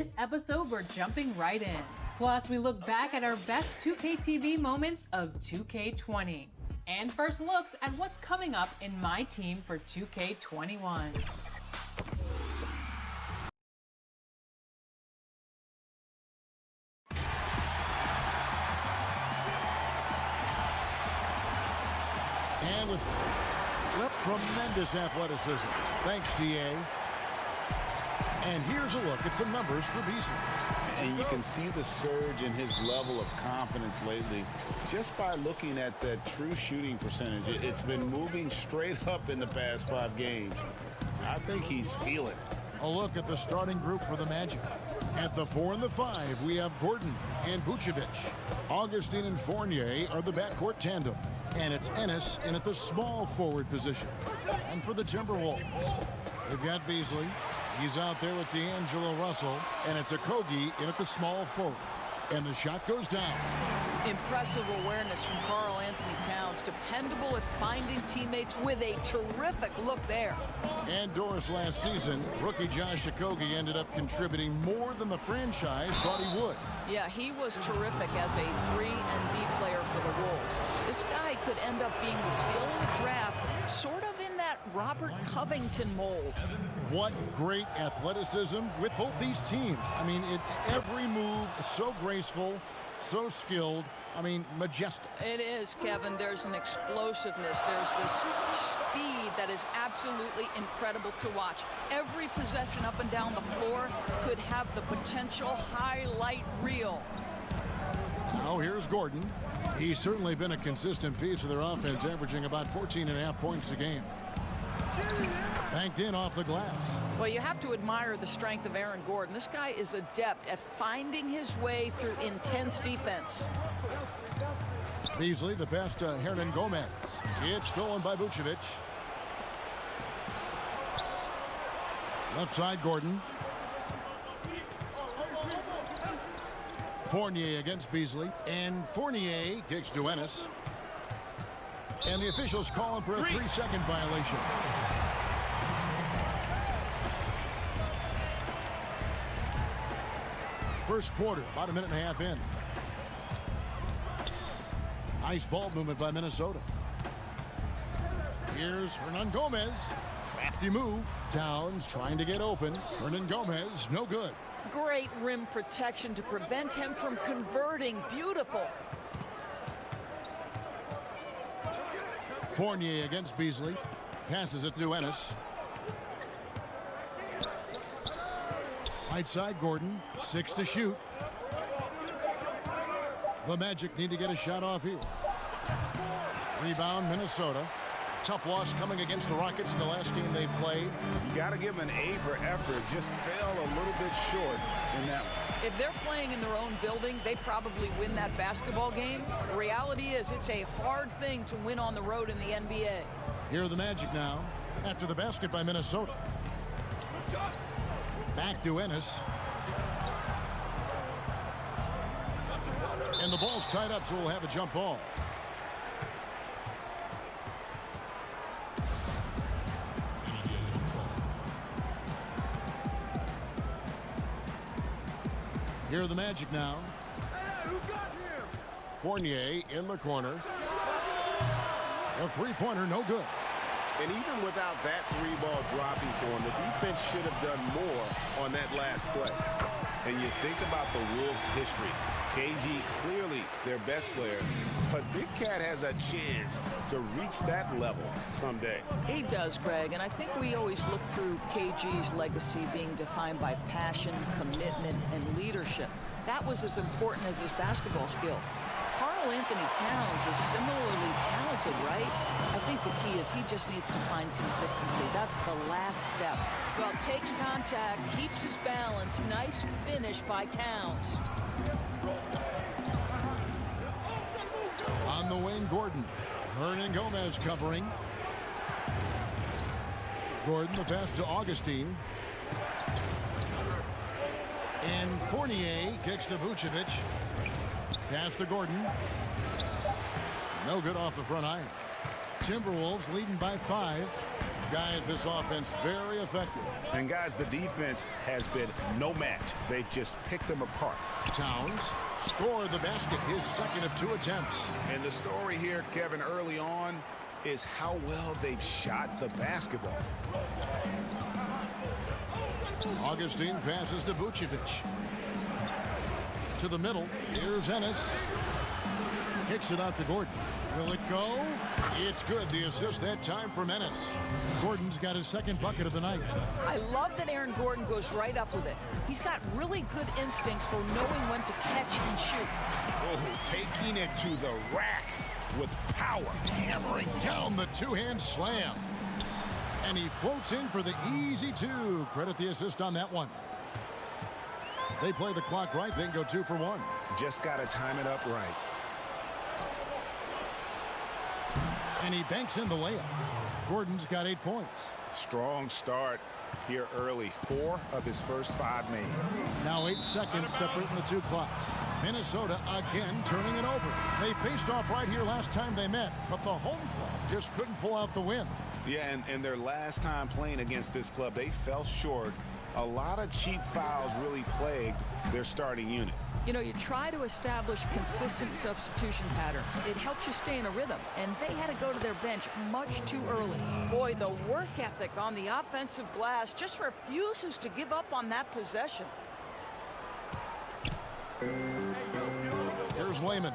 This episode, we're jumping right in. Plus, we look back at our best 2K TV moments of 2K20. And first looks at what's coming up in my team for 2K21. And with tremendous athleticism. Thanks, DA. And here's a look at some numbers for Beasley. And you can see the surge in his level of confidence lately just by looking at that true shooting percentage. It's been moving straight up in the past 5 games. I think he's feeling it. A look at the starting group for the Magic. At the 4 and the 5, we have Gordon and Vucevic. Augustine and Fournier are the backcourt tandem. And it's Ennis in at the small forward position. And for the Timberwolves, we've got Beasley. He's out there with D'Angelo Russell. And it's Okogie in at the small forward. And the shot goes down. Impressive awareness from Karl Anthony Towns. Dependable at finding teammates with a terrific look there. And Doris last season, rookie Josh Okogie ended up contributing more than the franchise thought he would. Yeah, he was terrific as a 3-and-D player for the Wolves. This guy could end up being the steal in the draft, sort of in that Robert Covington mold. What great athleticism with both these teams. I mean, every move is so graceful, so skilled. I mean, majestic. It is, Kevin. There's an explosiveness. There's this speed that is absolutely incredible to watch. Every possession up and down the floor could have the potential highlight reel. Now here's Gordon. He's certainly been a consistent piece of their offense, averaging about 14.5 points a game. Banked in off the glass. Well, you have to admire the strength of Aaron Gordon. This guy is adept at finding his way through intense defense. Beasley, the pass to Hernan Gomez. It's stolen by Vucevic. Left side, Gordon. Fournier against Beasley. And Fournier kicks to Ennis. And the officials calling for a 3-second violation. First quarter, about a minute and a half in. Nice ball movement by Minnesota. Here's Hernan Gomez. Crafty move. Towns trying to get open. Hernan Gomez, no good. Great rim protection to prevent him from converting. Beautiful. Fournier against Beasley. Passes it to Ennis. Right side, Gordon. 6 to shoot. The Magic need to get a shot off here. Rebound, Minnesota. Tough loss coming against the Rockets in the last game they played. You got to give them an A for effort. Just fell a little bit short in that one. If they're playing in their own building, they probably win that basketball game. The reality is it's a hard thing to win on the road in the NBA. Here are the Magic now after the basket by Minnesota. Back to Ennis. And the ball's tied up, so we'll have a jump ball. Here are the Magic now. Fournier in the corner. A three-pointer, no good. And even without that 3-ball dropping for him, the defense should have done more on that last play. And you think about the Wolves' history. KG clearly their best player, but Big Cat has a chance to reach that level someday. He does, Greg, and I think we always look through KG's legacy being defined by passion, commitment, and leadership. That was as important as his basketball skill. Karl Anthony Towns is similarly talented, right? I think the key is he just needs to find consistency. That's the last step. Well, takes contact, keeps his balance. Nice finish by Towns. On the wing, Gordon. Hernan Gomez covering. Gordon, the pass to Augustine. And Fournier kicks to Vucevic. Pass to Gordon. No good off the front iron. Timberwolves leading by 5. Guys, this offense very effective. And guys, the defense has been no match. They've just picked them apart. Towns scored the basket, his second of 2 attempts. And the story here, Kevin, early on is how well they've shot the basketball. Augustine passes to Vucevic. To the middle. Here's Ennis. Kicks it out to Gordon. Will it go? It's good. The assist that time from Ennis. Gordon's got his second bucket of the night. I love that Aaron Gordon goes right up with it. He's got really good instincts for knowing when to catch and shoot. Oh, taking it to the rack with power. Hammering down the two-hand slam. And he floats in for the easy 2. Credit the assist on that one. They play the clock right. They can go 2 for 1. Just got to time it up right. And he banks in the layup. Gordon's got 8 points. Strong start here early. 4 of his first 5 made. Now 8 seconds separating the 2 clocks. Minnesota again turning it over. They faced off right here last time they met, but the home club just couldn't pull out the win. Yeah, and their last time playing against this club, they fell short. A lot of cheap fouls really plagued their starting unit. You know, you try to establish consistent substitution patterns. It helps you stay in a rhythm, and they had to go to their bench much too early. Boy, the work ethic on the offensive glass just refuses to give up on that possession. Here's Layman.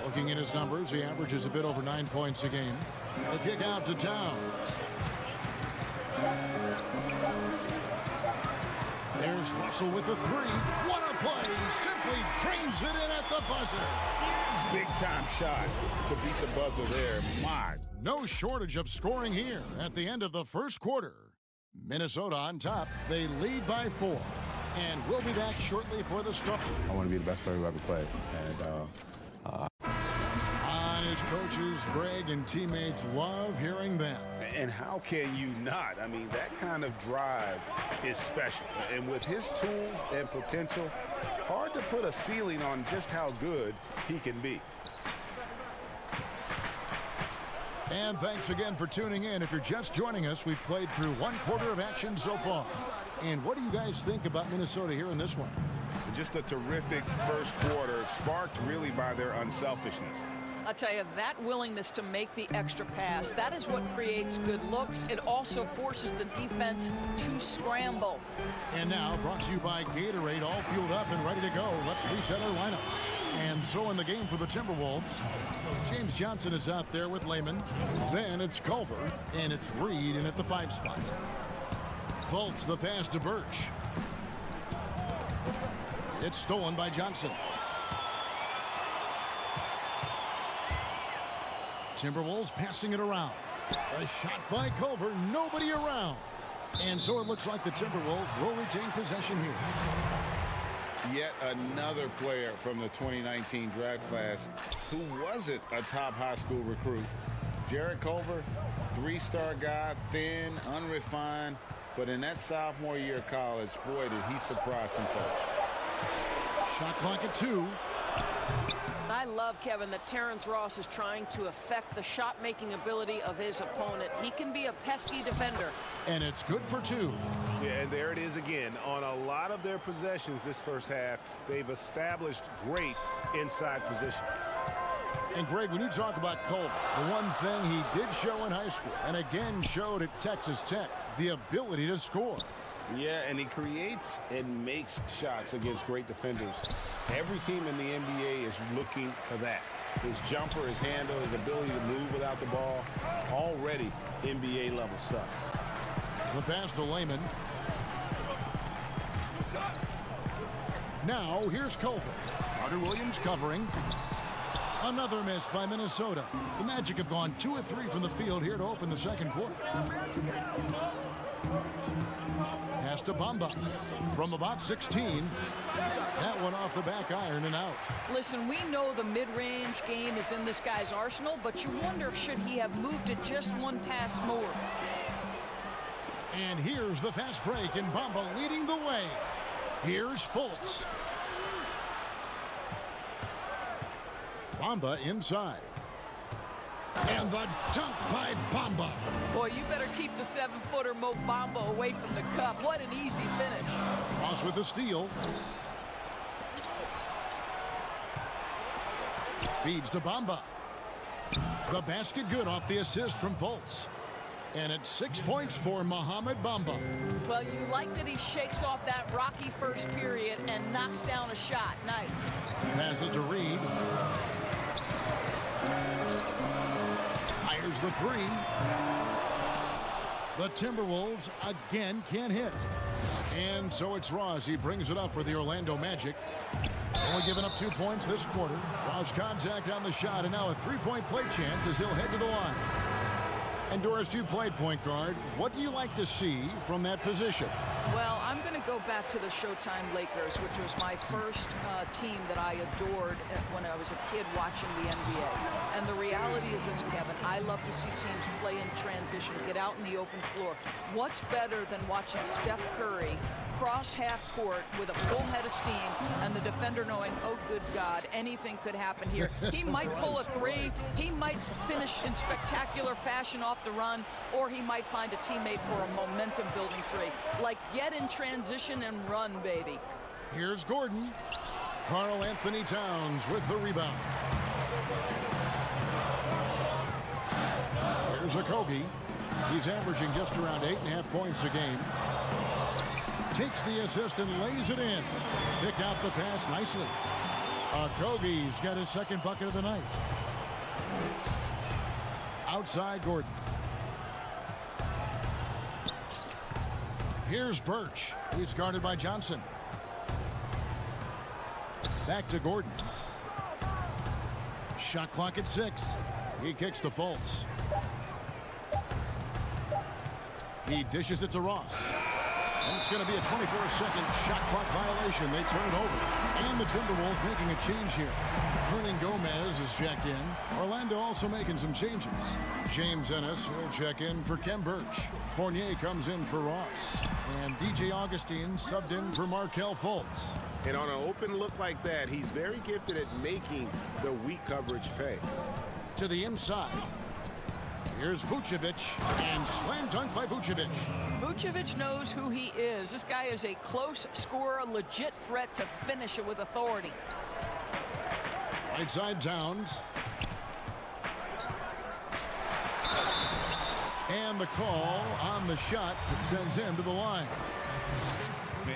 Looking at his numbers, he averages a bit over 9 points a game. The kick out to Towns. There's Russell with the 3. What a play! Simply drains it in at the buzzer. Big time shot to beat the buzzer there. My. No shortage of scoring here at the end of the first quarter. Minnesota on top. They lead by 4. And we'll be back shortly for the struggle. I want to be the best player who ever played. On his coaches, Greg and teammates love hearing them. And how can you not? I mean, that kind of drive is special. And with his tools and potential, hard to put a ceiling on just how good he can be. And thanks again for tuning in. If you're just joining us, we've played through 1 quarter of action so far. And what do you guys think about Minnesota here in this one? Just a terrific first quarter, sparked really by their unselfishness. I'll tell you, that willingness to make the extra pass, that is what creates good looks. It also forces the defense to scramble. And now, brought to you by Gatorade, all fueled up and ready to go. Let's reset our lineups. And so in the game for the Timberwolves, James Johnson is out there with Layman. Then it's Culver, and it's Reed in at the 5 spot. Fultz the pass to Birch. It's stolen by Johnson. Timberwolves passing it around. A shot by Culver, nobody around. And so it looks like the Timberwolves will retain possession here. Yet another player from the 2019 draft class who wasn't a top high school recruit. Jarrett Culver, 3-star guy, thin, unrefined, but in that sophomore year of college, boy, did he surprise some folks. Shot clock at 2. I love, Kevin, that Terrence Ross is trying to affect the shot-making ability of his opponent. He can be a pesky defender. And it's good for 2. Yeah, and there it is again. On a lot of their possessions this first half, they've established great inside position. And Greg, when you talk about Culver, the one thing he did show in high school and again showed at Texas Tech, the ability to score. Yeah, and he creates and makes shots against great defenders. Every team in the NBA is looking for that. His jumper, his handle, his ability to move without the ball, already NBA level stuff. The pass to Layman. Now here's Culver. Carter Williams covering. Another miss by Minnesota. The Magic have gone 2 of 3 from the field here to open the second quarter. Pass to Bamba from about 16. That one off the back iron and out. Listen, we know the mid-range game is in this guy's arsenal, but you wonder, should he have moved it just 1 pass more? And here's the fast break, and Bamba leading the way. Here's Fultz. Bamba inside. And the dunk by Bamba. Boy, you better keep the 7-footer Mo Bamba away from the cup. What an easy finish. Ross with the steal. Feeds to Bamba. The basket good off the assist from Fultz. And it's 6 points for Mohamed Bamba. Well, you like that he shakes off that rocky first period and knocks down a shot. Nice. Passes to Reed. Fires the three. The Timberwolves again can't hit. And so it's Ross. He brings it up for the Orlando Magic. Only giving up 2 points this quarter. Draws contact on the shot, and now a three-point play chance as he'll head to the line. And Doris, you played point guard. What do you like to see from that position? Well, I'm going to go back to the Showtime Lakers, which was my first team that I adored when I was a kid watching the NBA. And the reality is this, Kevin, I love to see teams play in transition, get out in the open floor. What's better than watching Steph Curry cross half court with a full head of steam and the defender knowing, oh, good God, anything could happen here. He might pull a three. He might finish in spectacular fashion off the run, or he might find a teammate for a momentum-building three. Like, get in transition and run, baby. Here's Gordon. Karl Anthony Towns with the rebound. Here's Okogie. He's averaging just around 8.5 points a game. Takes the assist and lays it in. Pick out the pass nicely. Okogie's got his second bucket of the night. Outside Gordon. Here's Birch. He's guarded by Johnson. Back to Gordon. Shot clock at 6. He kicks to Fultz. He dishes it to Ross. And it's going to be a 24-second shot clock violation. They turn it over. And the Timberwolves making a change here. Hernan Gomez is checked in. Orlando also making some changes. James Ennis, he'll check in for Kem Birch. Fournier comes in for Ross. And DJ Augustine subbed in for Markelle Fultz. And on an open look like that, he's very gifted at making the weak coverage pay. To the inside. Here's Vucevic, and slam dunk by Vucevic. Vucevic knows who he is. This guy is a close scorer, a legit threat to finish it with authority. Right side Towns. And the call on the shot that sends him to the line.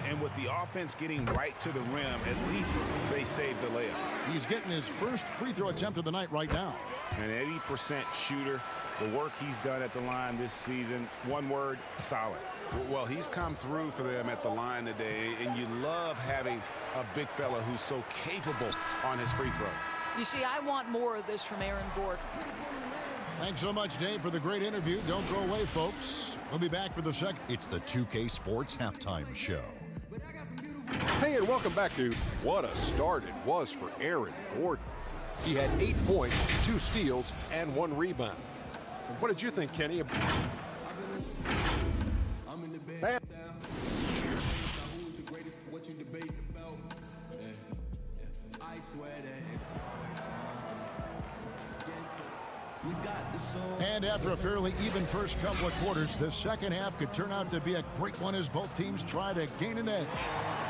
And with the offense getting right to the rim, at least they saved the layup. He's getting his first free throw attempt of the night right now. An 80% shooter. The work he's done at the line this season, one word, solid. Well, he's come through for them at the line today, and you love having a big fella who's so capable on his free throw. You see, I want more of this from Aaron Gordon. Thanks so much, Dave, for the great interview. Don't go away, folks. We'll be back for the second. It's the 2K Sports Halftime Show. Hey, and welcome back to What a Start It Was for Aaron Gordon. He had 8 points, 2 steals, and 1 rebound. What did you think, Kenny? And after a fairly even first couple of quarters, the second half could turn out to be a great one as both teams try to gain an edge.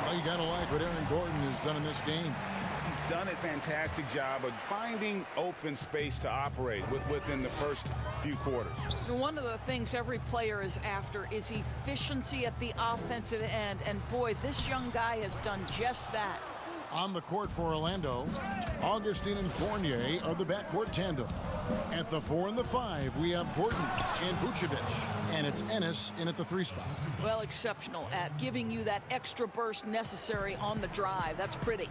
Well, you got to like what Aaron Gordon has done in this game. He's done a fantastic job of finding open space to operate within the first few quarters. One of the things every player is after is efficiency at the offensive end. And boy, this young guy has done just that. On the court for Orlando, Augustine and Fournier are the backcourt tandem. At the 4 and the 5, we have Gordon and Vucevic. And it's Ennis in at the 3 spot. Well, exceptional at giving you that extra burst necessary on the drive. That's pretty.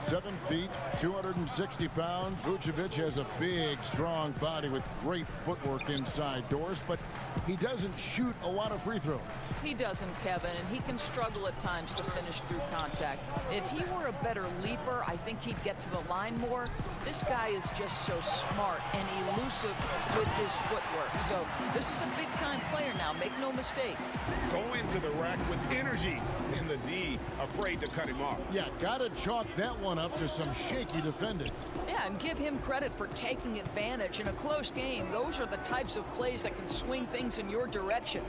7 feet, 260 pounds. Vucevic has a big, strong body with great footwork inside doors, but he doesn't shoot a lot of free throws. He doesn't, Kevin, and he can struggle at times to finish through contact. If he were a better leaper, I think he'd get to the line more. This guy is just so smart and elusive with his footwork. So this is a big-time player now, make no mistake. Go into the rack with energy, and the D afraid to cut him off. Yeah, gotta chalk that one one up to some shaky defending. Yeah, and give him credit for taking advantage in a close game. Those are the types of plays that can swing things in your direction.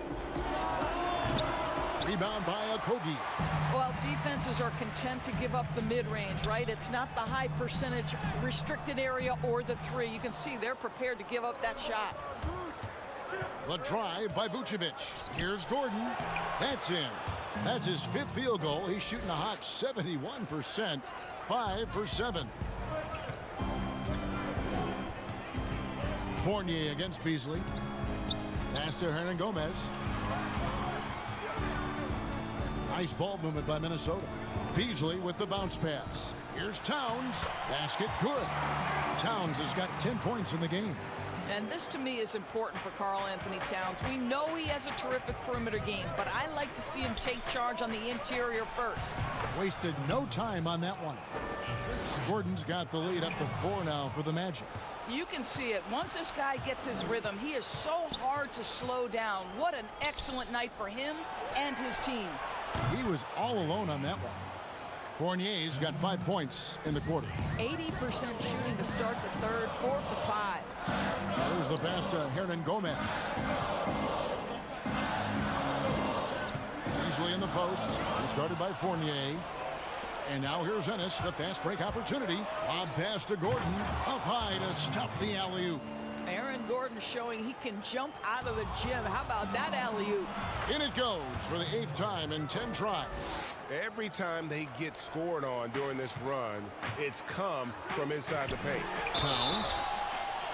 Rebound by Okogie. Well, defenses are content to give up the mid-range, right? It's not the high percentage restricted area or the three. You can see they're prepared to give up that shot. The drive by Vucevic. Here's Gordon. That's in. That's his 5th field goal. He's shooting a hot 71%. 5 for 7. Fournier against Beasley. Pass to Hernan Gomez. Nice ball movement by Minnesota. Beasley with the bounce pass. Here's Towns. Basket good. Towns has got 10 points in the game. And this, to me, is important for Karl Anthony Towns. We know he has a terrific perimeter game, but I like to see him take charge on the interior first. Wasted no time on that one. Gordon's got the lead up to 4 now for the Magic. You can see it. Once this guy gets his rhythm, he is so hard to slow down. What an excellent night for him and his team. He was all alone on that one. Fournier's got 5 points in the quarter. 80% shooting to start the third, 4 for 5. There's the pass to Hernan Gomez. Easily in the post. He's guarded by Fournier. And now here's Ennis, the fast break opportunity. Lob pass to Gordon. Up high to stuff the alley-oop. Aaron Gordon showing he can jump out of the gym. How about that alley-oop? In it goes for the 8th time in 10 tries. Every time they get scored on during this run, it's come from inside the paint. Towns.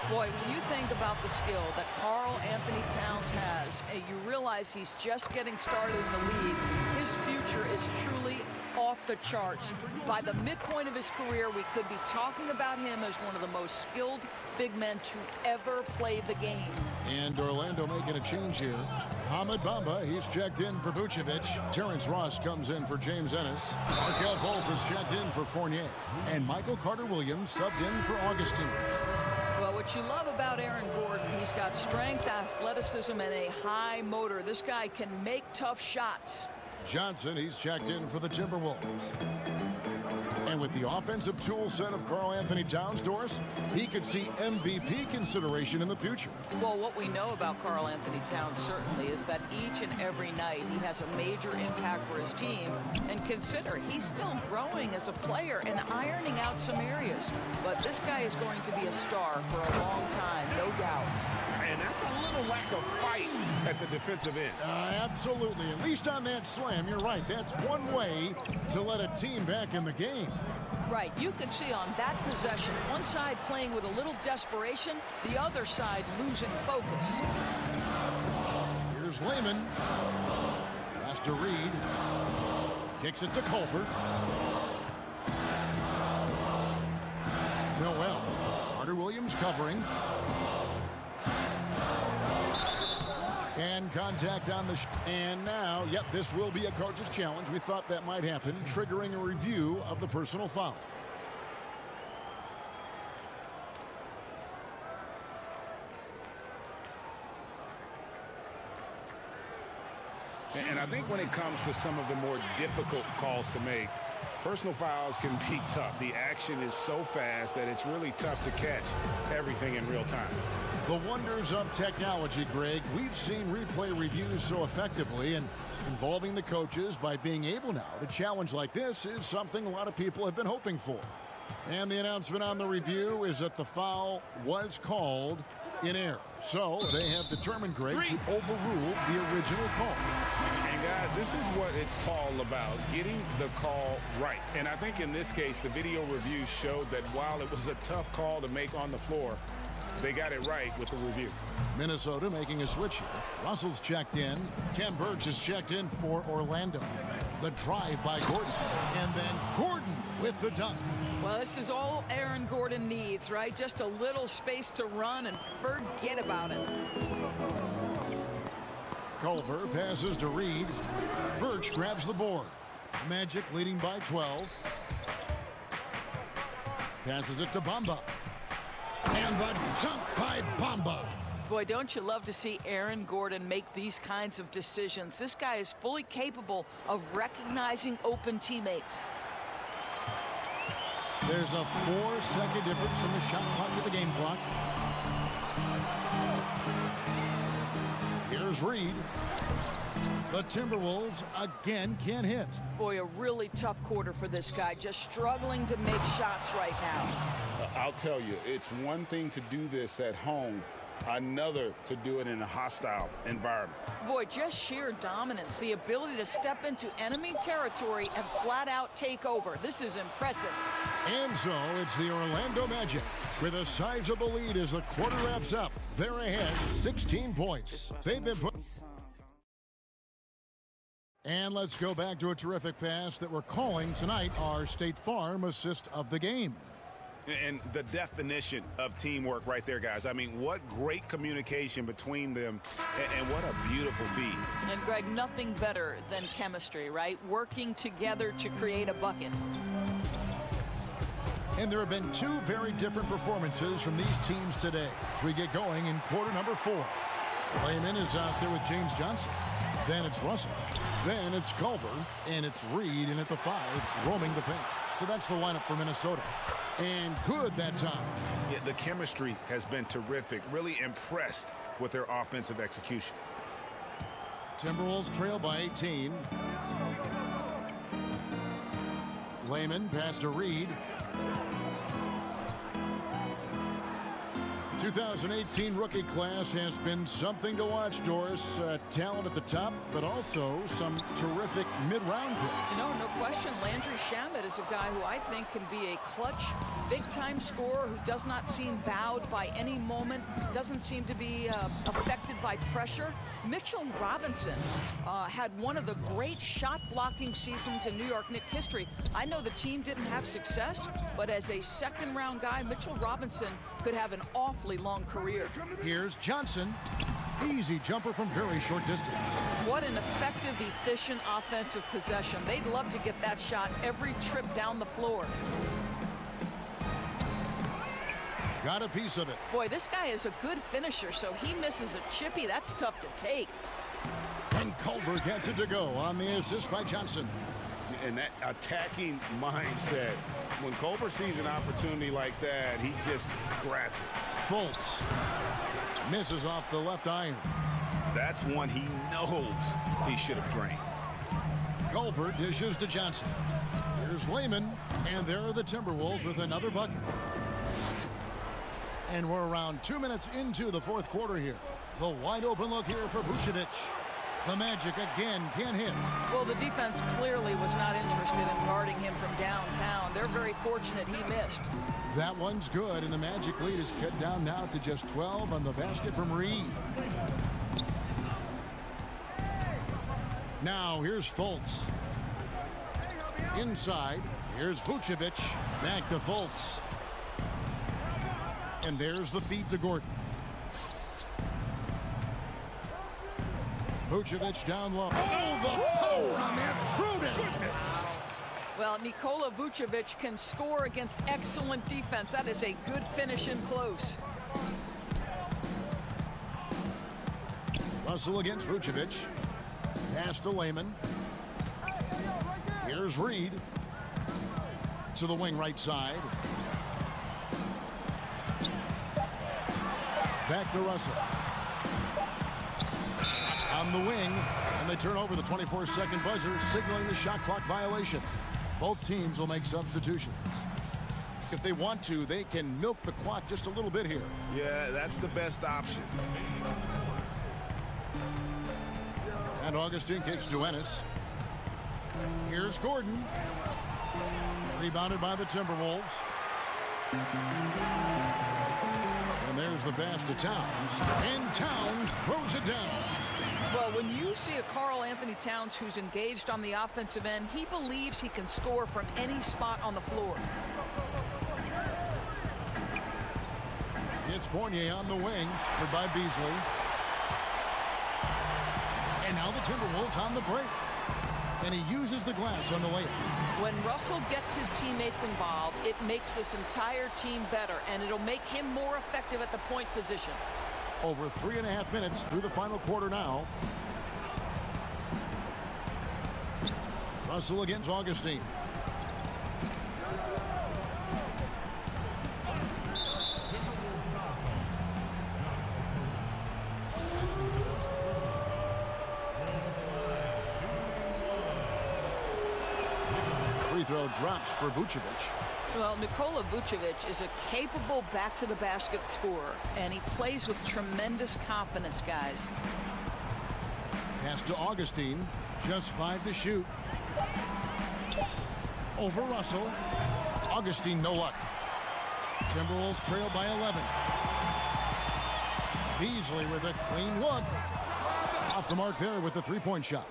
Boy, when you think about the skill that Karl Anthony Towns has, and you realize he's just getting started in the league, his future is truly off the charts. By the midpoint of his career, we could be talking about him as one of the most skilled big men to ever play the game. And Orlando making a change here. Hamid Bamba, he's checked in for Vucevic. Terrence Ross comes in for James Ennis. Markel Fultz is checked in for Fournier. And Michael Carter-Williams subbed in for Augustine. Well, what you love about Aaron Gordon, he's got strength, athleticism, and a high motor. This guy can make tough shots. Johnson, he's checked in for the Timberwolves. And with the offensive tool set of Karl Anthony Towns, Doris, he could see MVP consideration in the future. Well, what we know about Karl Anthony Towns certainly is that each and every night he has a major impact for his team. And consider, he's still growing as a player and ironing out some areas. But this guy is going to be a star for a long time, no doubt. And that's a little lack of fight at the defensive end. Absolutely. At least on that slam, you're right. That's one way to let a team back in the game. Right. You could see on that possession, one side playing with a little desperation, the other side losing focus. Here's Lehman. Pass to Reed. Kicks it to Culver. Noel. Carter-Williams covering. And contact on the and now, yep, this will be a coach's challenge. We thought that might happen, triggering a review of the personal foul. And I think when it comes to some of the more difficult calls to make, personal fouls can be tough. The action is so fast that it's really tough to catch everything in real time. The wonders of technology, Greg. We've seen replay reviews so effectively, and involving the coaches by being able now to challenge like this is something a lot of people have been hoping for. And the announcement on the review is that the foul was called in error. So they have determined, Greg, to overrule the original call. And guys, this is what it's all about, getting the call right. And I think in this case, the video review showed that while it was a tough call to make on the floor, they got it right with the review. Minnesota making a switch here. Russell's checked in. Ken Burks is checked in for Orlando. The drive by Gordon. And then Gordon with the dunk. Well, this is all Aaron Gordon needs, right? Just a little space to run and forget about it. Culver passes to Reed. Birch grabs the board. Magic leading by 12. Passes it to Bamba. And the dunk by Bamba. Boy, don't you love to see Aaron Gordon make these kinds of decisions. This guy is fully capable of recognizing open teammates. There's a 4-second difference from the shot clock to the game clock. Here's Reed. The Timberwolves again can't hit. Boy, a really tough quarter for this guy. Just struggling to make shots right now. I'll tell you, it's one thing to do this at home, another to do it in a hostile environment. Boy, just sheer dominance. The ability to step into enemy territory and flat out take over. This is impressive. And so it's the Orlando Magic with a sizable lead as the quarter wraps up. They're ahead 16 points. They've been put. And let's go back to a terrific pass that we're calling tonight our State Farm assist of the game. And the definition of teamwork right there, guys. I mean, what great communication between them, and what a beautiful feed. And, Greg, nothing better than chemistry, right? Working together to create a bucket. And there have been two very different performances from these teams today as we get going in quarter number 4. Layman is out there with James Johnson. Then it's Russell. Then it's Culver. And it's Reed in at the 5, roaming the paint. So that's the lineup for Minnesota. And good that time. Yeah, the chemistry has been terrific. Really impressed with their offensive execution. Timberwolves trail by 18. Layman pass to Reed. 2018 rookie class has been something to watch, Doris. Talent at the top, but also some terrific mid-round picks. No question. Landry Shamet is a guy who I think can be a clutch, big-time scorer who does not seem bowed by any moment, doesn't seem to be affected by pressure. Mitchell Robinson had one of the great shot-blocking seasons in New York Knicks history. I know the team didn't have success, but as a second-round guy, Mitchell Robinson could have an awfully long career. Here's Johnson. Easy jumper from very short distance. What an effective, efficient offensive possession. They'd love to get that shot every trip down the floor. Got a piece of it. Boy, this guy is a good finisher, so he misses a chippy. That's tough to take. And Culver gets it to go on the assist by Johnson. And that attacking mindset, when Culver sees an opportunity like that, he just grabs it. Fultz misses off the left iron. That's one he knows he should have drained. Culver dishes to Johnson. Here's Layman, and there are the Timberwolves with another bucket. And we're around 2 minutes into the fourth quarter here. The wide open look here for Vucevic. The Magic again can't hit. Well, the defense clearly was not interested in guarding him from downtown. They're very fortunate he missed. That one's good, and the Magic lead is cut down now to just 12 on the basket from Reed. Now here's Fultz. Inside, here's Vucevic. Back to Fultz. And there's the feed to Gordon. Vucevic down low. Oh, the power on that prudent. Well, Nikola Vucevic can score against excellent defense. That is a good finish in close. Russell against Vucevic. Pass to Layman. Here's Reed. To the wing right side. Back to Russell. On the wing, and they turn over the 24-second buzzer, signaling the shot clock violation. Both teams will make substitutions. If they want to, they can milk the clock just a little bit here. Yeah, that's the best option. And Augustine kicks to Ennis. Here's Gordon. Rebounded by the Timberwolves. And there's the pass to Towns. And Towns throws it down. Well, when you see a Karl Anthony Towns who's engaged on the offensive end, he believes he can score from any spot on the floor. It's Fournier on the wing, covered by Beasley. And now the Timberwolves on the break. And he uses the glass on the layup. When Russell gets his teammates involved, it makes this entire team better, and it'll make him more effective at the point position. Over 3.5 minutes through the final quarter now. Russell against Augustine. throw drops for Vucevic. Well, Nikola Vucevic is a capable back-to-the-basket scorer, and he plays with tremendous confidence, guys. Pass to Augustine. Just 5 to shoot. Over Russell. Augustine, no luck. Timberwolves trail by 11. Beasley with a clean look. Off the mark there with the three-point shot.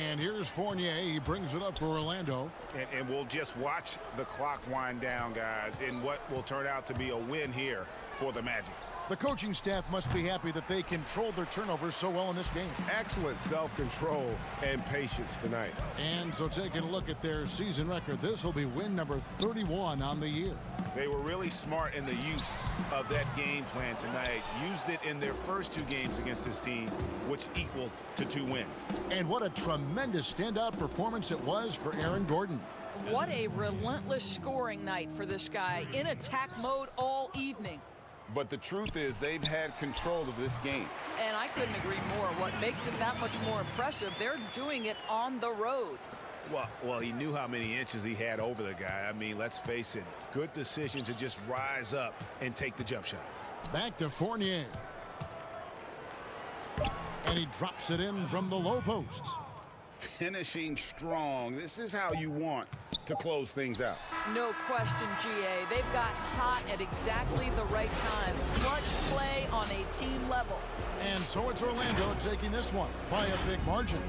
And here's Fournier. He brings it up for Orlando. And we'll just watch the clock wind down, guys, in what will turn out to be a win here for the Magic. The coaching staff must be happy that they controlled their turnovers so well in this game. Excellent self-control and patience tonight. And so taking a look at their season record, this will be win number 31 on the year. They were really smart in the use of that game plan tonight. Used it in their first 2 games against this team, which equaled to 2 wins. And what a tremendous standout performance it was for Aaron Gordon. What a relentless scoring night for this guy, in attack mode all evening. But the truth is they've had control of this game. And I couldn't agree more. What makes it that much more impressive, they're doing it on the road. Well, he knew how many inches he had over the guy. I mean, let's face it, good decision to just rise up and take the jump shot. Back to Fournier. And he drops it in from the low post. Finishing strong. This is how you want to close things out. No question, GA. They've got hot at exactly the right time. Clutch play on a team level. And so it's Orlando taking this one by a big margin.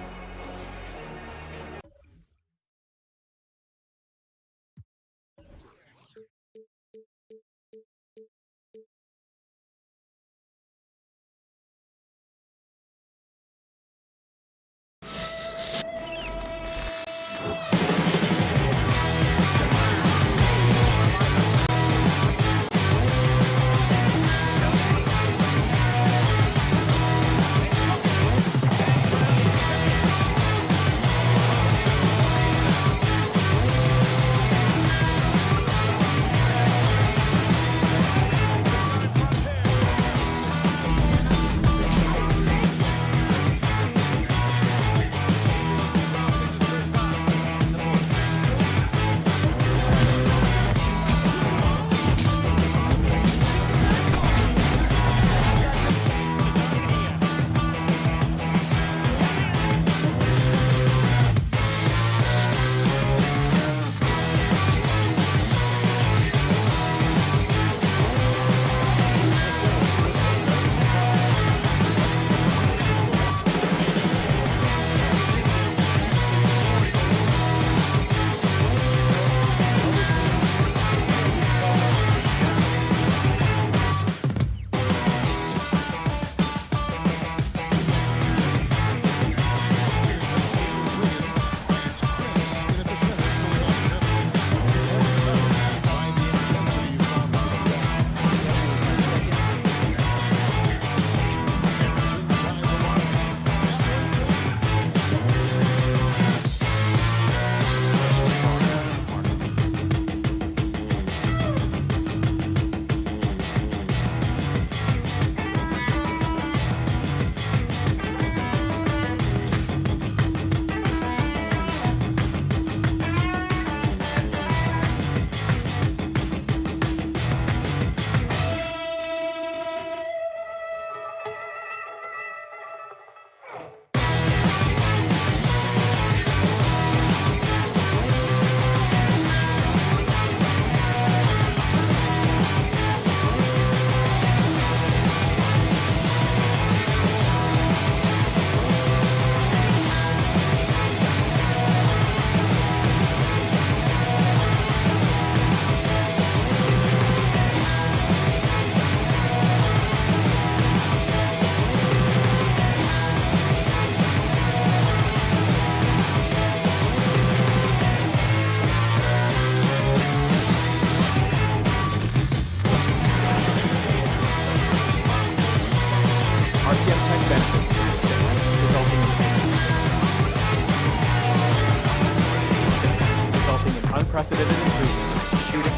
unprecedented improvements to shooting,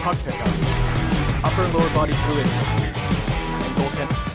puck pickups, upper and lower body fluidity, and goaltending.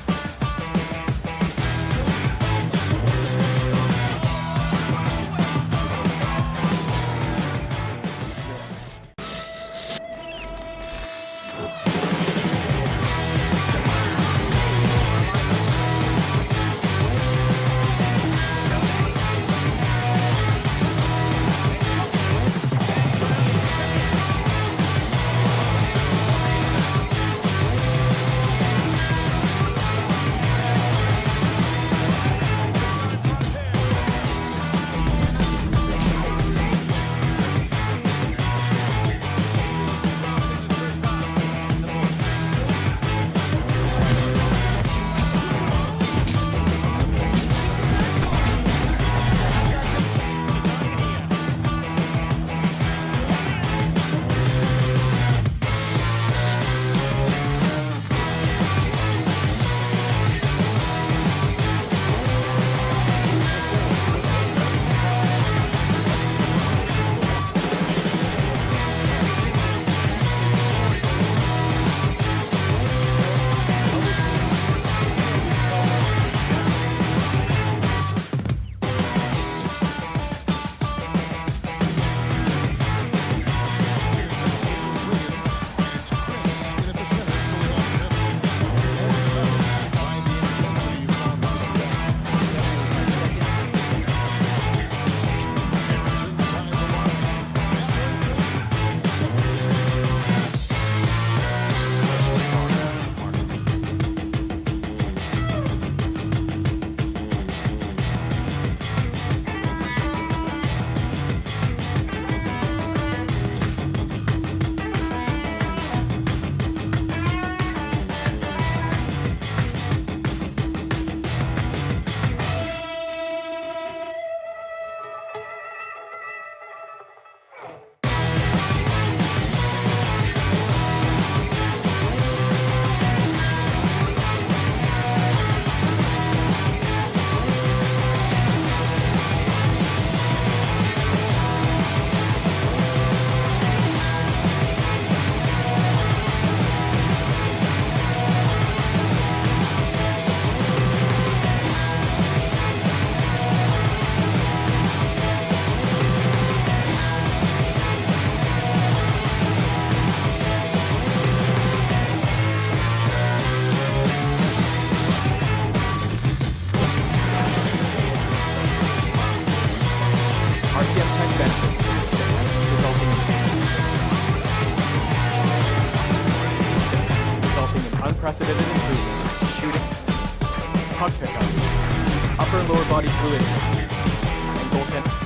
and lower body fluid, and goaltending.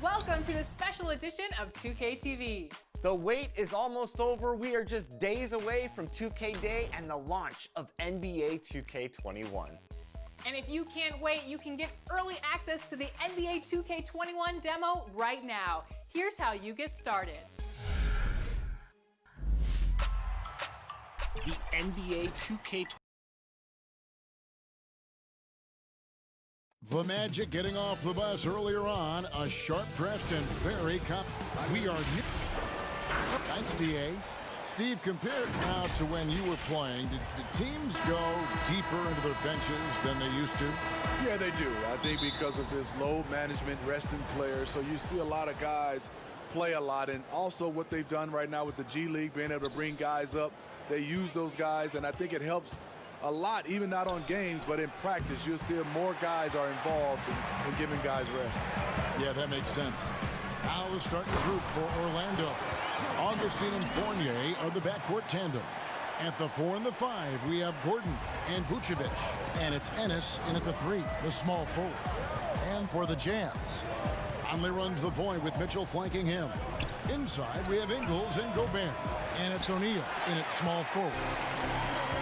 Welcome to the special edition of 2K TV. The wait is almost over. We are just days away from 2K Day and the launch of NBA 2K21. And if you can't wait, you can get early access to the NBA 2K21 demo right now. Here's how you get started. The NBA 2K21. The Magic getting off the bus earlier on. A sharp-dressed and very We are... Thanks, DA. Steve, compared now to when you were playing, did teams go deeper into their benches than they used to? Yeah, they do. I think because of this load management, resting players. So you see a lot of guys play a lot. And also what they've done right now with the G League, being able to bring guys up. They use those guys, and I think it helps a lot, even not on games, but in practice. You'll see more guys are involved in giving guys rest. Yeah, that makes sense. Now the starting group for Orlando. Augustine and Fournier are the backcourt tandem. At the 4 and the 5, we have Gordon and Vucevic. And it's Ennis in at the 3, the small forward. And for the Jazz, Conley runs the point with Mitchell flanking him. Inside, we have Ingles and Gobert. And it's O'Neal in at small forward.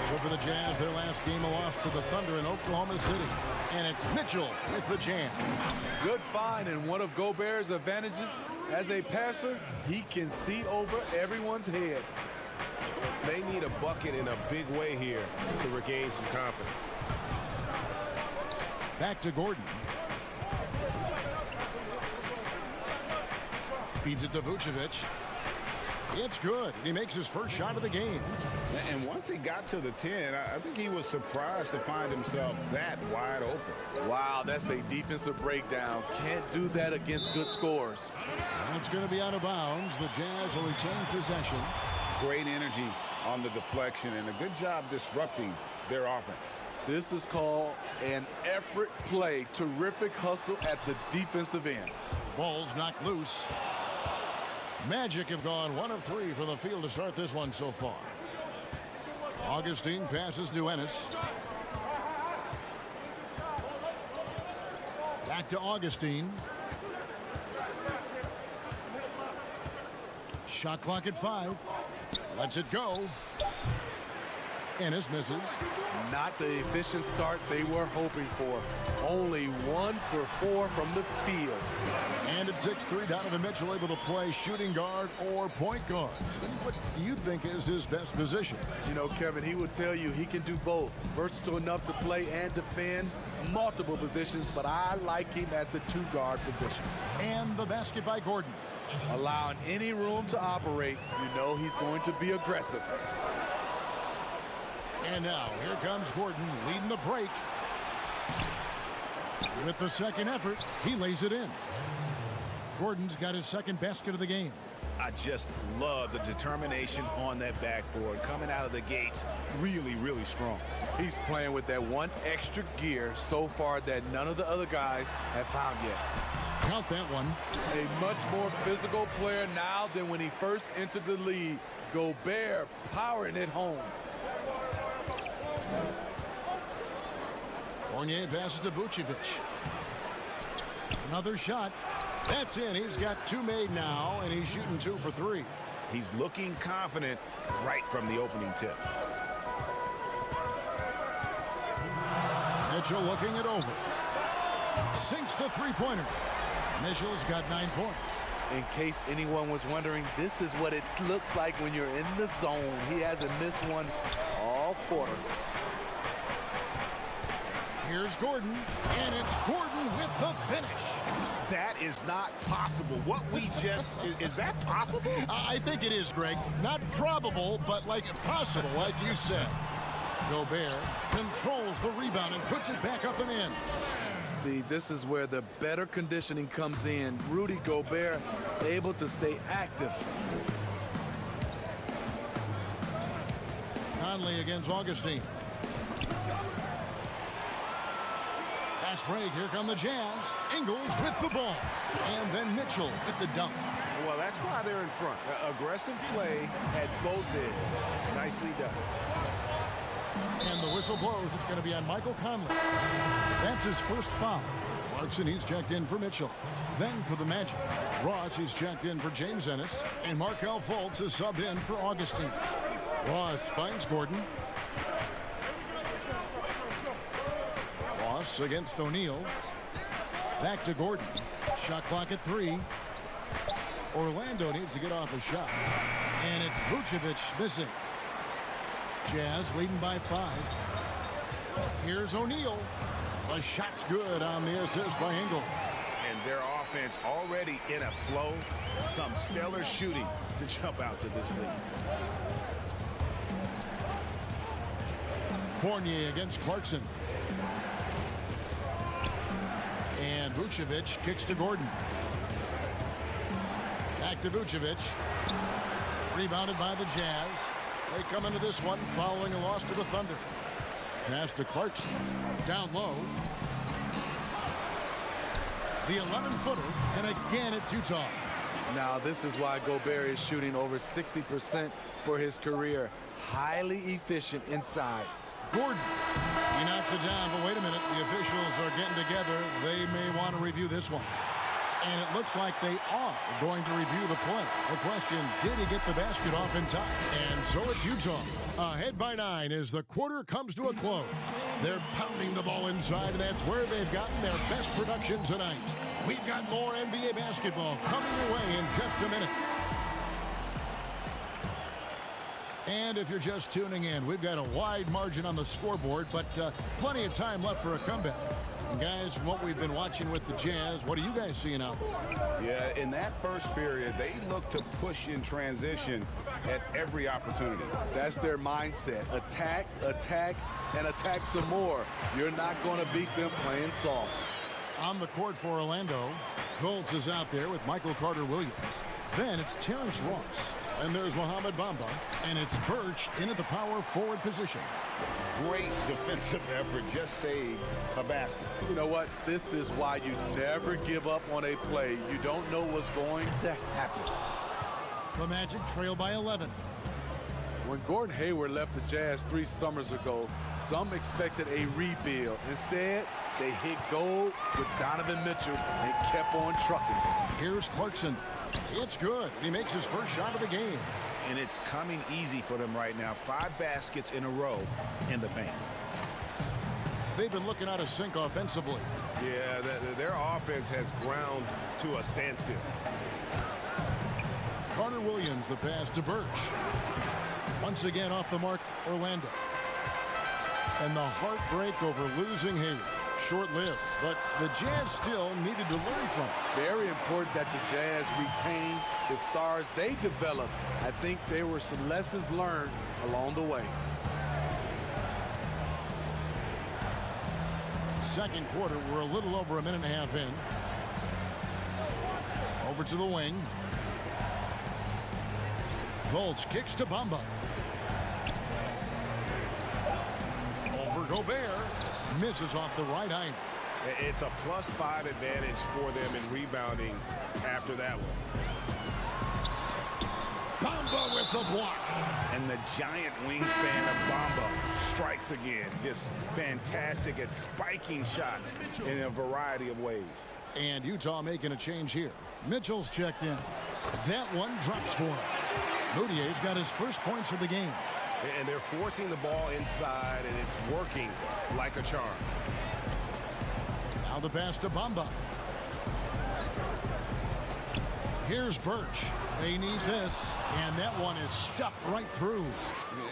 So for the Jazz, their last game a loss to the Thunder in Oklahoma City. And it's Mitchell with the jam. Good find, and one of Gobert's advantages as a passer, he can see over everyone's head. They need a bucket in a big way here to regain some confidence. Back to Gordon. Feeds it to Vucevic. It's good, and he makes his first shot of the game. And once he got to the 10, I think he was surprised to find himself that wide open. Wow, that's a defensive breakdown. Can't do that against good scores. That's going to be out of bounds. The Jazz will retain possession. Great energy on the deflection and a good job disrupting their offense. This is called an effort play. Terrific hustle at the defensive end. Ball's knocked loose. Magic have gone 1 of 3 from the field to start this one so far. Augustine passes to Ennis. Back to Augustine. Shot clock at 5. Lets it go. Ennis misses. Not the efficient start they were hoping for. Only 1 for 4 from the field. And at 6'3", Donovan Mitchell able to play shooting guard or point guard. What do you think is his best position? You know, Kevin, he would tell you he can do both. Versatile enough to play and defend multiple positions, but I like him at the 2-guard position. And the basket by Gordon. Allowing any room to operate, you know he's going to be aggressive. And now, here comes Gordon leading the break. With the second effort, he lays it in. Gordon's got his second basket of the game. I just love the determination on that backboard. Coming out of the gates, really, really strong. He's playing with that one extra gear so far that none of the other guys have found yet. Count that one. A much more physical player now than when he first entered the league. Gobert powering it home. Fournier passes to Vucevic. Another shot. That's in. He's got 2 made now, and he's shooting 2 for 3. He's looking confident right from the opening tip. Mitchell looking it over. Sinks the three-pointer. Mitchell's got 9 points. In case anyone was wondering, this is what it looks like when you're in the zone. He hasn't missed one all quarter. Here's Gordon, and it's Gordon with the finish. That is not possible. What we just, is that possible? I think it is, Greg. Not probable, but like possible, like you said. Gobert controls the rebound and puts it back up and in. See, this is where the better conditioning comes in. Rudy Gobert able to stay active. Conley against Augustine. Fast break, here come the Jazz. Ingles with the ball. And then Mitchell with the dunk. Well, that's why they're in front. Aggressive play at both ends. Nicely done. And the whistle blows. It's going to be on Michael Conley. That's his first foul. Clarkson, he's checked in for Mitchell. Then for the Magic, Ross, he's checked in for James Ennis. And Markelle Fultz is subbed in for Augustine. Ross finds Gordon. Ross against O'Neal. Back to Gordon. Shot clock at 3. Orlando needs to get off a shot. And it's Vucevic missing. Jazz leading by 5. Here's O'Neal. The shot's good on the assist by Engel. And their offense already in a flow. Some stellar shooting to jump out to this lead. Fournier against Clarkson. And Vucevic kicks to Gordon. Back to Vucevic. Rebounded by the Jazz. They come into this one following a loss to the Thunder. Pass to Clarkson. Down low. The 11-footer. And again, it's Utah. Now, this is why Gobert is shooting over 60% for his career. Highly efficient inside. Gordon. He knocks it down, but wait a minute. The officials are getting together. They may want to review this one. And it looks like they are going to review the play. The question, did he get the basket off in time? And so it's Utah. Ahead by 9 as the quarter comes to a close. They're pounding the ball inside, and that's where they've gotten their best production tonight. We've got more NBA basketball coming your way in just a minute. And if you're just tuning in, we've got a wide margin on the scoreboard, but plenty of time left for a comeback. And guys, from what we've been watching with the Jazz, what are you guys seeing out there? Yeah, in that first period, they look to push in transition at every opportunity. That's their mindset. Attack, attack, and attack some more. You're not going to beat them playing soft. On the court for Orlando, Colts is out there with Michael Carter-Williams. Then it's Terrence Ross. And there's Mohamed Bamba. And it's Birch in at the power forward position. Great defensive effort, just saved a basket. You know what? This is why you never give up on a play. You don't know what's going to happen. The Magic trail by 11. When Gordon Hayward left the Jazz 3 summers ago, some expected a rebuild. Instead, they hit gold with Donovan Mitchell and kept on trucking. Here's Clarkson. It's good. He makes his first shot of the game. And it's coming easy for them right now. 5 baskets in a row in the paint. They've been looking out of sync offensively. Yeah, their offense has ground to a standstill. Carter-Williams, the pass to Birch. Once again off the mark, Orlando. And the heartbreak over losing Hayward. Short-lived, but the Jazz still needed to learn from it. Very important that the Jazz retain the stars they developed. I think there were some lessons learned along the way. Second quarter, we're a little over a minute and a half in. Over to the wing. Colts kicks to Bamba. Over Gobert. Misses off the right iron. It's a +5 advantage for them in rebounding after that one. Bamba with the block. And the giant wingspan of Bamba strikes again. Just fantastic at spiking shots in a variety of ways. And Utah making a change here. Mitchell's checked in. That one drops for him. Moutier's got his first points of the game. And they're forcing the ball inside, and it's working like a charm. Now the pass to Bamba. Here's Birch. They need this, and that one is stuffed right through.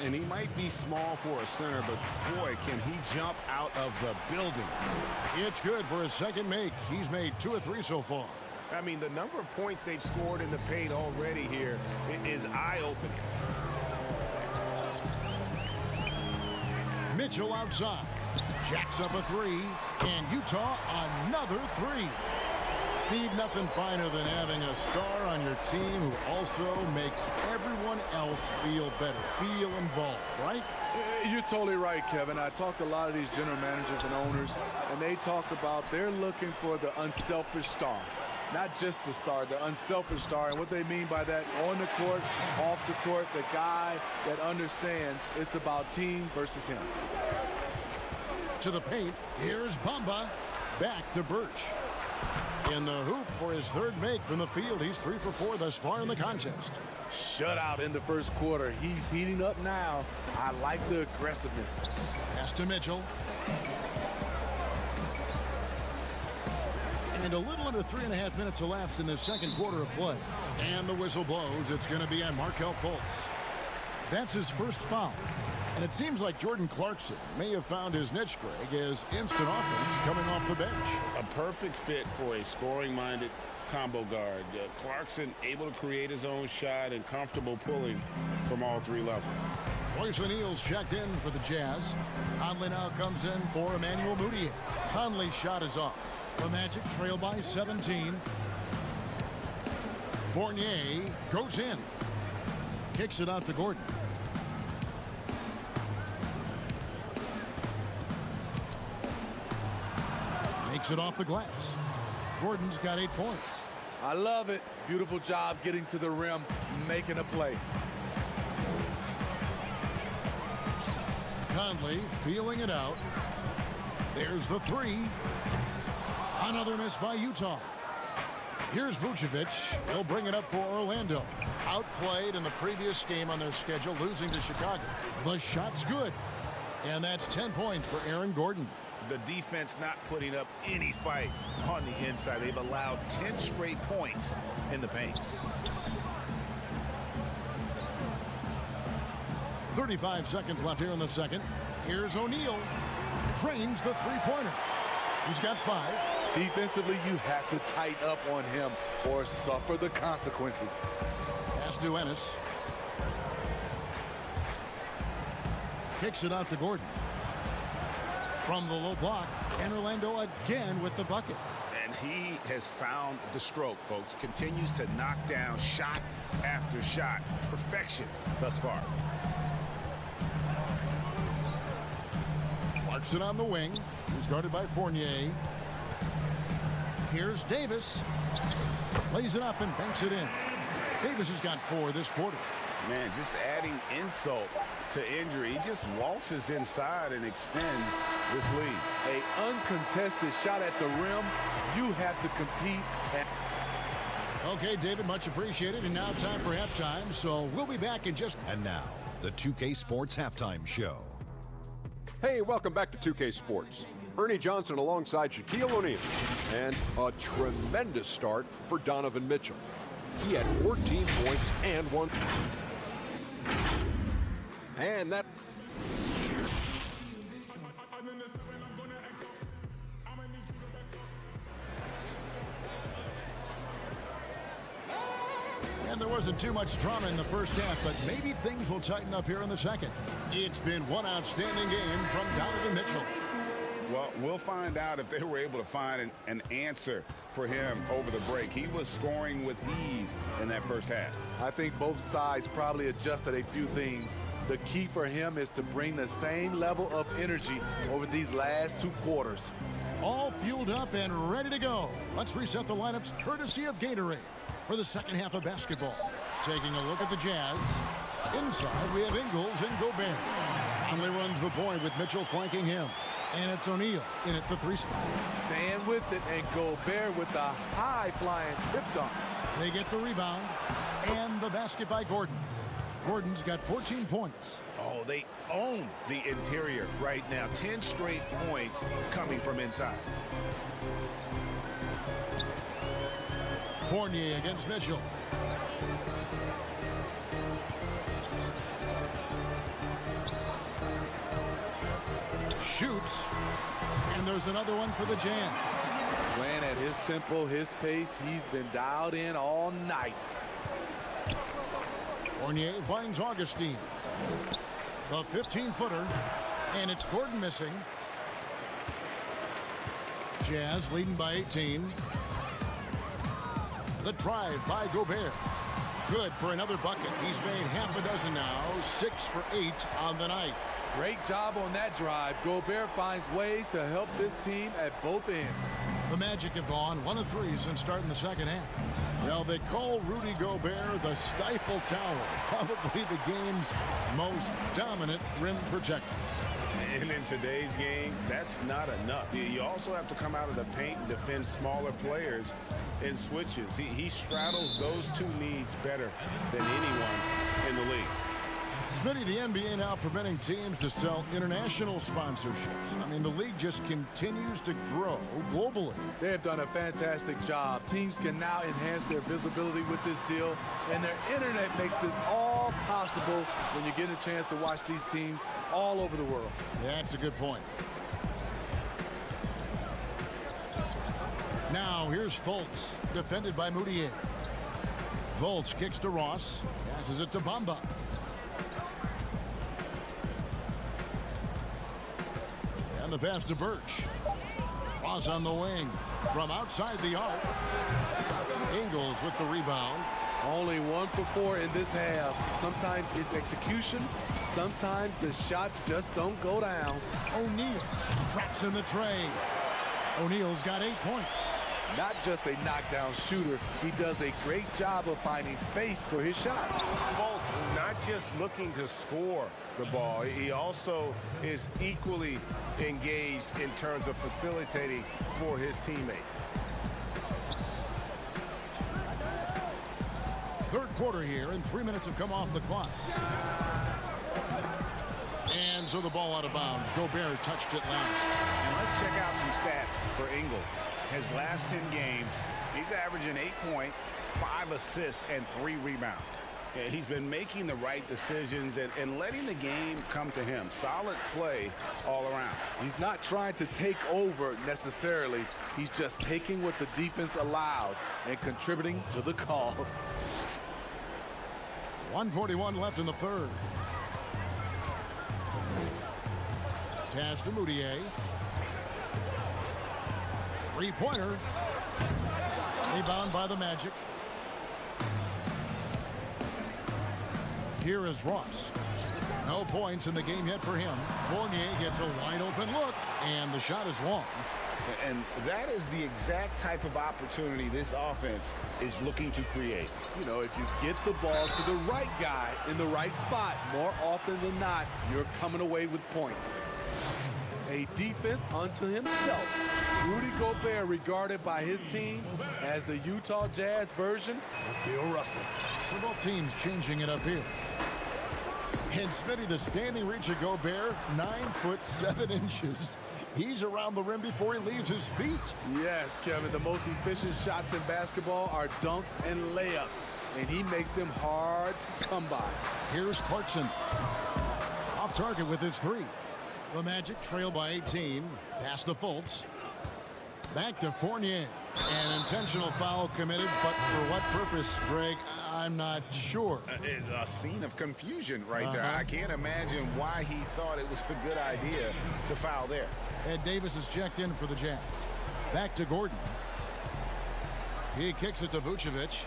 And he might be small for a center, but boy, can he jump out of the building. It's good for his second make. He's made 2 of 3 so far. I mean, the number of points they've scored in the paint already here is eye-opening. Mitchell outside. Jacks up a 3. And Utah another 3. Steve, nothing finer than having a star on your team who also makes everyone else feel better, feel involved, right? You're totally right, Kevin. I talked to a lot of these general managers and owners, and they talk about they're looking for the unselfish star. Not just the star, the unselfish star. And what they mean by that, on the court, off the court, the guy that understands it's about team versus him. To the paint, here's Bamba. Back to Birch. In the hoop for his third make from the field. He's 3 for 4 thus far in the contest. Shutout in the first quarter. He's heating up now. I like the aggressiveness. Pass to Mitchell. And a little under 3.5 minutes elapsed in the second quarter of play. And the whistle blows. It's going to be on Markelle Fultz. That's his first foul. And it seems like Jordan Clarkson may have found his niche, Greg, as instant offense coming off the bench. A perfect fit for a scoring-minded combo guard. Clarkson able to create his own shot and comfortable pulling from all 3 levels. Royce O'Neal's checked in for the Jazz. Conley now comes in for Emmanuel Moutier. Conley's shot is off. The Magic trail by 17. Fournier goes in. Kicks it out to Gordon. Makes it off the glass. Gordon's got 8 points. I love it. Beautiful job getting to the rim, making a play. Conley feeling it out. There's the 3. Another miss by Utah. Here's Vucevic. He'll bring it up for Orlando. Outplayed in the previous game on their schedule, losing to Chicago. The shot's good. And that's 10 points for Aaron Gordon. The defense not putting up any fight on the inside. They've allowed 10 straight points in the paint. 35 seconds left here in the second. Here's O'Neal. Drains the 3-pointer. He's got 5. Defensively, you have to tighten up on him or suffer the consequences. Pass to Ennis. Kicks it out to Gordon. From the low block, and Orlando again with the bucket. And he has found the stroke, folks. Continues to knock down shot after shot. Perfection thus far. Clarkson on the wing. He's guarded by Fournier. Here's Davis. Lays it up and banks it in. Davis has got 4 this quarter. Man, just adding insult to injury. He just waltzes inside and extends this lead. A uncontested shot at the rim. You have to compete. Okay, David, much appreciated. And now time for halftime. So we'll be back in just... And now, the 2K Sports Halftime Show. Hey, welcome back to 2K Sports. Ernie Johnson alongside Shaquille O'Neal. And a tremendous start for Donovan Mitchell. He had 14 points and 1. And that... And there wasn't too much drama in the first half, but maybe things will tighten up here in the second. It's been one outstanding game from Donovan Mitchell. Well, we'll find out if they were able to find an answer for him over the break. He was scoring with ease in that first half. I think both sides probably adjusted a few things. The key for him is to bring the same level of energy over these last 2 quarters. All fueled up and ready to go. Let's reset the lineups courtesy of Gatorade for the second half of basketball. Taking a look at the Jazz. Inside, we have Ingles and Gobert. Conley runs the point with Mitchell flanking him. And it's O'Neal in at the 3 spot. Stand with it and Gobert with the high-flying tip dunk. They get the rebound and the basket by Gordon. Gordon's got 14 points. Oh, they own the interior right now. 10 straight points coming from inside. Fournier against Mitchell. Shoots. And there's another one for the Jazz. Playing at his tempo, his pace. He's been dialed in all night. Fournier finds Augustine. The 15-footer. And it's Gordon missing. Jazz leading by 18. The drive by Gobert. Good for another bucket. He's made half a dozen now. 6 for 8 on the night. Great job on that drive. Gobert finds ways to help this team at both ends. The Magic have gone 1 of 3 since starting the second half. Well, they call Rudy Gobert the Stifle Tower, probably the game's most dominant rim protector. And in today's game, that's not enough. You also have to come out of the paint and defend smaller players in switches. He straddles those 2 needs better than anyone in the league. Smitty, the NBA now permitting teams to sell international sponsorships. I mean, the league just continues to grow globally. They have done a fantastic job. Teams can now enhance their visibility with this deal, and their internet makes this all possible when you get a chance to watch these teams all over the world. Yeah, that's a good point. Now, here's Fultz, defended by Moutier. Fultz kicks to Ross, passes it to Bamba. And the pass to Birch. Ross on the wing from outside the arc. Ingles with the rebound. Only 1 for 4 in this half. Sometimes it's execution. Sometimes the shots just don't go down. O'Neal traps in the tray. O'Neal's got 8 points. Not just a knockdown shooter, he does a great job of finding space for his shot. Fultz not just looking to score the ball, he also is equally engaged in terms of facilitating for his teammates. Third quarter here, and 3 minutes have come off the clock. And so the ball out of bounds. Gobert touched it last. And let's check out some stats for Ingles. His last 10 games, he's averaging 8 points, 5 assists, and 3 rebounds. Yeah, he's been making the right decisions and letting the game come to him. Solid play all around. He's not trying to take over necessarily. He's just taking what the defense allows and contributing to the cause. 1:41 left in the third. Pass to Moutier. Three-pointer. Rebound by the Magic. Here is Ross. No points in the game yet for him. Fournier gets a wide open look, and the shot is long. And that is the exact type of opportunity this offense is looking to create. You know, if you get the ball to the right guy in the right spot, more often than not, you're coming away with points. A defense unto himself. Rudy Gobert regarded by his team as the Utah Jazz version of Bill Russell. So both teams changing it up here. And Smitty, the standing reach of Gobert, 9'7". He's around the rim before he leaves his feet. Yes, Kevin, the most efficient shots in basketball are dunks and layups, and he makes them hard to come by. Here's Clarkson. Off target with his three. The Magic trail by 18. Pass to Fultz. Back to Fournier. An intentional foul committed, but for what purpose, Greg? I'm not sure. A scene of confusion right there. I can't imagine why he thought it was a good idea to foul there. Ed Davis is checked in for the Jazz. Back to Gordon. He kicks it to Vucevic.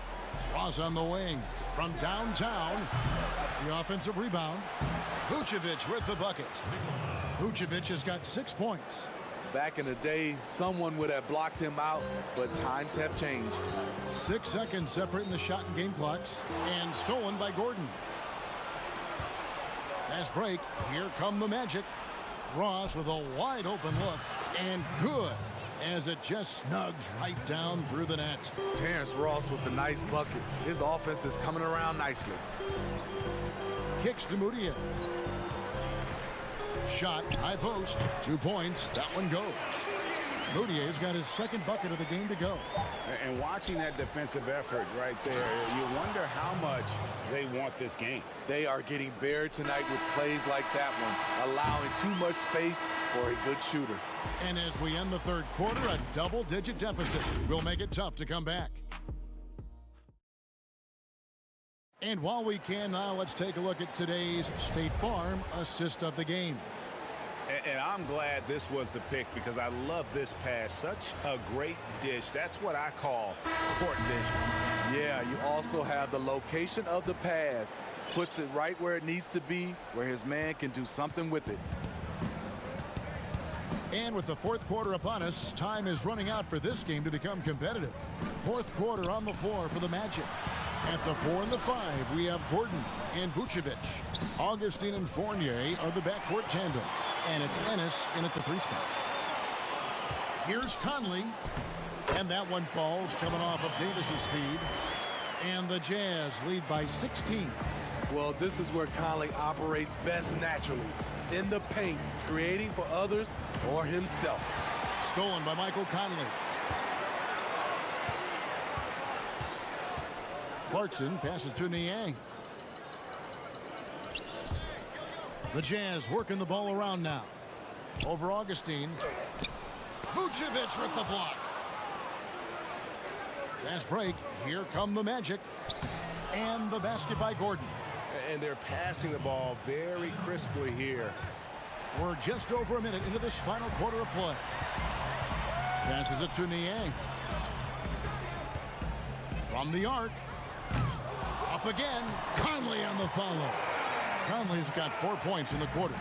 Ross on the wing. From downtown. The offensive rebound. Vucevic with the bucket. Vucevic has got 6 points. Back in the day, someone would have blocked him out, but times have changed. 6 seconds separating the shot and game clocks. And stolen by Gordon. Fast break. Here come the Magic. Ross with a wide open look. And good, as it just snugs right down through the net. Terrence Ross with the nice bucket. His offense is coming around nicely. Kicks to Moutier. Shot, high post, 2 points. That one goes. Moutier's got his second bucket of the game to go. And watching that defensive effort right there, you wonder how much they want this game. They are getting buried tonight with plays like that one, allowing too much space for a good shooter. And as we end the third quarter, a double-digit deficit will make it tough to come back. And while we can now, let's take a look at today's State Farm assist of the game. And I'm glad this was the pick because I love this pass. Such a great dish. That's what I call court vision. Yeah, you also have the location of the pass. Puts it right where it needs to be, where his man can do something with it. And with the fourth quarter upon us, time is running out for this game to become competitive. Fourth quarter on the floor for the Magic. At the 4 and the 5, we have Gordon and Vucevic. Augustine and Fournier are the backcourt tandem. And it's Ennis in at the 3 spot. Here's Conley. And that one falls, coming off of Davis's feed. And the Jazz lead by 16. Well, this is where Conley operates best naturally. In the paint, creating for others or himself. Stolen by Michael Conley. Clarkson passes to Niang. The Jazz working the ball around now. Over Augustine. Vucevic with the block. Fast break. Here come the Magic. And the basket by Gordon. And they're passing the ball very crisply here. We're just over a minute into this final quarter of play. Passes it to Niang. From the arc. Up again. Conley on the follow. Conley's got 4 points in the quarter.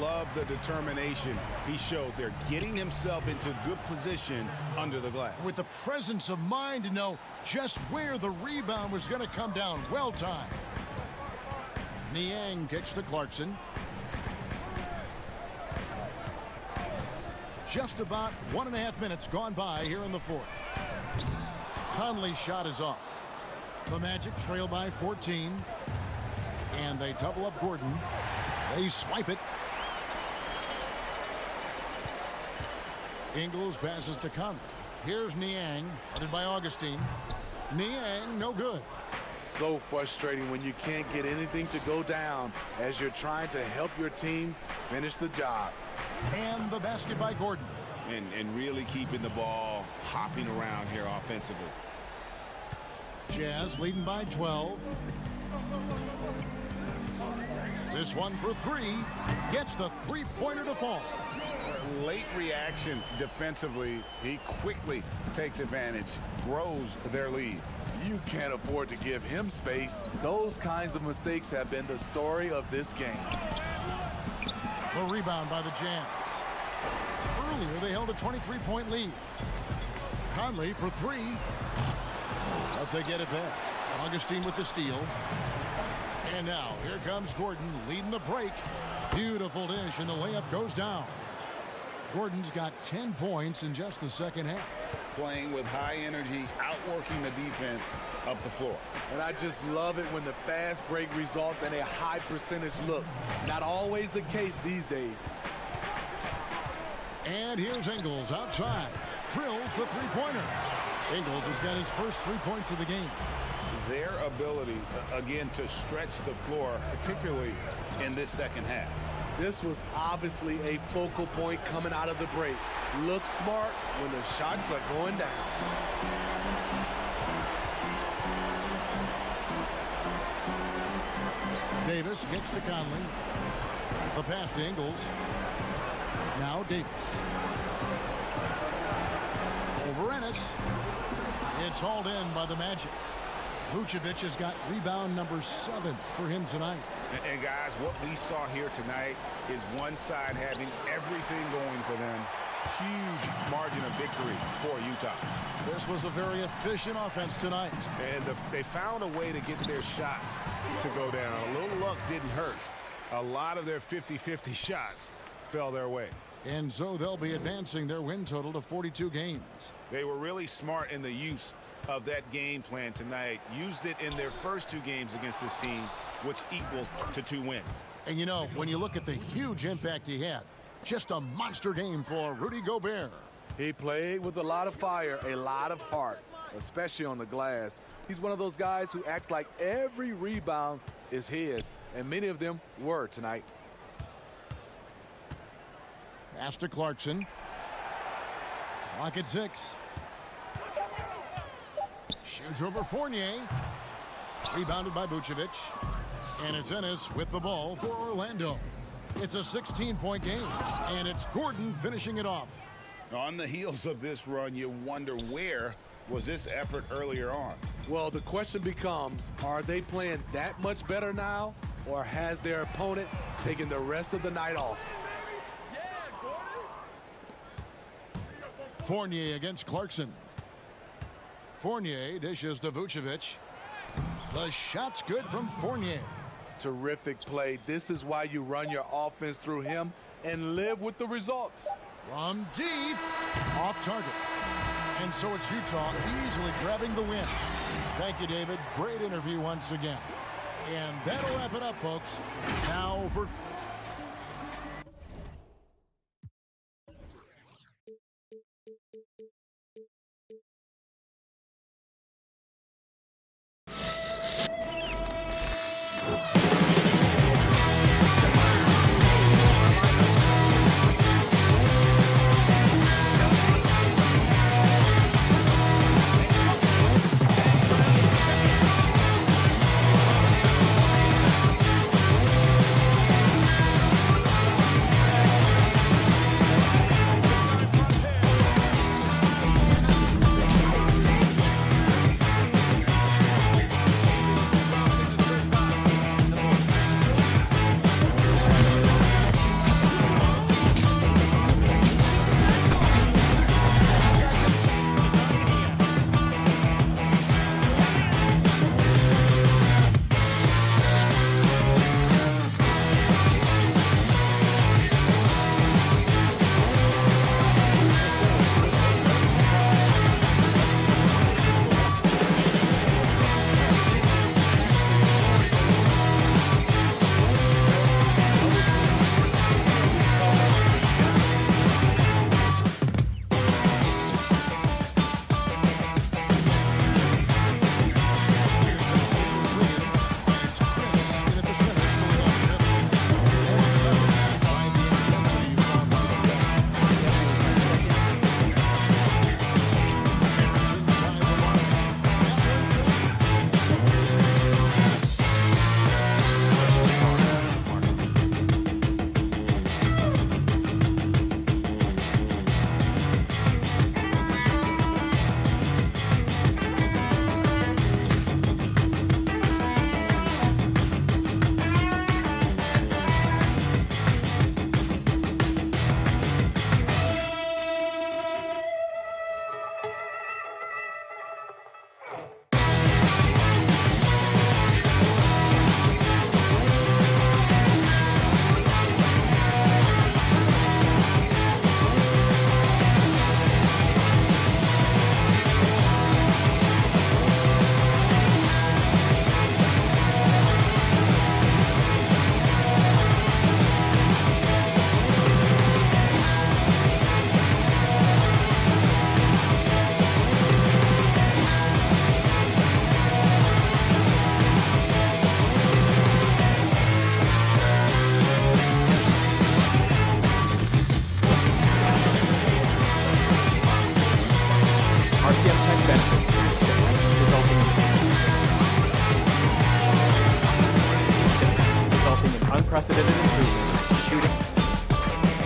Love the determination he showed there, getting himself into good position under the glass. With the presence of mind to know just where the rebound was going to come down. Well timed. Niang kicks to Clarkson. Just about 1.5 minutes gone by here in the fourth. Conley's shot is off. The Magic trail by 14. And they double up Gordon. They swipe it. Ingles passes to Conley. Here's Niang, headed by Augustine. Niang, no good. so frustrating when you can't get anything to go down as you're trying to help your team finish the job. And the basket by Gordon. And really keeping the ball hopping around here offensively. Jazz leading by 12. This one for three. Gets the three-pointer to fall. Late reaction defensively. He quickly takes advantage, grows their lead. You can't afford to give him space. Those kinds of mistakes have been the story of this game. The rebound by the Jazz. Earlier, they held a 23-point lead. Conley for three. But they get it back. Augustine with the steal. And now, here comes Gordon leading the break. Beautiful dish, and the layup goes down. Gordon's got 10 points in just the second half. Playing with high energy, outworking the defense up the floor. And I just love it when the fast break results in a high percentage look. Not always the case these days. And here's Ingles outside. Drills the three-pointer. Ingles has got his first 3 points of the game. Their ability, again, to stretch the floor, particularly in this second half. This was obviously a focal point coming out of the break. Look smart when the shots are going down. Davis gets to Conley. The pass to Ingles. Now Davis. Over Ennis. It's hauled in by the Magic. Vucevic has got rebound number 7 for him tonight. And guys, what we saw here tonight is one side having everything going for them. Huge margin of victory for Utah. This was a very efficient offense tonight. And they found a way to get their shots to go down. A little luck didn't hurt. A lot of their 50-50 shots fell their way. And so they'll be advancing their win total to 42 games. They were really smart in the use of that game plan tonight. Used it in their first 2 games against this team, which equaled to 2 wins. And you know, when you look at the huge impact he had, just a monster game for Rudy Gobert. He played with a lot of fire, a lot of heart, especially on the glass. He's one of those guys who acts like every rebound is his, and many of them were tonight. Pass to Clarkson. Clock at 6. Shoots over Fournier. Rebounded by Vucevic. And it's Ennis with the ball for Orlando. It's a 16-point game, and it's Gordon finishing it off. On the heels of this run, you wonder where was this effort earlier on? Well, the question becomes, are they playing that much better now, or has their opponent taken the rest of the night off? Fournier against Clarkson. Fournier dishes to Vucevic. The shot's good from Fournier. Terrific play. This is why you run your offense through him and live with the results. From deep, off target. And so it's Utah easily grabbing the win. Thank you, David. Great interview once again. And that'll wrap it up, folks. Now for...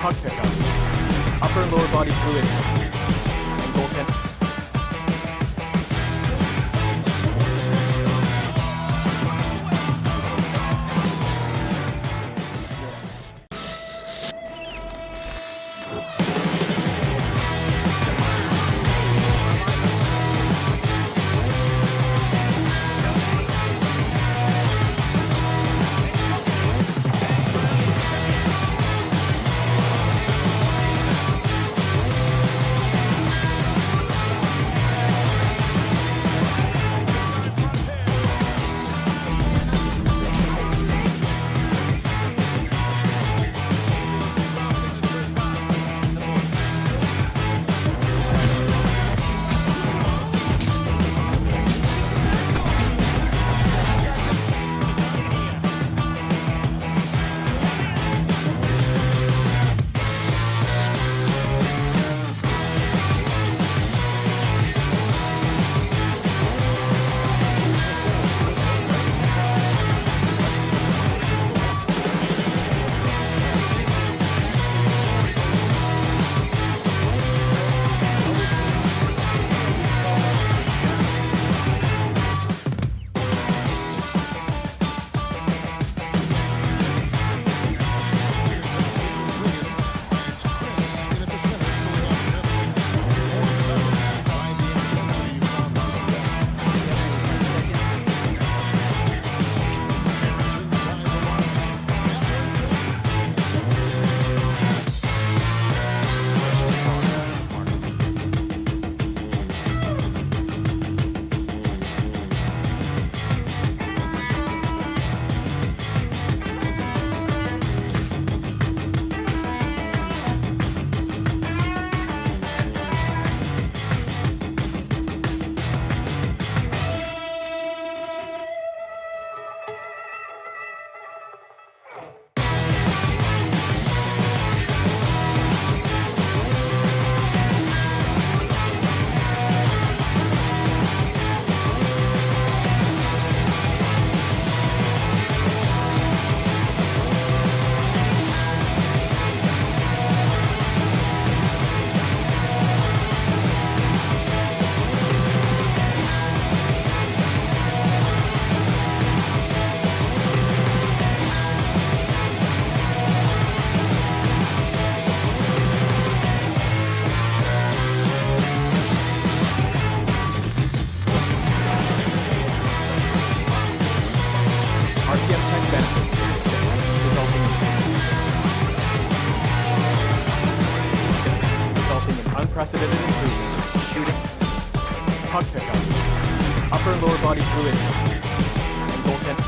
puck pickups, upper and lower body fluid, and goaltending. Unprecedented improvements to shooting, puck pickups, upper and lower body fluid, and goaltending.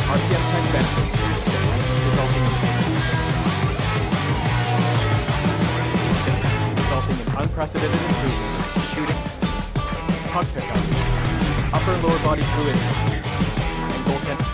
RPM tech benefits to the stick, resulting in unprecedented improvements to shooting, puck pickups, upper and lower body fluidity, and goaltending.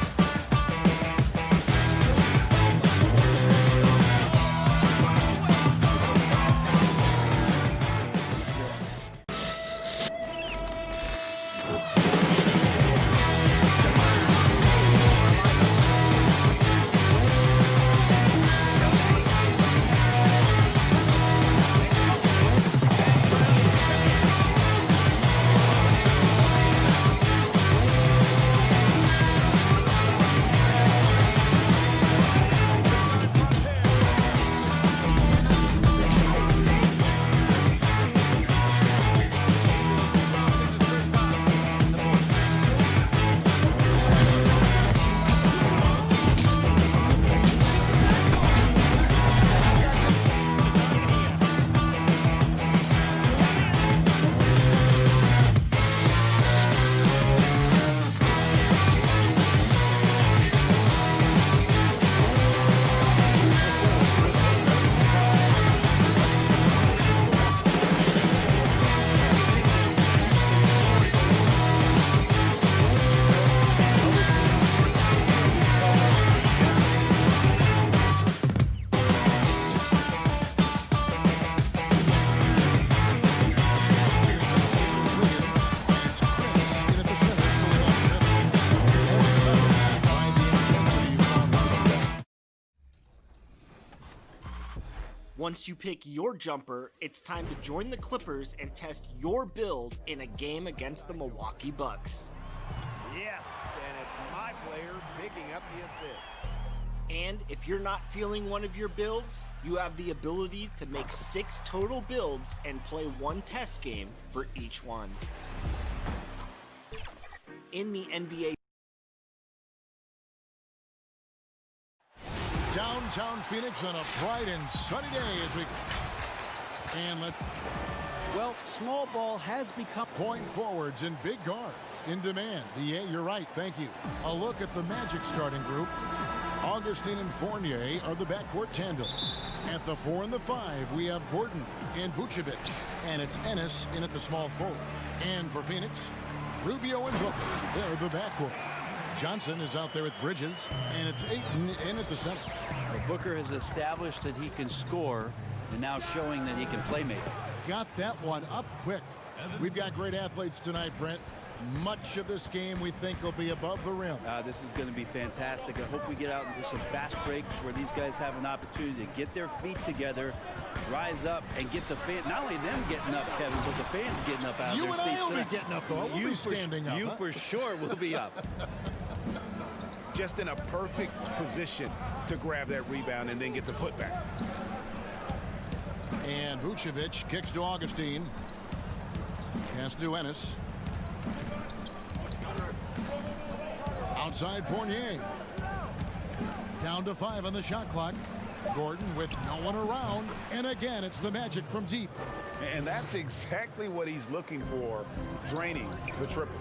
Once you pick your jumper, it's time to join the Clippers and test your build in a game against the Milwaukee Bucks. Yes, and it's my player picking up the assist. And if you're not feeling one of your builds, you have the ability to make 6 total builds and play 1 test game for each one. In the NBA downtown Phoenix on a bright and sunny day as we well, small ball has become point forwards and big guards in demand. Yeah, you're right. Thank you. A look at the Magic starting group. Augustine and Fournier are the backcourt tandem. At the 4 and the 5, we have Gordon and Vucevic, and it's Ennis in at the small forward. And for Phoenix, Rubio and Booker. They're the backcourt. Johnson is out there with Bridges, and it's Ayton in at the center. Booker has established that he can score, and now showing that he can play make. Got that one up quick. We've got great athletes tonight, Brent. Much of this game we think will be above the rim. This is going to be fantastic. I hope we get out into some fast breaks where these guys have an opportunity to get their feet together, rise up, and get the fan. Not only them getting up, Kevin, but the fans getting up out of their seats. You and I will be getting up, though. We'll be standing up. You for sure will be up. Just in a perfect position to grab that rebound and then get the putback. And Vucevic kicks to Augustine. Pass to Ennis. Outside Fournier. Down to 5 on the shot clock. Gordon with no one around. And again, it's the Magic from deep. And that's exactly what he's looking for, draining the triple.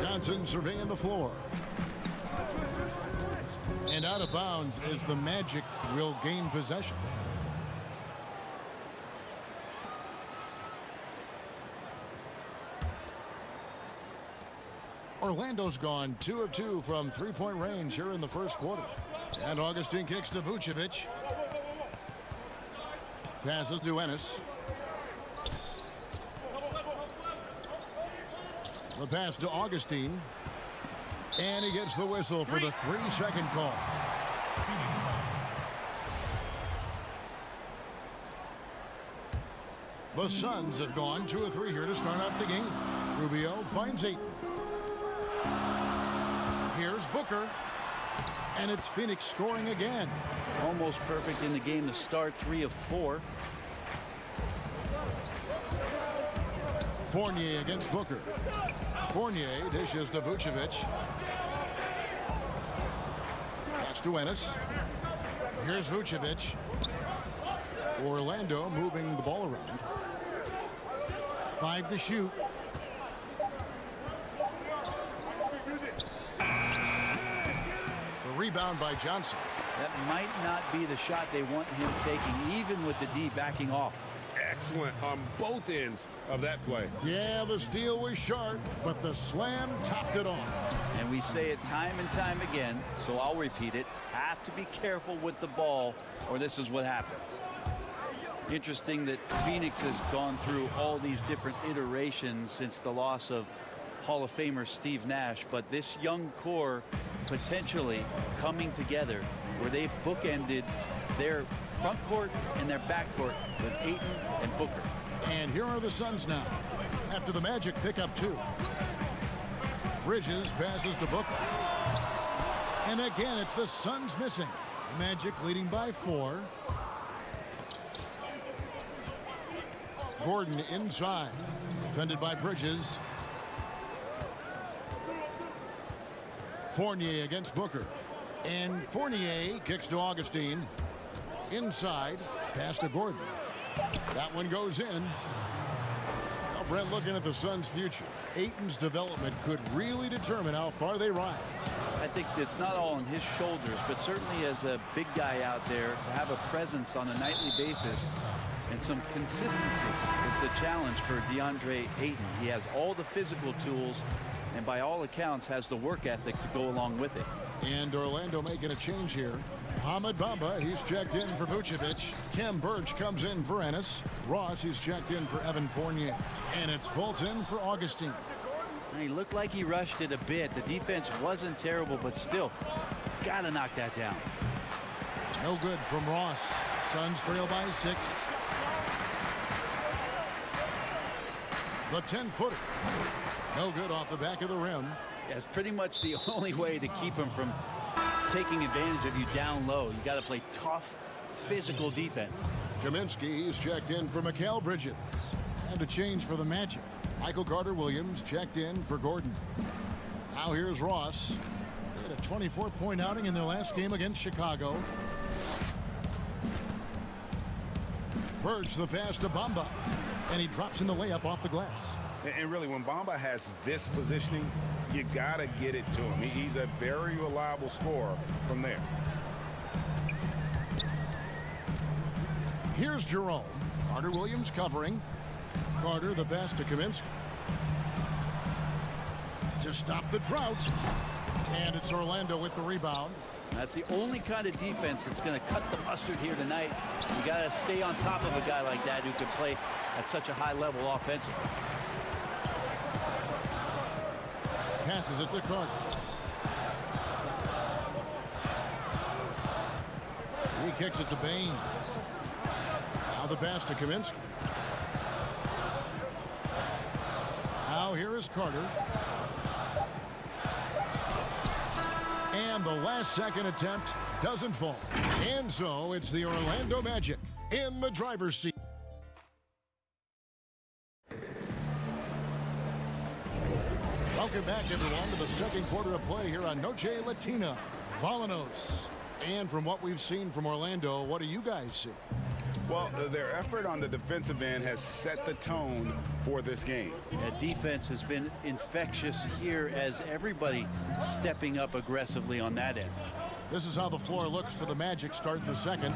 Johnson surveying the floor. And out of bounds as the Magic will gain possession. Orlando's gone 2 of 2 from three-point range here in the first quarter. And Augustine kicks to Vucevic. Passes to Ennis. The pass to Augustine. And he gets the whistle for the 3-second call. The Suns have gone 2 of 3 here to start out the game. Rubio finds 8. Here's Booker. And it's Phoenix scoring again. Almost perfect in the game to start, 3 of 4. Fournier against Booker. Fournier dishes to Vucevic. Pass to Ennis. Here's Vucevic. Orlando moving the ball around. 5 to shoot. Rebound by Johnson. That might not be the shot they want him taking, even with the D backing off. Excellent on both ends of that play. Yeah, the steal was sharp, but the slam topped it off. And we say it time and time again, so I'll repeat it. Have to be careful with the ball, or this is what happens. Interesting that Phoenix has gone through all these different iterations since the loss of Hall of Famer Steve Nash, but this young core potentially coming together where they've bookended their front court and their back court with Ayton and Booker. And here are the Suns now. After the Magic pick up 2. Bridges passes to Booker. And again, it's the Suns missing. Magic leading by 4. Gordon inside. Defended by Bridges. Fournier against Booker. And Fournier kicks to Augustine. Inside. Pass to Gordon. That one goes in. Well, Brent, looking at the Suns' future, Ayton's development could really determine how far they rise. I think it's not all on his shoulders, but certainly as a big guy out there, to have a presence on a nightly basis and some consistency is the challenge for DeAndre Ayton. He has all the physical tools and by all accounts has the work ethic to go along with it. And Orlando making a change here. Mohamed Bamba, he's checked in for Vucevic. Kem Birch comes in for Ennis. Ross, he's checked in for Evan Fournier. And it's Fulton for Augustine. He looked like he rushed it a bit. The defense wasn't terrible, but still, he's got to knock that down. No good from Ross. Suns trail by 6. The 10-footer. No good off the back of the rim. Yeah, it's pretty much the only way to keep him from taking advantage of you down low. You got to play tough, physical defense. Kaminsky, he's checked in for Mikal Bridges. And a change for the Magic. Michael Carter-Williams checked in for Gordon. Now here's Ross. They had a 24-point outing in their last game against Chicago. Birch the pass to Bamba. And he drops in the layup off the glass. And really, when Bamba has this positioning, you got to get it to him. He's a very reliable scorer from there. Here's Jerome. Carter-Williams covering. Carter the pass to Kaminsky. To stop the drought. And it's Orlando with the rebound. That's the only kind of defense that's going to cut the mustard here tonight. You got to stay on top of a guy like that who can play at such a high level offensively. Passes it to Carter. He kicks it to Baines. Now the pass to Kaminsky. Now here is Carter. And the last second attempt doesn't fall. And so it's the Orlando Magic in the driver's seat. Welcome back, everyone, to the second quarter of play here on Noche Latina. Volanos. And from what we've seen from Orlando, what do you guys see? Well, their effort on the defensive end has set the tone for this game. Yeah, defense has been infectious here as everybody stepping up aggressively on that end. This is how the floor looks for the Magic starting the second.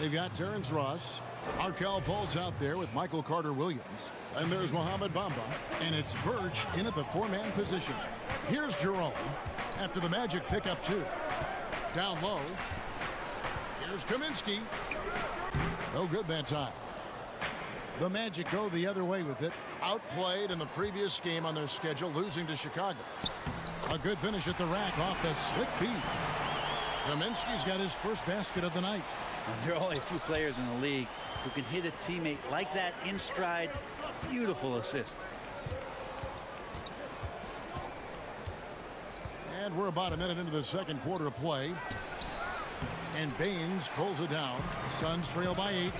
They've got Terrence Ross. Markelle Fultz out there with Michael Carter-Williams. And there's Mohamed Bamba. And it's Birch in at the 4-man position. Here's Jerome after the Magic pick up 2. Down low. Here's Kaminsky. No good that time. The Magic go the other way with it. Outplayed in the previous game on their schedule, losing to Chicago. A good finish at the rack off the slick feed. Kaminsky's got his first basket of the night. There are only a few players in the league who can hit a teammate like that in stride. Beautiful assist. And we're about a minute into the second quarter of play. And Baines pulls it down. Suns trail by 8.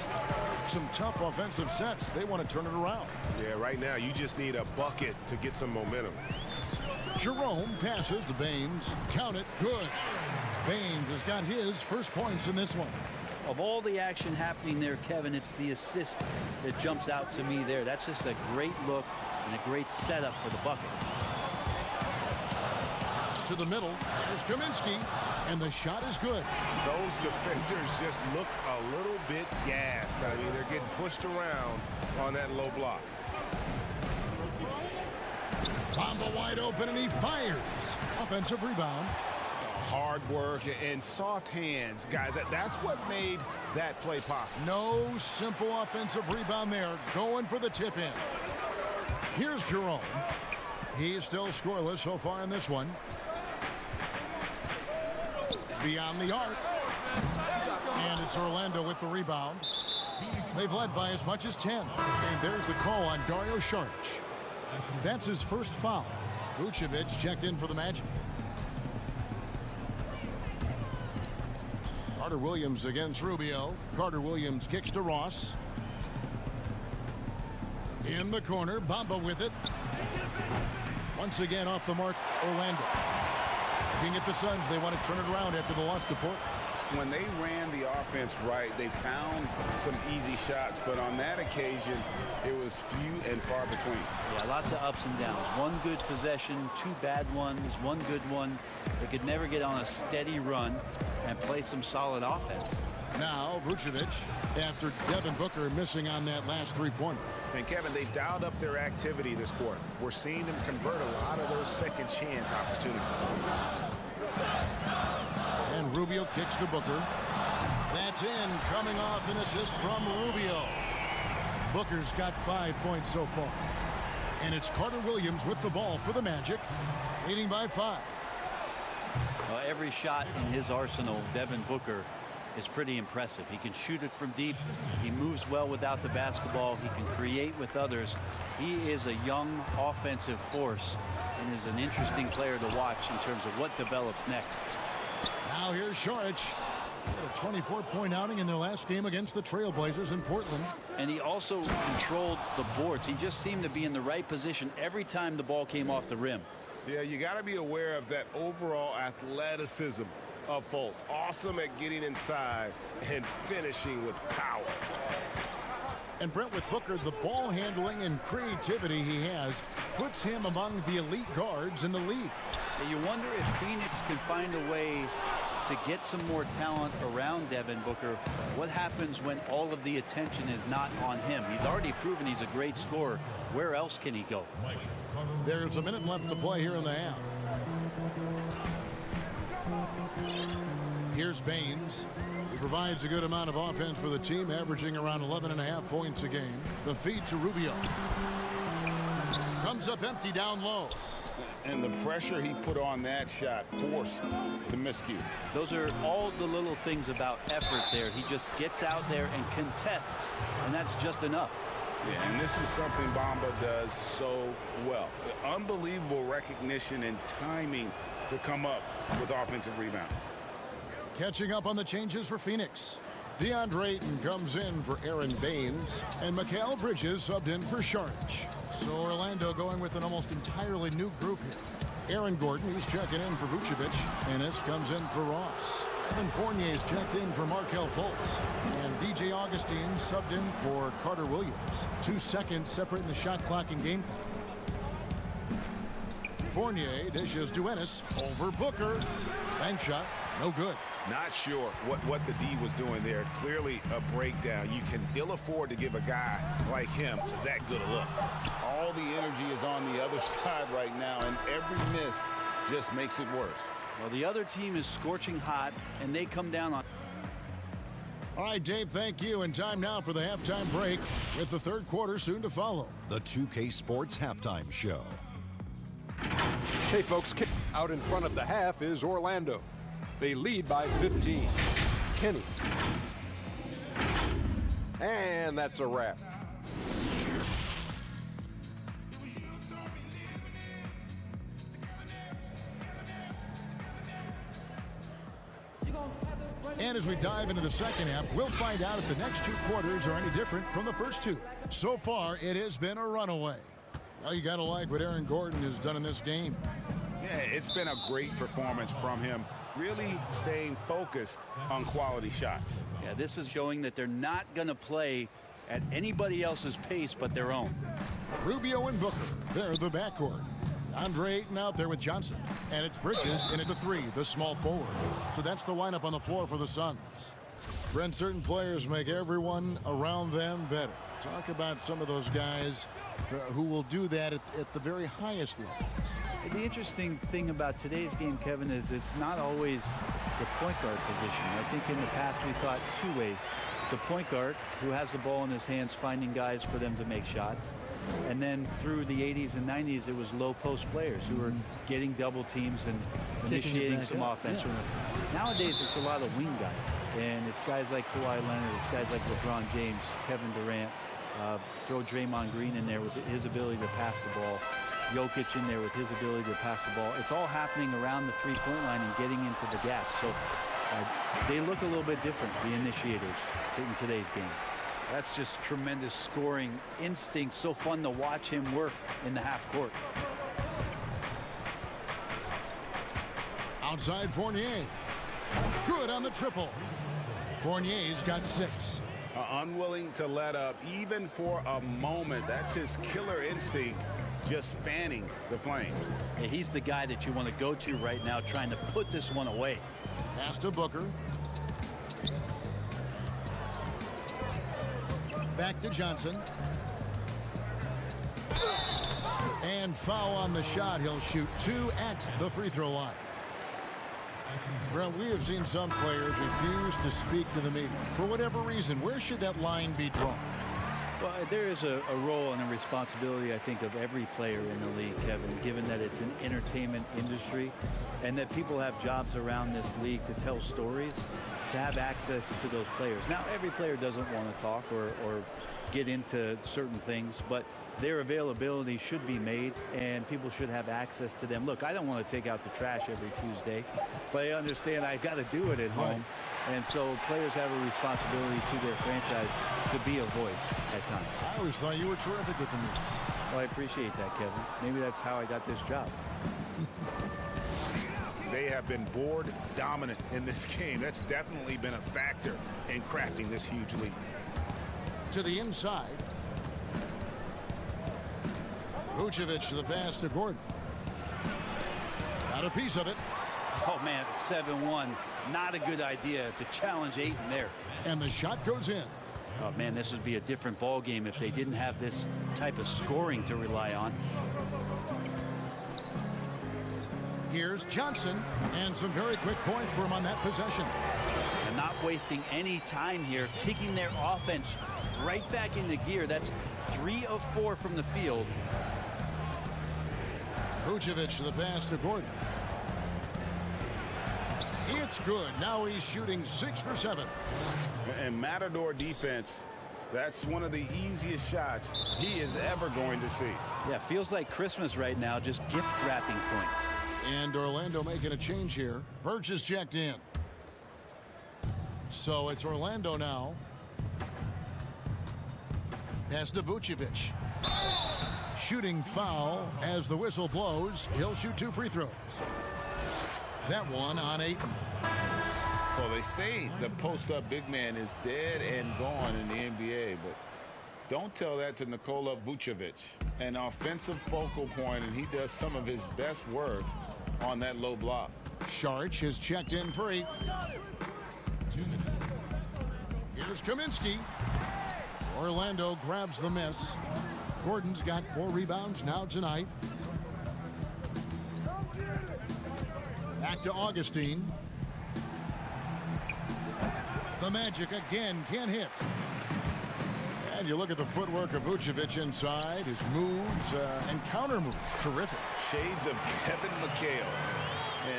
Some tough offensive sets. They want to turn it around. Yeah, right now you just need a bucket to get some momentum. Jerome passes to Baines. Count it. Good. Baines has got his first points in this one. Of all the action happening there, Kevin, it's the assist that jumps out to me there. That's just a great look and a great setup for the bucket. to the middle. There's Kaminsky, and the shot is good. Those defenders just look a little bit gassed. I mean, they're getting pushed around on that low block. Bamba wide open, and he fires. Offensive rebound. Hard work and soft hands, guys. That's what made that play possible. No simple offensive rebound there. Going for the tip in. Here's Jerome. He's still scoreless so far in this one. Beyond the arc. And it's Orlando with the rebound. They've led by as much as 10. And there's the call on Dario Saric. That's his first foul. Vucevic checked in for the Magic. Carter Williams against Rubio. Carter Williams kicks to Ross. In the corner, Bamba with it. Once again off the mark, Orlando. Looking at the Suns, they want to turn it around after the loss to Portland. When they ran the offense right, they found some easy shots, but on that occasion, it was few and far between. Yeah, lots of ups and downs. One good possession, two bad ones, one good one. They could never get on a steady run and play some solid offense. Now, Vucevic, after Devin Booker missing on that last three-pointer. And Kevin, they've dialed up their activity this quarter. We're seeing them convert a lot of those second chance opportunities. And Rubio kicks to Booker. That's in, coming off an assist from Rubio. Booker's got 5 points so far. And it's Carter Williams with the ball for the Magic, leading by 5. Every shot in his arsenal, Devin Booker, is pretty impressive. He can shoot it from deep. He moves well without the basketball. He can create with others. He is a young offensive force and is an interesting player to watch in terms of what develops next. Now here's Saric. A 24-point outing in their last game against the Trailblazers in Portland. And he also controlled the boards. He just seemed to be in the right position every time the ball came off the rim. Yeah, you got to be aware of that overall athleticism of Fultz. Awesome at getting inside and finishing with power. And Brent, with Booker, the ball handling and creativity he has puts him among the elite guards in the league. You wonder if Phoenix can find a way to get some more talent around Devin Booker. What happens when all of the attention is not on him? He's already proven he's a great scorer. Where else can he go? There's a minute left to play here in the half. Here's Baines. He provides a good amount of offense for the team, averaging around 11.5 points a game. The feed to Rubio. Comes up empty down low. And the pressure he put on that shot forced the miscue. Those are all the little things about effort there. He just gets out there and contests, and that's just enough. Yeah, and this is something Bamba does so well. Unbelievable recognition and timing to come up with offensive rebounds. Catching up on the changes for Phoenix. DeAndre Ayton comes in for Aaron Baines, and Mikal Bridges subbed in for Saric. So Orlando going with an almost entirely new group here. Aaron Gordon, he's checking in for Vucevic. Ennis comes in for Ross. Evan Fournier's checked in for Markelle Fultz. And DJ Augustine subbed in for Carter Williams. 2 seconds separating the shot clock and game clock. Fournier dishes to Ennis over Booker. Bank shot, no good. Not sure what the D was doing there. Clearly a breakdown. You can ill afford to give a guy like him that good a look. All the energy is on the other side right now, and every miss just makes it worse. Well, the other team is scorching hot, and they come down on. All right, Dave, thank you. And time now for the halftime break, with the third quarter soon to follow. The 2K Sports Halftime Show. Hey, folks, out in front of the half is Orlando. They lead by 15. Kenny. And that's a wrap. And as we dive into the second half, we'll find out if the next 2 quarters are any different from the first 2. So far, it has been a runaway. Well, you got to like what Aaron Gordon has done in this game. Yeah, it's been a great performance from him. Really staying focused on quality shots. Yeah, this is showing that they're not going to play at anybody else's pace but their own. Rubio and Booker, they're the backcourt. Andre Ayton out there with Johnson. And it's Bridges in at the 3, the small forward. So that's the lineup on the floor for the Suns. Brent, certain players make everyone around them better. Talk about some of those guys who will do that at the very highest level. The interesting thing about today's game, Kevin, is it's not always the point guard position. I think in the past we thought two ways. The point guard, who has the ball in his hands, finding guys for them to make shots. And then through the 80s and 90s, it was low post players who were getting double teams and initiating some offense. Yeah. Nowadays, it's a lot of wing guys. And it's guys like Kawhi Leonard, it's guys like LeBron James, Kevin Durant. Throw Draymond Green in there with his ability to pass the ball. Jokic in there with his ability to pass the ball. It's all happening around the three-point line and getting into the gaps. So they look a little bit different, the initiators, in today's game. That's just tremendous scoring instinct. So fun to watch him work in the half court. Outside Fournier. Good on the triple. Fournier's got 6. Unwilling to let up even for a moment. That's his killer instinct, just fanning the flames. Yeah, he's the guy that you want to go to right now, trying to put this one away. Pass to Booker. Back to Johnson. And foul on the shot. He'll shoot 2 at the free throw line. Brent, we have seen some players refuse to speak to the media. For whatever reason, where should that line be drawn? Well, there is a role and a responsibility, I think, of every player in the league, Kevin, given that it's an entertainment industry and that people have jobs around this league to tell stories, to have access to those players. Now, every player doesn't want to talk or get into certain things, but their availability should be made and people should have access to them. Look, I don't want to take out the trash every Tuesday, but I understand I got to do it at home. And so players have a responsibility to their franchise to be a voice at times. I always thought you were terrific with the media. Well, I appreciate that, Kevin. Maybe that's how I got this job. They have been board dominant in this game. That's definitely been a factor in crafting this huge lead. To the inside. Vucevic, the pass to Gordon. Got a piece of it. Oh, man, it's 7-1. Not a good idea to challenge Ayton there. And the shot goes in. Oh, man, this would be a different ball game if they didn't have this type of scoring to rely on. Here's Johnson, and some very quick points for him on that possession. And not wasting any time here, kicking their offense right back into gear. That's 3 of 4 from the field. Vucevic, the pass to Gordon. It's good. Now he's shooting 6 for 7. And Matador defense, that's one of the easiest shots he is ever going to see. Yeah, feels like Christmas right now, just gift wrapping points. And Orlando making a change here. Birch is checked in. So it's Orlando now. Pass to Vucevic. Shooting foul as the whistle blows. He'll shoot 2 free throws. That one on Ayton. Well, they say the post-up big man is dead and gone in the NBA, but don't tell that to Nikola Vucevic. An offensive focal point, and he does some of his best work on that low block. Saric is checked in for 8. Here's Kaminsky. Orlando grabs the miss. Gordon's got 4 rebounds now tonight. Back to Augustine. The Magic again can't hit. And you look at the footwork of Vucevic inside, his moves and counter moves. Terrific. Shades of Kevin McHale.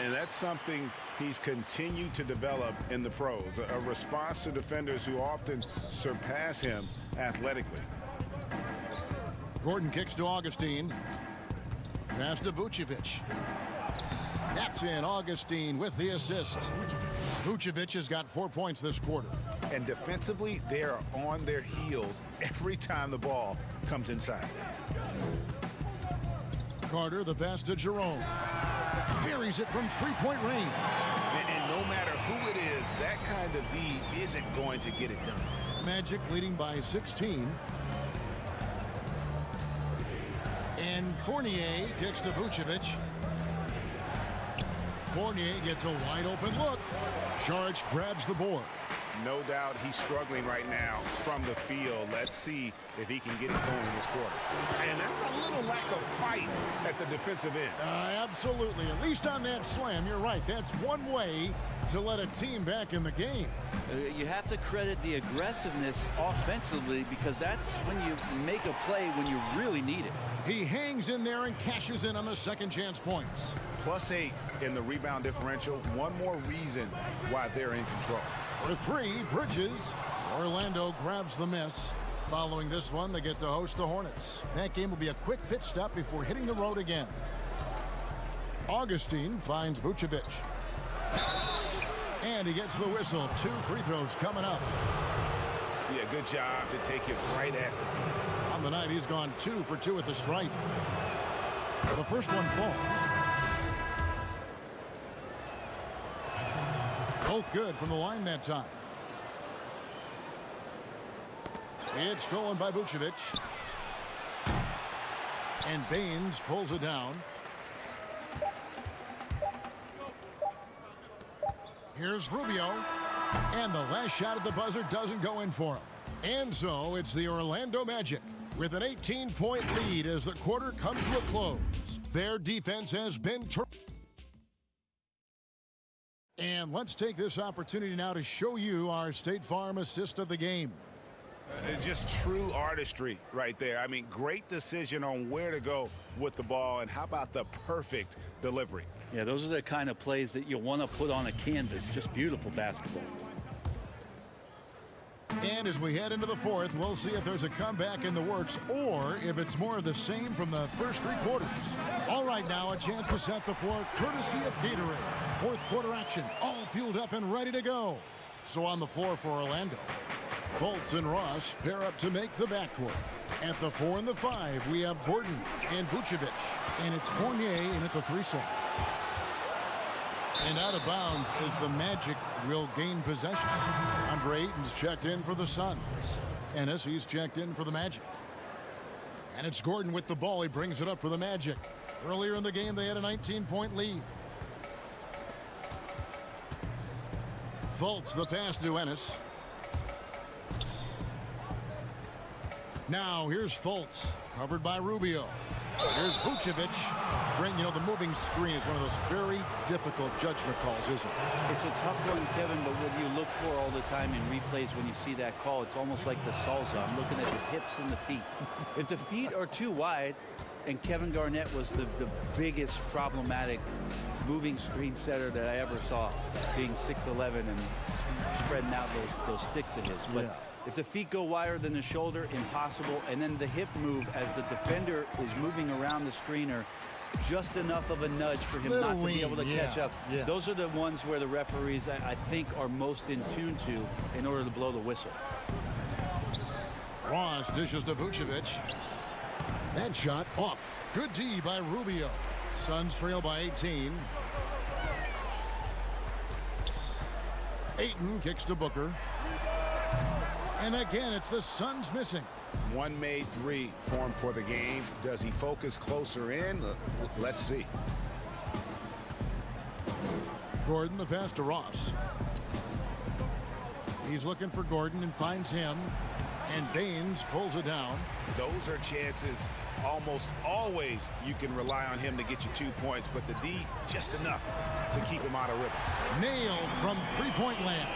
And that's something he's continued to develop in the pros. A response to defenders who often surpass him athletically. Gordon kicks to Augustine. Pass to Vucevic. That's in. Augustine with the assist. Vucevic has got 4 points this quarter. And defensively, they are on their heels every time the ball comes inside. Carter, the pass to Jerome. Buries it from 3-point range. And no matter who it is, that kind of D isn't going to get it done. Magic leading by 16. And Fournier kicks to Vucevic. Fournier gets a wide open look. Saric grabs the board. No doubt he's struggling right now from the field. Let's see if he can get it going in this quarter. And that's a little lack of fight at the defensive end. Absolutely. At least on that slam, you're right. That's one way to let a team back in the game. You have to credit the aggressiveness offensively, because that's when you make a play when you really need it. He hangs in there and cashes in on the second chance points. +8 in the rebound differential. One more reason why they're in control. For three, Bridges. Orlando grabs the miss. Following this one, they get to host the Hornets. That game will be a quick pit stop before hitting the road again. Augustine finds Vucevic. And he gets the whistle. 2 free throws coming up. Yeah, good job to take it right at him. On the night, he's gone 2 for 2 at the stripe. The first one falls. Both good from the line that time. It's stolen by Vucevic. And Baines pulls it down. Here's Rubio. And the last shot at the buzzer doesn't go in for him. And so it's the Orlando Magic with an 18-point lead as the quarter comes to a close. Their defense has been and let's take this opportunity now to show you our State Farm assist of the game. Just true artistry right there. I mean, great decision on where to go with the ball, and how about the perfect delivery? Yeah, those are the kind of plays that you want to put on a canvas. Just beautiful basketball. And as we head into the fourth, we'll see if there's a comeback in the works or if it's more of the same from the first 3 quarters. All right, now a chance to set the floor courtesy of Gatorade. Fourth quarter action, all fueled up and ready to go. So on the floor for Orlando, Fultz and Ross pair up to make the backcourt. At the 4 and the 5, we have Gordon and Vucevic. And it's Fournier in at the 3 slot. And out of bounds as the Magic will gain possession. Andre Ayton's checked in for the Suns. Ennis, he's checked in for the Magic. And it's Gordon with the ball. He brings it up for the Magic. Earlier in the game, they had a 19-point lead. Fultz, the pass to Ennis. Now, here's Fultz, covered by Rubio. Here's Vucevic. The moving screen is one of those very difficult judgment calls, isn't it? It's a tough one, Kevin, but what you look for all the time in replays when you see that call, it's almost like the salsa. I'm looking at the hips and the feet. If the feet are too wide, and Kevin Garnett was the biggest problematic moving screen setter that I ever saw, being 6'11" and spreading out those sticks of his. But yeah, if the feet go wider than the shoulder, impossible. And then the hip move as the defender is moving around the screener, just enough of a nudge for him not to be able to catch up. Yes. Those are the ones where the referees, I think, are most in tune to in order to blow the whistle. Ross dishes to Vucevic. That shot off. Good D by Rubio. Suns trail by 18. Ayton kicks to Booker. And again, it's the Suns missing. One made 3 for him for the game. Does he focus closer in? Let's see. Gordon, the pass to Ross. He's looking for Gordon and finds him. And Baines pulls it down. Those are chances almost always you can rely on him to get you 2 points, but the D just enough to keep him out of rhythm. Nailed from three-point land.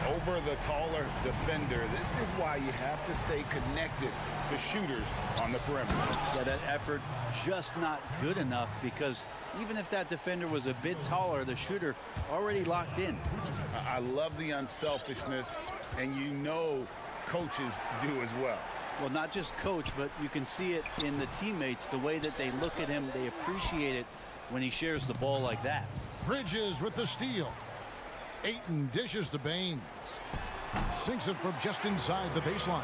Over the taller defender. This is why you have to stay connected to shooters on the perimeter. Yeah, that effort just not good enough, because even if that defender was a bit taller, the shooter already locked in. I love the unselfishness, and you know coaches do as well. Well, not just coach, but you can see it in the teammates, the way that they look at him. They appreciate it when he shares the ball like that. Bridges with the steal. Ayton dishes to Baines. Sinks it from just inside the baseline.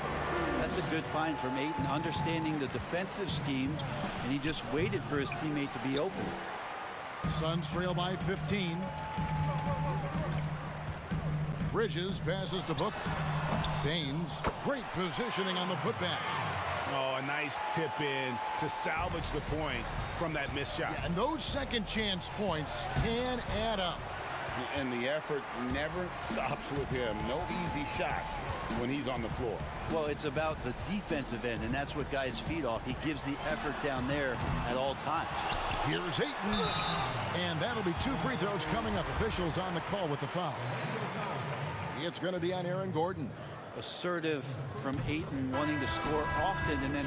That's a good find from Ayton, understanding the defensive scheme, and he just waited for his teammate to be open. Suns trail by 15. Bridges passes to Booker. Baines, great positioning on the putback. Oh, a nice tip in to salvage the points from that missed shot. Yeah, and those second chance points can add up. And the effort never stops with him. No easy shots when he's on the floor. Well, it's about the defensive end, and that's what guys feed off. He gives the effort down there at all times. Here's Hayton. And that'll be 2 free throws coming up. Officials on the call with the foul. It's going to be on Aaron Gordon. Assertive from Ayton, wanting to score often and then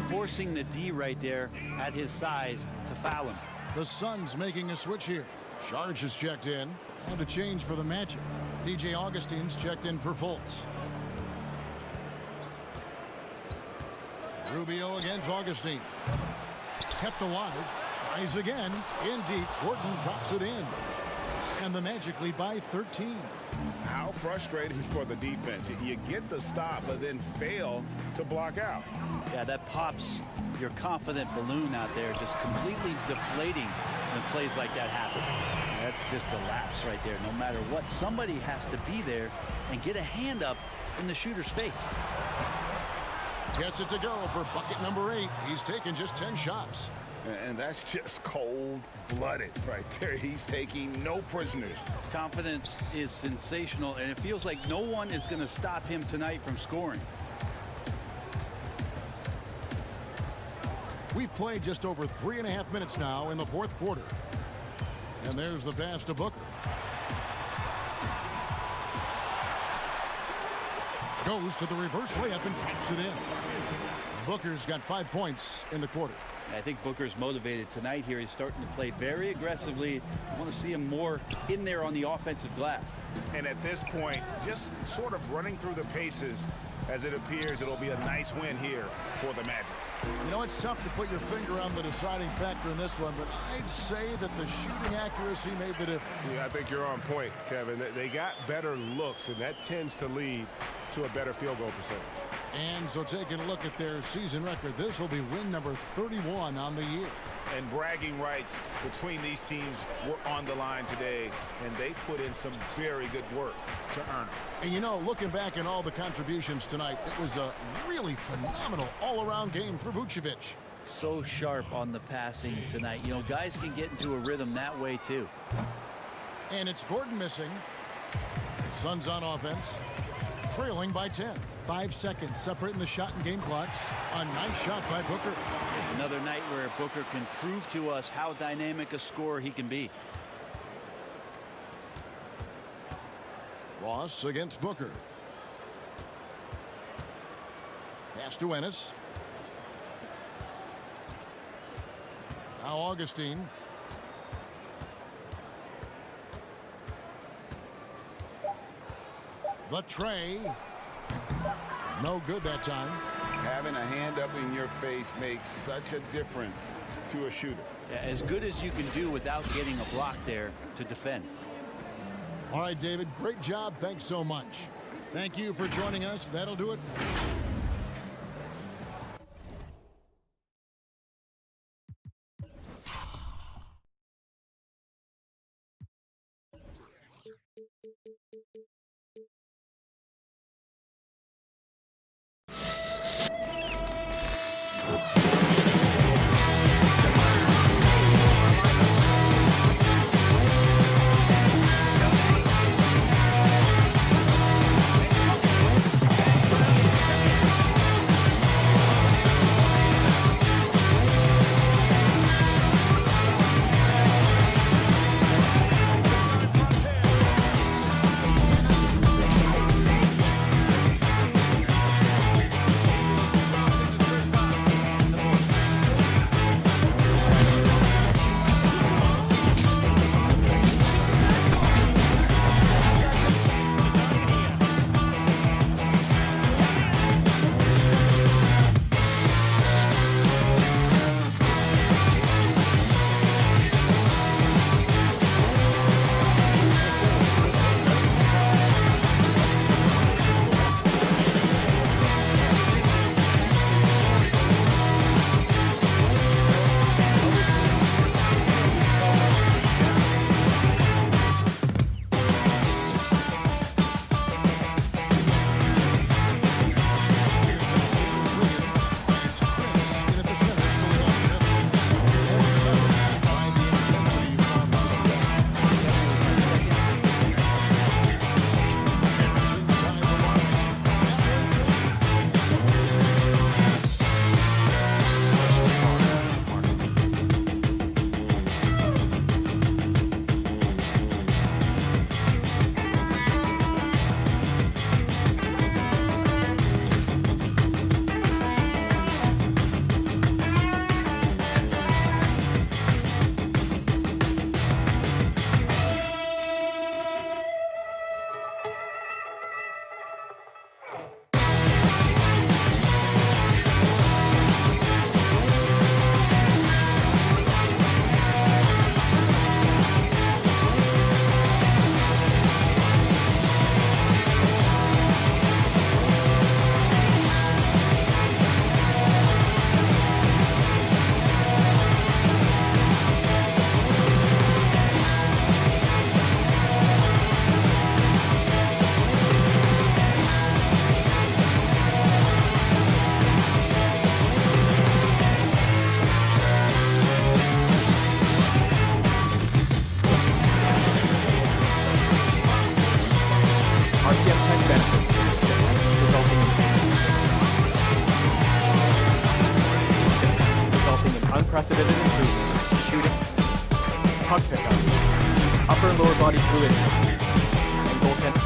forcing the D right there at his size to foul him. The Suns making a switch here. Sharge is checked in, and a change for the Magic. DJ Augustine's checked in for Fultz. Rubio against Augustine. Kept alive, tries again, in deep. Gordon drops it in. And the Magic lead by 13. How frustrating for the defense. You get the stop, but then fail to block out. Yeah, that pops your confident balloon out there, just completely deflating when plays like that happen. That's just a lapse right there. No matter what, somebody has to be there and get a hand up in the shooter's face. Gets it to go for bucket number 8. He's taken just 10 shots. And that's just cold-blooded right there. He's taking no prisoners. Confidence is sensational, and it feels like no one is going to stop him tonight from scoring. We've played just over 3.5 minutes now in the fourth quarter. And there's the pass to Booker. Goes to the reverse layup and drops it in. Booker's got 5 points in the quarter. I think Booker's motivated tonight here. He's starting to play very aggressively. I want to see him more in there on the offensive glass. And at this point, just sort of running through the paces as it appears it'll be a nice win here for the Magic. You know, it's tough to put your finger on the deciding factor in this one, but I'd say that the shooting accuracy made the difference. Yeah, I think you're on point, Kevin. They got better looks, and that tends to lead to a better field goal percentage. And so taking a look at their season record, this will be win number 31 on the year. And bragging rights between these teams were on the line today, and they put in some very good work to earn it. And you know, looking back at all the contributions tonight, it was a really phenomenal all-around game for Vucevic. So sharp on the passing tonight. You know, guys can get into a rhythm that way too. And it's Gordon missing. Suns on offense, trailing by 10. 5 seconds separating the shot and game clocks. A nice shot by Booker. It's another night where Booker can prove to us how dynamic a scorer he can be. Ross against Booker. Pass to Ennis. Now Augustine. The tray. No good that time. Having a hand up in your face makes such a difference to a shooter. Yeah, as good as you can do without getting a block there to defend. All right, David, great job. Thanks so much. Thank you for joining us. That'll do it. puck pickups, upper and lower body fluidity, and goaltending.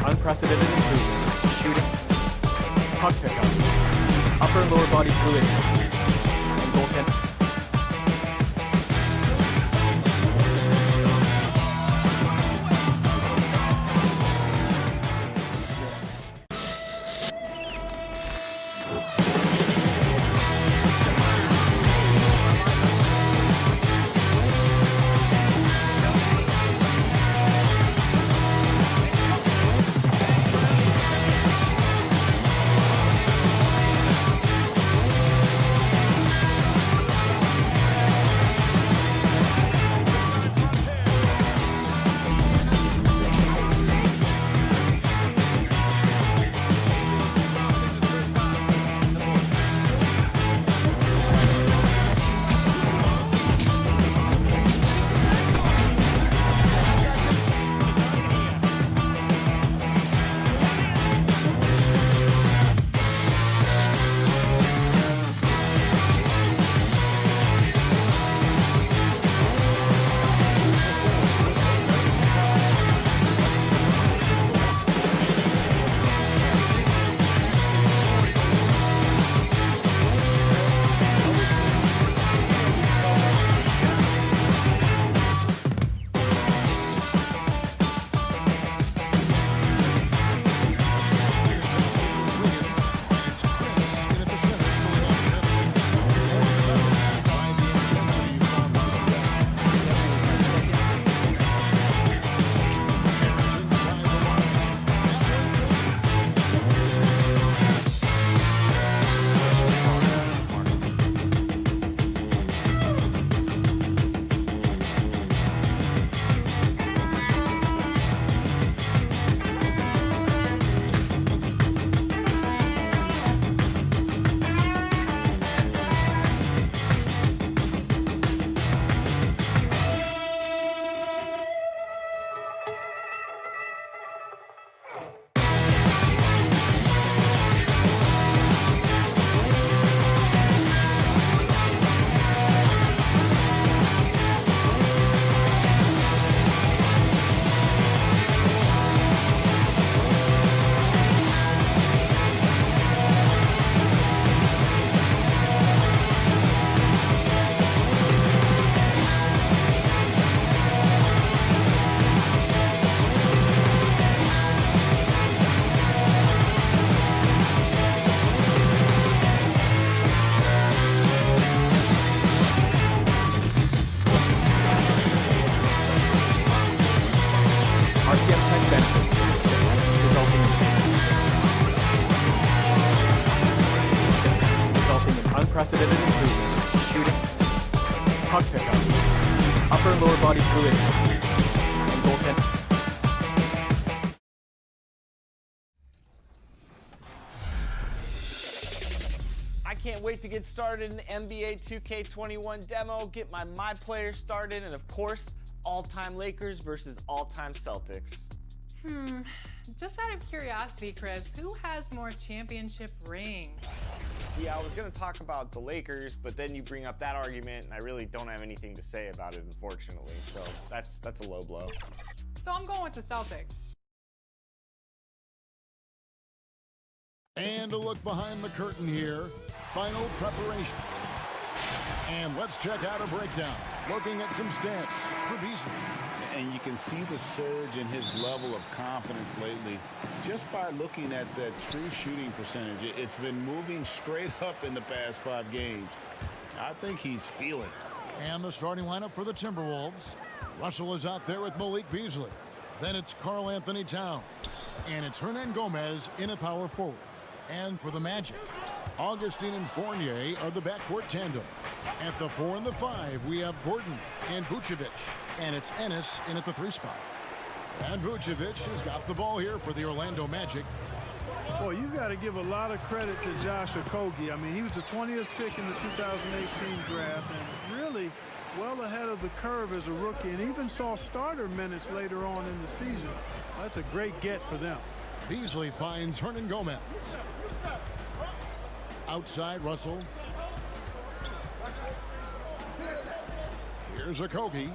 Unprecedented improvements to shooting, puck pickups, upper and lower body fluidity, and goaltending. RPM tech benefits to the stand, resulting in unprecedented improvements to shooting, puck pickups, upper and lower body fluidity, and goaltending. I can't wait to get started in the NBA 2K21 demo, get my player started, and of course, all-time Lakers versus all-time Celtics. Just out of curiosity, Chris, who has more championship rings? Yeah, I was going to talk about the Lakers, but then you bring up that argument, and I really don't have anything to say about it, unfortunately. So that's a low blow. So I'm going with the Celtics. And a look behind the curtain here. Final preparation. And let's check out a breakdown. Looking at some stats for Beasley. And you can see the surge in his level of confidence lately just by looking at that true shooting percentage. It's been moving straight up in the past 5 games. I think he's feeling it. And the starting lineup for the Timberwolves. Russell is out there with Malik Beasley. Then it's Karl Anthony Towns. And it's Hernan Gomez in at power forward. And for the Magic, Augustine and Fournier are the backcourt tandem. At the 4 and the 5, we have Gordon and Vucevic. And it's Ennis in at the 3 spot. And Vucevic has got the ball here for the Orlando Magic. Well, you've got to give a lot of credit to Josh Okogie. I mean, he was the 20th pick in the 2018 draft and really well ahead of the curve as a rookie and even saw starter minutes later on in the season. That's a great get for them. Beasley finds Hernan Gomez. Outside Russell. Here's Okogie.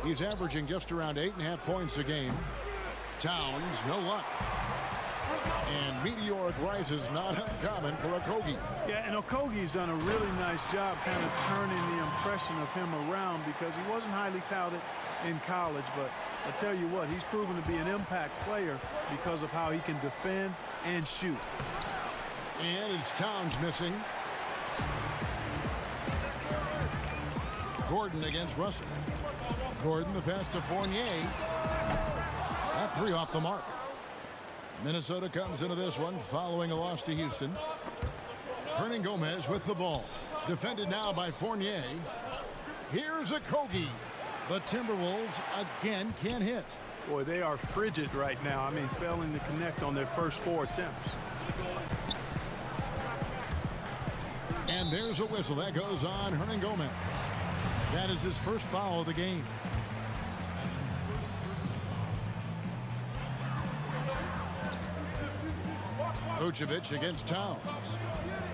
He's averaging just around 8.5 points a game. Towns, no luck. And meteoric rise is not uncommon for Okogie. Yeah, and Okogie's done a really nice job kind of turning the impression of him around because he wasn't highly touted in college, but I tell you what, he's proven to be an impact player because of how he can defend and shoot. And it's Towns missing. Gordon against Russell. Gordon the pass to Fournier. That 3 off the mark. Minnesota comes into this one following a loss to Houston. Hernan Gomez with the ball. Defended now by Fournier. Here's Okogie. The Timberwolves again can't hit. Boy, they are frigid right now. I mean, failing to connect on their first 4 attempts. And there's a whistle. That goes on Hernan Gomez. That is his first foul of the game. Vucevic against Towns.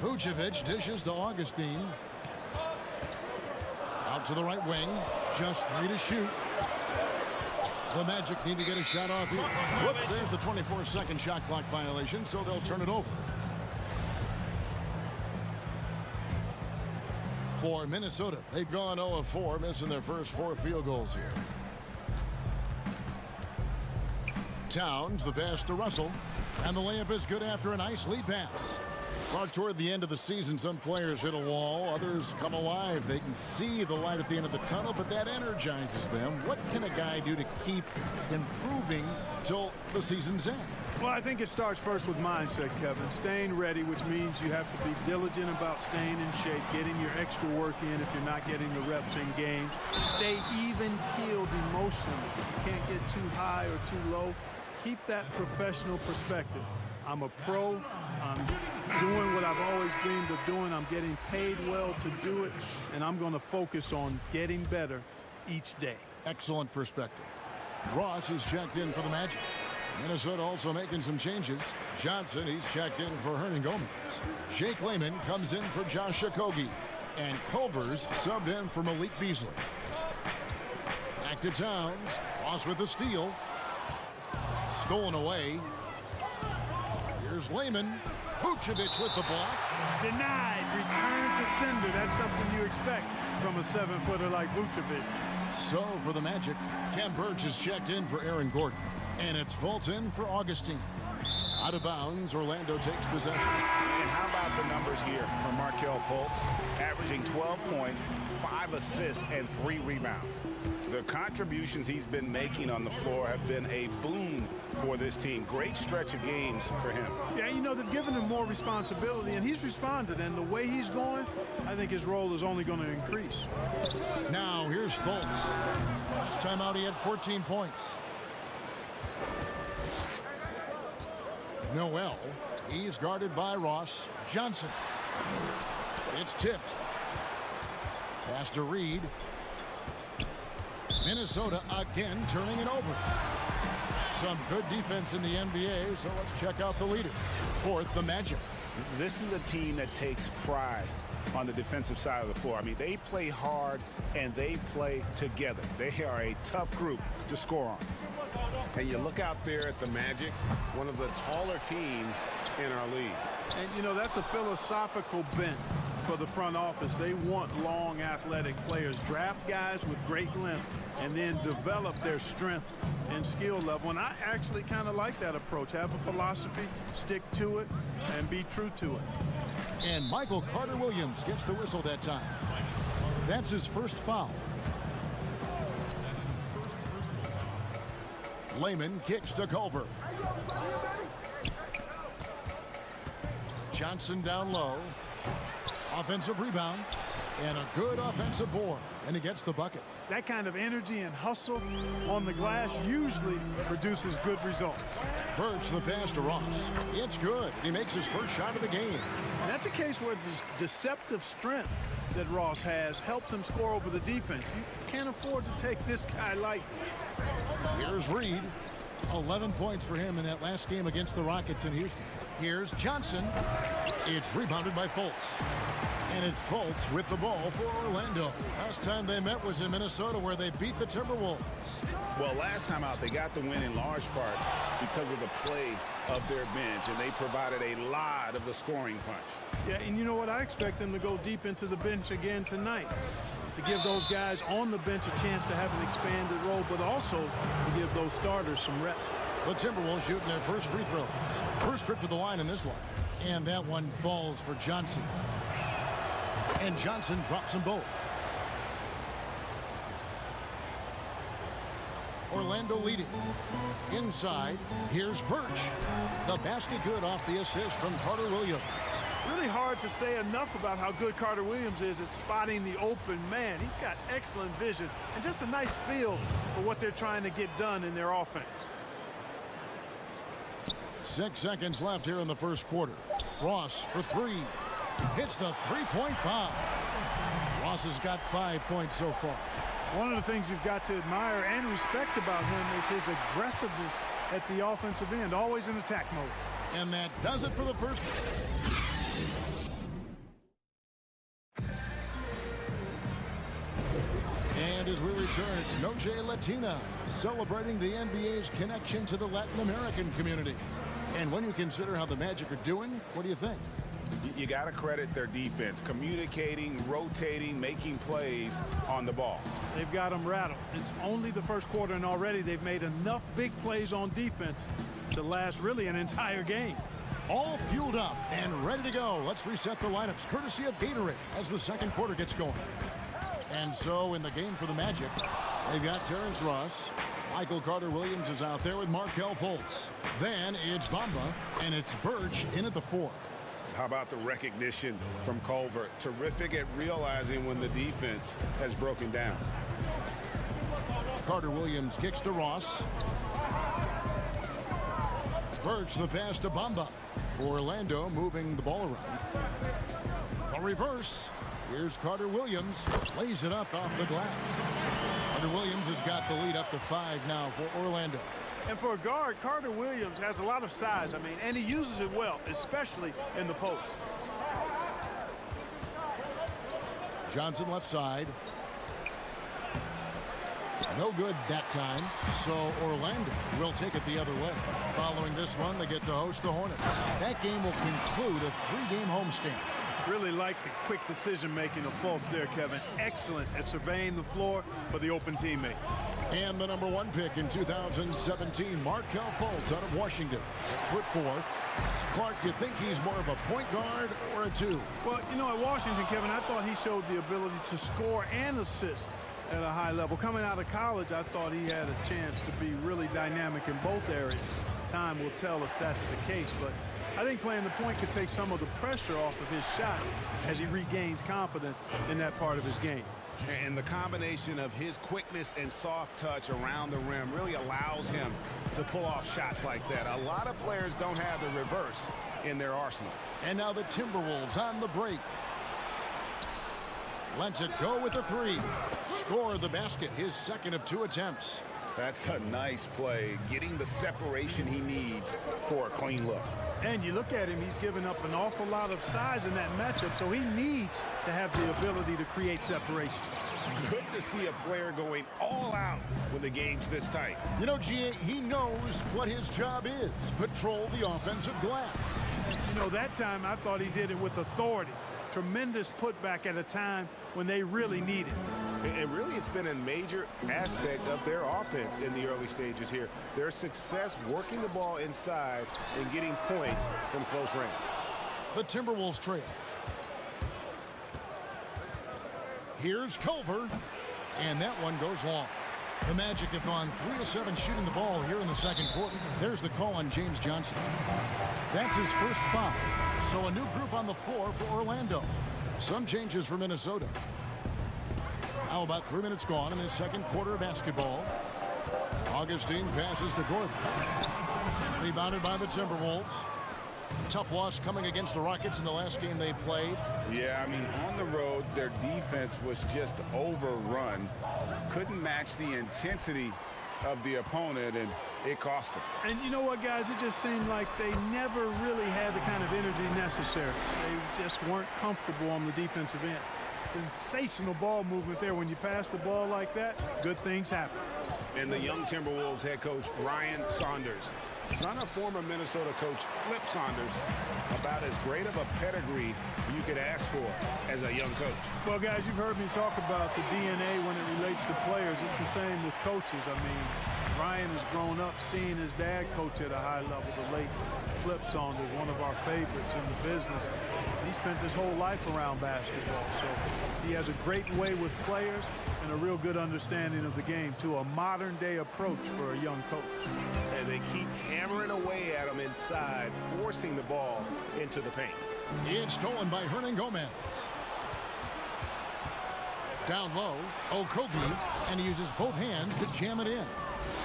Vucevic dishes to Augustine. Out to the right wing. Just 3 to shoot. The Magic need to get a shot off here. Whoops, there's the 24-second shot clock violation, so they'll turn it over. For Minnesota, they've gone 0 of 4, missing their first 4 field goals here. Towns, the pass to Russell, and the layup is good after a nice lead pass. Well, toward the end of the season, some players hit a wall, others come alive. They can see the light at the end of the tunnel, but that energizes them. What can a guy do to keep improving till the season's end? Well, I think it starts first with mindset, Kevin. Staying ready, which means you have to be diligent about staying in shape, getting your extra work in if you're not getting the reps in games. Stay even-keeled emotionally. You can't get too high or too low. Keep that professional perspective. I'm a pro. I'm doing what I've always dreamed of doing. I'm getting paid well to do it, and I'm going to focus on getting better each day. Excellent perspective. Ross is checked in for the Magic. Minnesota also making some changes. Johnson, he's checked in for Hernan Gomez. Jake Layman comes in for Josh Okogie. And Culver's subbed in for Malik Beasley. Back to Towns. Ross with the steal. Stolen away. Here's Layman. Vucevic with the block. Denied. Return to sender. That's something you expect from a 7-footer like Vucevic. So for the Magic, Ken Burge is checked in for Aaron Gordon. And it's Fulton for Augustine. Out of bounds, Orlando takes possession. And how about the numbers here from Markelle Fultz? Averaging 12 points, 5 assists, and 3 rebounds. The contributions he's been making on the floor have been a boon for this team. Great stretch of games for him. Yeah, you know, they've given him more responsibility, and he's responded. And the way he's going, I think his role is only going to increase. Now, here's Fultz. Last time out, he had 14 points. Noel, he's guarded by Ross Johnson. It's tipped. Pass to Reed. Minnesota again turning it over. Some good defense in the NBA, so let's check out the leader. Fourth, the Magic. This is a team that takes pride on the defensive side of the floor. I mean, they play hard and they play together. They are a tough group to score on. And you look out there at the Magic, one of the taller teams in our league. And, you know, that's a philosophical bent for the front office. They want long, athletic players. Draft guys with great length and then develop their strength and skill level. And I actually kind of like that approach. Have a philosophy, stick to it, and be true to it. And Michael Carter-Williams gets the whistle that time. That's his first foul. Layman kicks to Culver. Johnson down low. Offensive rebound. And a good offensive board. And he gets the bucket. That kind of energy and hustle on the glass usually produces good results. Birch the pass to Ross. It's good. He makes his first shot of the game. And that's a case where the deceptive strength that Ross has helps him score over the defense. You can't afford to take this guy lightly. Here's Reed. 11 points for him in that last game against the Rockets in Houston. Here's Johnson. It's rebounded by Fultz. And it's Fultz with the ball for Orlando. Last time they met was in Minnesota, where they beat the Timberwolves. Well, last time out, they got the win in large part because of the play of their bench, and they provided a lot of the scoring punch. Yeah, and you know what? I expect them to go deep into the bench again tonight, to give those guys on the bench a chance to have an expanded role, but also to give those starters some rest. The Timberwolves shooting their first free throws. First trip to the line in this one. And that one falls for Johnson. And Johnson drops them both. Orlando leading. Inside, here's Birch. The basket good off the assist from Carter-Williams. Really hard to say enough about how good Carter-Williams is at spotting the open man. He's got excellent vision and just a nice feel for what they're trying to get done in their offense. 6 seconds left here in the first quarter. Ross for three. Hits the three-point bomb. Ross has got 5 points so far. One of the things you've got to admire and respect about him is his aggressiveness at the offensive end, always in attack mode. And that does it for the first. And as we return, it's Noche Latina, celebrating the NBA's connection to the Latin American community. And when you consider how the Magic are doing, what do you think? You got to credit their defense, communicating, rotating, making plays on the ball. They've got them rattled. It's only the first quarter, and already they've made enough big plays on defense to last really an entire game. All fueled up and ready to go. Let's reset the lineups, courtesy of Gatorade, as the second quarter gets going. And so in the game for the Magic, they've got Terrence Ross. Michael Carter-Williams is out there with Markelle Fultz. Then it's Bamba, and it's Birch in at the 4. How about the recognition from Culver? Terrific at realizing when the defense has broken down. Carter-Williams kicks to Ross. Birch the pass to Bamba. Orlando moving the ball around. A reverse. Here's Carter-Williams. Lays it up off the glass. Carter-Williams has got the lead up to 5 now for Orlando. And for a guard, Carter-Williams has a lot of size, and he uses it well, especially in the post. Johnson left side. No good that time, so Orlando will take it the other way. Following this one, they get to host the Hornets. That game will conclude a 3-game homestand. Really like the quick decision-making of Fultz there, Kevin. Excellent at surveying the floor for the open teammate. And the number 1 pick in 2017, Markelle Fultz out of Washington. 6'4". Clark, you think he's more of a point guard or a 2? Well, you know, at Washington, Kevin, I thought he showed the ability to score and assist at a high level. Coming out of college, I thought he had a chance to be really dynamic in both areas. Time will tell if that's the case, but I think playing the point could take some of the pressure off of his shot as he regains confidence in that part of his game. And the combination of his quickness and soft touch around the rim really allows him to pull off shots like that. A lot of players don't have the reverse in their arsenal. And now the Timberwolves on the break. Lets it go with a 3. Score the basket, his second of 2 attempts. That's a nice play, getting the separation he needs for a clean look. And you look at him, he's given up an awful lot of size in that matchup, so he needs to have the ability to create separation. Good to see a player going all out when the game's this tight. You know, G.A., he knows what his job is. Patrol the offensive glass. You know, that time I thought he did it with authority. Tremendous putback at a time when they really need it. And really, it's been a major aspect of their offense in the early stages here. Their success working the ball inside and getting points from close range. The Timberwolves trail. Here's Culver, and that one goes long. The Magic have gone 3 of 7 shooting the ball here in the second quarter. There's the call on James Johnson. That's his first foul. So a new group on the floor for Orlando. Some changes for Minnesota. Now about 3 minutes gone in the second quarter of basketball. Augustine passes to Gordon. Rebounded by the Timberwolves. Tough loss coming against the Rockets in the last game they played. Yeah, I mean, on the road, their defense was just overrun. Couldn't match the intensity of the opponent, and it cost them. And you know what, guys? It just seemed like they never really had the kind of energy necessary. They just weren't comfortable on the defensive end. Sensational ball movement there. When you pass the ball like that, good things happen. And the young Timberwolves head coach, Ryan Saunders, son of former Minnesota coach Flip Saunders, about as great of a pedigree you could ask for as a young coach. Well, guys, you've heard me talk about the DNA when it relates to players. It's the same with coaches. I mean, Ryan has grown up seeing his dad coach at a high level, the late Flip Saunders, one of our favorites in the business. He spent his whole life around basketball, so he has a great way with players and a real good understanding of the game, to a modern-day approach for a young coach. And they keep hammering away at him inside, forcing the ball into the paint. It's stolen by Hernan Gomez. Down low, Okogie, and he uses both hands to jam it in.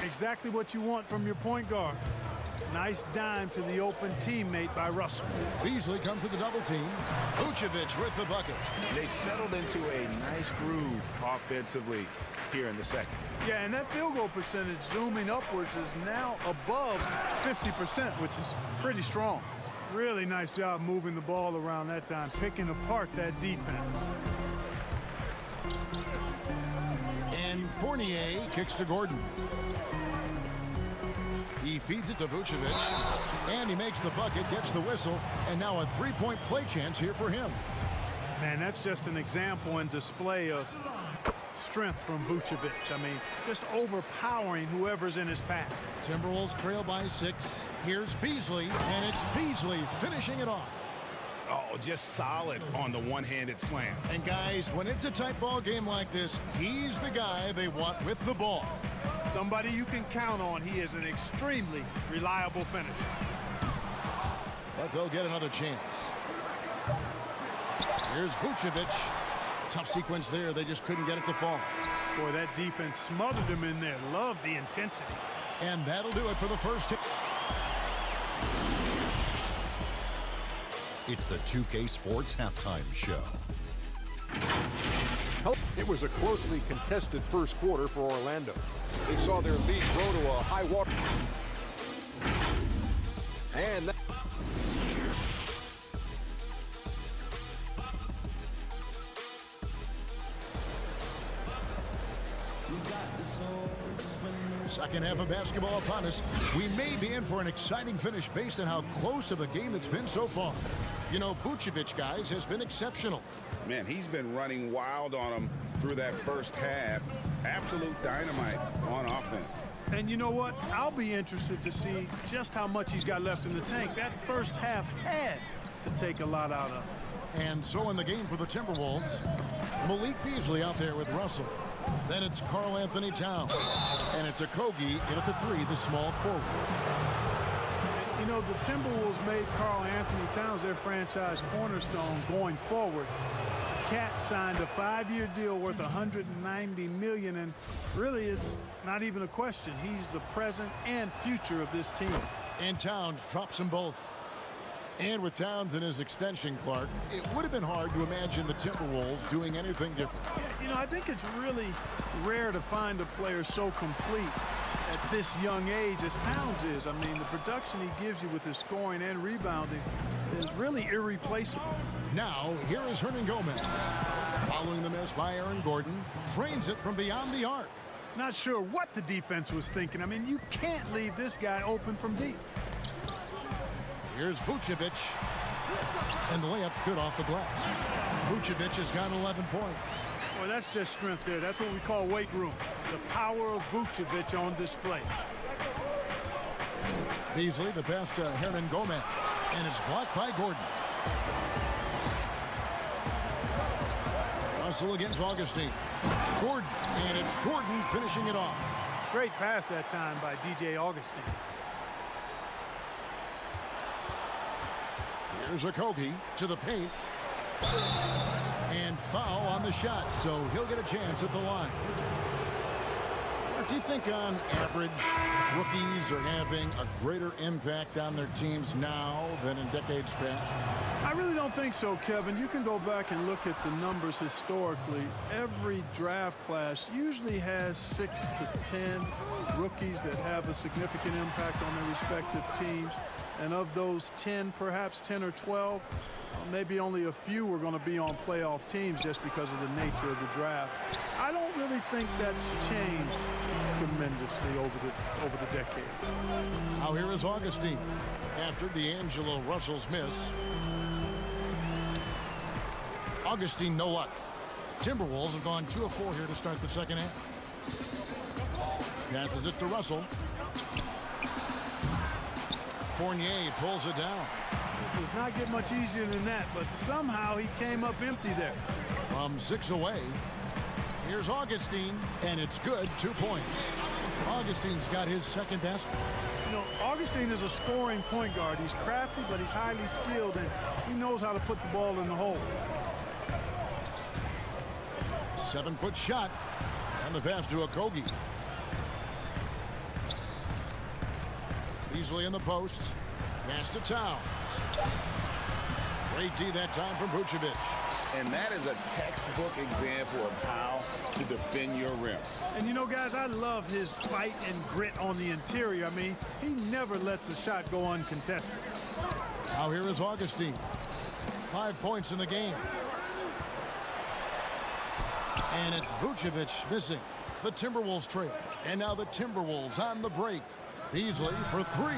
Exactly what you want from your point guard. Nice dime to the open teammate by Russell. Beasley comes with the double team. Vucevic with the bucket. They've settled into a nice groove offensively here in the second. Yeah, and that field goal percentage zooming upwards is now above 50%, which is pretty strong. Really nice job moving the ball around that time, picking apart that defense. And Fournier kicks to Gordon. He feeds it to Vucevic, and he makes the bucket, gets the whistle, and now a three-point play chance here for him. Man, that's just an example and display of strength from Vucevic. I mean, just overpowering whoever's in his path. Timberwolves trail by 6. Here's Beasley, and it's Beasley finishing it off. Oh, just solid on the one-handed slam. And guys, when it's a tight ball game like this, he's the guy they want with the ball. Somebody you can count on. He is an extremely reliable finisher. But they'll get another chance. Here's Vucevic. Tough sequence there. They just couldn't get it to fall. Boy, that defense smothered him in there. Love the intensity. And that'll do it for the first hit. It's the 2K Sports Halftime Show. It was a closely contested first quarter for Orlando. They saw their lead grow to a high water. And second half of basketball upon us. We may be in for an exciting finish based on how close of a game it's been so far. You know, Vucevic, guys, has been exceptional. Man, he's been running wild on him through that first half. Absolute dynamite on offense. And you know what? I'll be interested to see just how much he's got left in the tank. That first half had to take a lot out of him. And so in the game for the Timberwolves, Malik Beasley out there with Russell. Then it's Karl Anthony Towns. And it's Okogie in at the 3, the small forward. You know, the Timberwolves made Karl Anthony Towns their franchise cornerstone going forward. Cat signed a 5-year deal worth $190 million, and really it's not even a question. He's the present and future of this team. And Towns drops them both. And with Towns in his extension, Clark, it would have been hard to imagine the Timberwolves doing anything different. Yeah, you know, I think it's really rare to find a player so complete at this young age as Towns is. I mean, the production he gives you with his scoring and rebounding is really irreplaceable. Now, here is Hernan Gomez. Following the miss by Aaron Gordon, drains it from beyond the arc. Not sure what the defense was thinking. I mean, you can't leave this guy open from deep. Here's Vucevic. And the layup's good off the glass. Vucevic has got 11 points. Well, that's just strength there. That's what we call weight room. The power of Vucevic on display. Beasley, the pass to Hernan Gomez. And it's blocked by Gordon. Russell against Augustine. Gordon. And it's Gordon finishing it off. Great pass that time by DJ Augustine. Here's Okogie to the paint. And foul on the shot, so he'll get a chance at the line. Do you think on average rookies are having a greater impact on their teams now than in decades past? I really don't think so, Kevin. You can go back and look at the numbers historically. Every draft class usually has 6 to 10 rookies that have a significant impact on their respective teams. And of those 10, perhaps 10 or 12, maybe only a few are going to be on playoff teams just because of the nature of the draft. I don't really think that's changed tremendously over the decade. Now here is Augustine after D'Angelo Russell's miss. Augustine, no luck. Timberwolves have gone 2 of 4 here to start the second half. Passes it to Russell. Fournier pulls it down. It does not get much easier than that, but somehow he came up empty there. From 6 away, here's Augustine, and it's good, 2 points. Augustine's got his second basket. You know, Augustine is a scoring point guard. He's crafty, but he's highly skilled, and he knows how to put the ball in the hole. 7-foot shot, and the pass to Okogie. Beasley in the post. Pass to Towns. Great D that time from Vucevic. And that is a textbook example of how to defend your rim. And you know, guys, I love his fight and grit on the interior. I mean, he never lets a shot go uncontested. Now here is Augustine. 5 points in the game. And it's Vucevic missing. The Timberwolves trail. And now the Timberwolves on the break. Beasley for 3.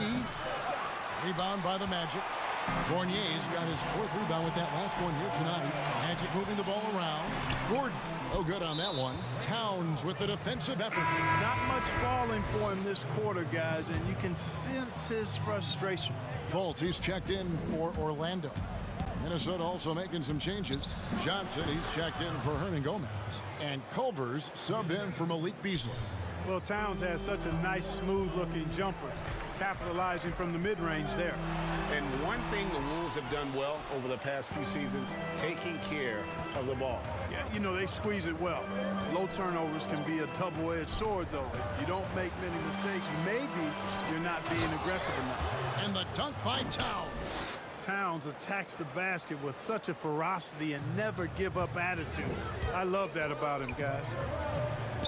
Rebound by the Magic. Fournier's got his 4th rebound with that last one here tonight. Magic moving the ball around. Gordon, no good on that one. Towns with the defensive effort. Not much falling for him this quarter, guys, and you can sense his frustration. Fultz, he's checked in for Orlando. Minnesota also making some changes. Johnson, he's checked in for Hernan Gomez. And Culver's subbed in for Malik Beasley. Well, Towns has such a nice, smooth-looking jumper, capitalizing from the mid-range there. And one thing the Wolves have done well over the past few seasons, taking care of the ball. Yeah, you know, they squeeze it well. Low turnovers can be a double-edged sword, though. If you don't make many mistakes, maybe you're not being aggressive enough. And the dunk by Towns. Towns attacks the basket with such a ferocity and never give up attitude. I love that about him, guys.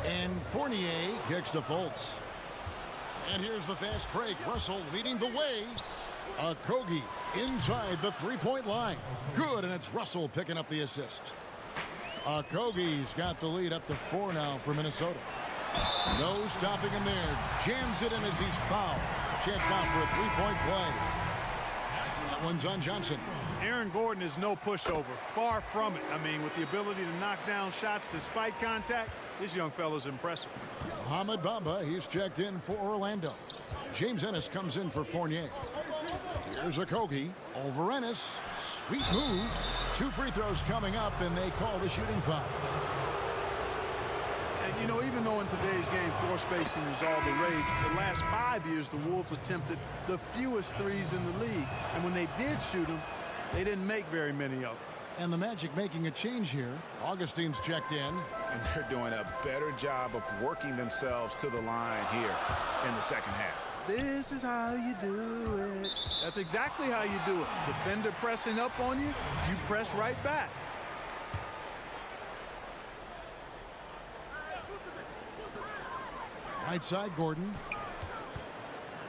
And Fournier kicks to Fultz. And here's the fast break. Russell leading the way. Okogie inside the 3-point line. Good, and it's Russell picking up the assist. Okogie's got the lead up to 4 now for Minnesota. No stopping him there. Jams it in as he's fouled. Chance now for a 3-point play. That one's on Johnson. Aaron Gordon is no pushover. Far from it. I mean, with the ability to knock down shots despite contact, this young fella's impressive. Mohamed Bamba, he's checked in for Orlando. James Ennis comes in for Fournier. Here's Okogie over Ennis. Sweet move. 2 free throws coming up, and they call the shooting foul. And, you know, even though in today's game floor spacing is all the rage, the last 5 years the Wolves attempted the fewest threes in the league. And when they did shoot them, they didn't make very many of them. And the Magic making a change here. Augustine's checked in. And they're doing a better job of working themselves to the line here in the second half. This is how you do it. That's exactly how you do it. Defender pressing up on you, you press right back. Right side, Gordon.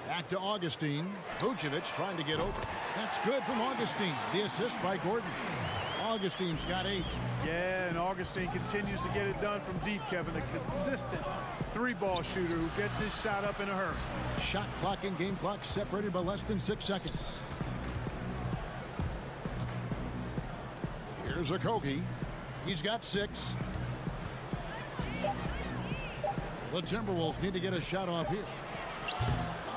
Back to Augustine. Vucevic trying to get open. That's good from Augustine. The assist by Gordon. Augustine's got 8. Yeah, and Augustine continues to get it done from deep, Kevin. A consistent 3-ball shooter who gets his shot up in a hurry. Shot clock and game clock separated by less than 6 seconds. Here's Okogie. He's got 6. The Timberwolves need to get a shot off here.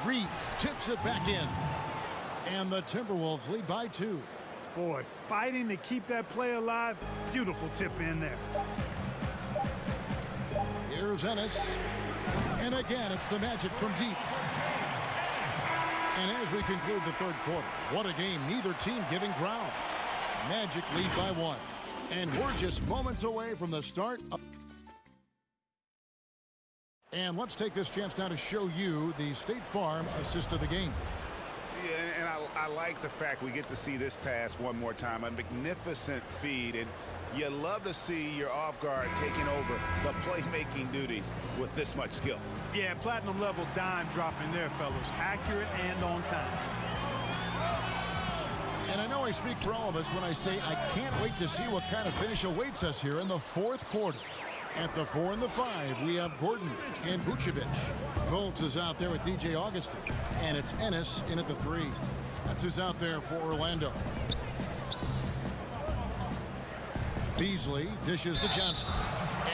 Reed tips it back in. And the Timberwolves lead by 2. Boy, fighting to keep that play alive. Beautiful tip in there. Here's Ennis. And again, it's the Magic from deep. And as we conclude the third quarter, what a game. Neither team giving ground. Magic lead by 1. And we're just moments away from the start of... And let's take this chance now to show you the State Farm assist of the game. Yeah, and I like the fact we get to see this pass one more time. A magnificent feed, and you love to see your off guard taking over the playmaking duties with this much skill. Yeah, platinum level dime dropping there, fellas. Accurate and on time. And I know I speak for all of us when I say I can't wait to see what kind of finish awaits us here in the fourth quarter. At the 4 and the 5, we have Gordon and Vucevic. Fultz is out there with DJ Augustine. And it's Ennis in at the 3. That's who's out there for Orlando. Beasley dishes to Johnson.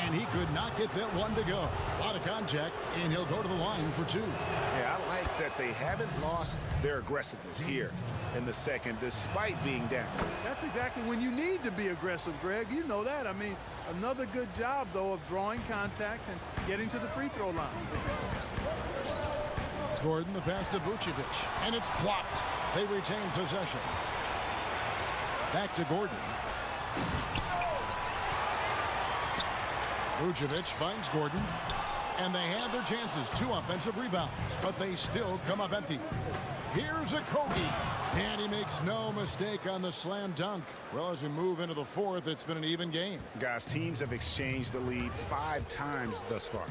And he could not get that one to go. A lot of contact, and he'll go to the line for 2. Yeah, I like that they haven't lost their aggressiveness here in the second, despite being down. That's exactly when you need to be aggressive, Greg. You know that. I mean, another good job, though, of drawing contact and getting to the free throw line. Gordon, the pass to Vucevic, and it's blocked. They retain possession. Back to Gordon. Vucevic finds Gordon, and they have their chances. 2 offensive rebounds, but they still come up empty. Here's Okogie, and he makes no mistake on the slam dunk. Well, as we move into the fourth, it's been an even game. Guys, teams have exchanged the lead 5 times thus far.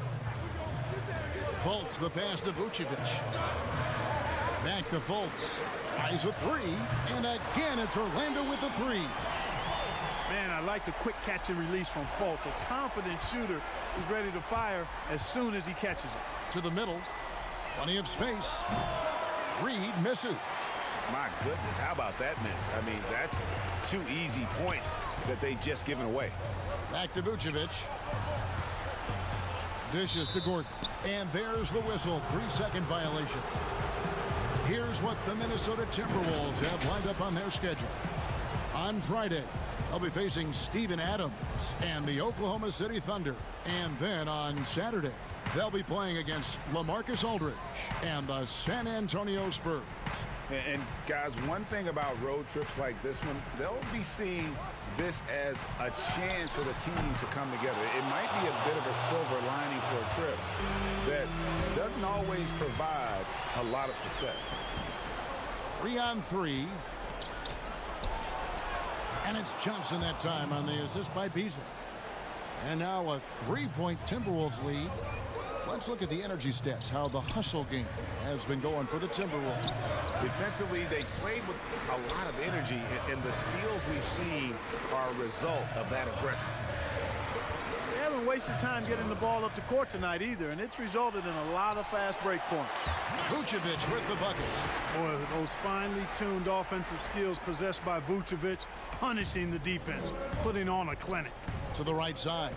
Fultz, the pass to Vucevic. Back to Fultz. Tries a 3, and again it's Orlando with the 3. Man, I like the quick catch and release from Fultz. A confident shooter who's ready to fire as soon as he catches it. To the middle. Plenty of space. Reed misses. My goodness, how about that miss? I mean, that's 2 easy points that they just given away. Back to Vucevic. Dishes to Gordon. And there's the whistle. 3-second violation. Here's what the Minnesota Timberwolves have lined up on their schedule. On Friday, they'll be facing Steven Adams and the Oklahoma City Thunder. And then on Saturday, they'll be playing against LaMarcus Aldridge and the San Antonio Spurs. And guys, one thing about road trips like this one, they'll be seeing this as a chance for the team to come together. It might be a bit of a silver lining for a trip that doesn't always provide a lot of success. 3-on-3. And it's Johnson that time on the assist by Beasley. And now a 3-point Timberwolves lead. Let's look at the energy stats, how the hustle game has been going for the Timberwolves. Defensively, they played with a lot of energy, and the steals we've seen are a result of that aggressiveness. They haven't haven't wasted time getting the ball up the court tonight either, and it's resulted in a lot of fast break points. Vucevic with the bucket. Boy, those finely tuned offensive skills possessed by Vucevic, punishing the defense, putting on a clinic. To the right side.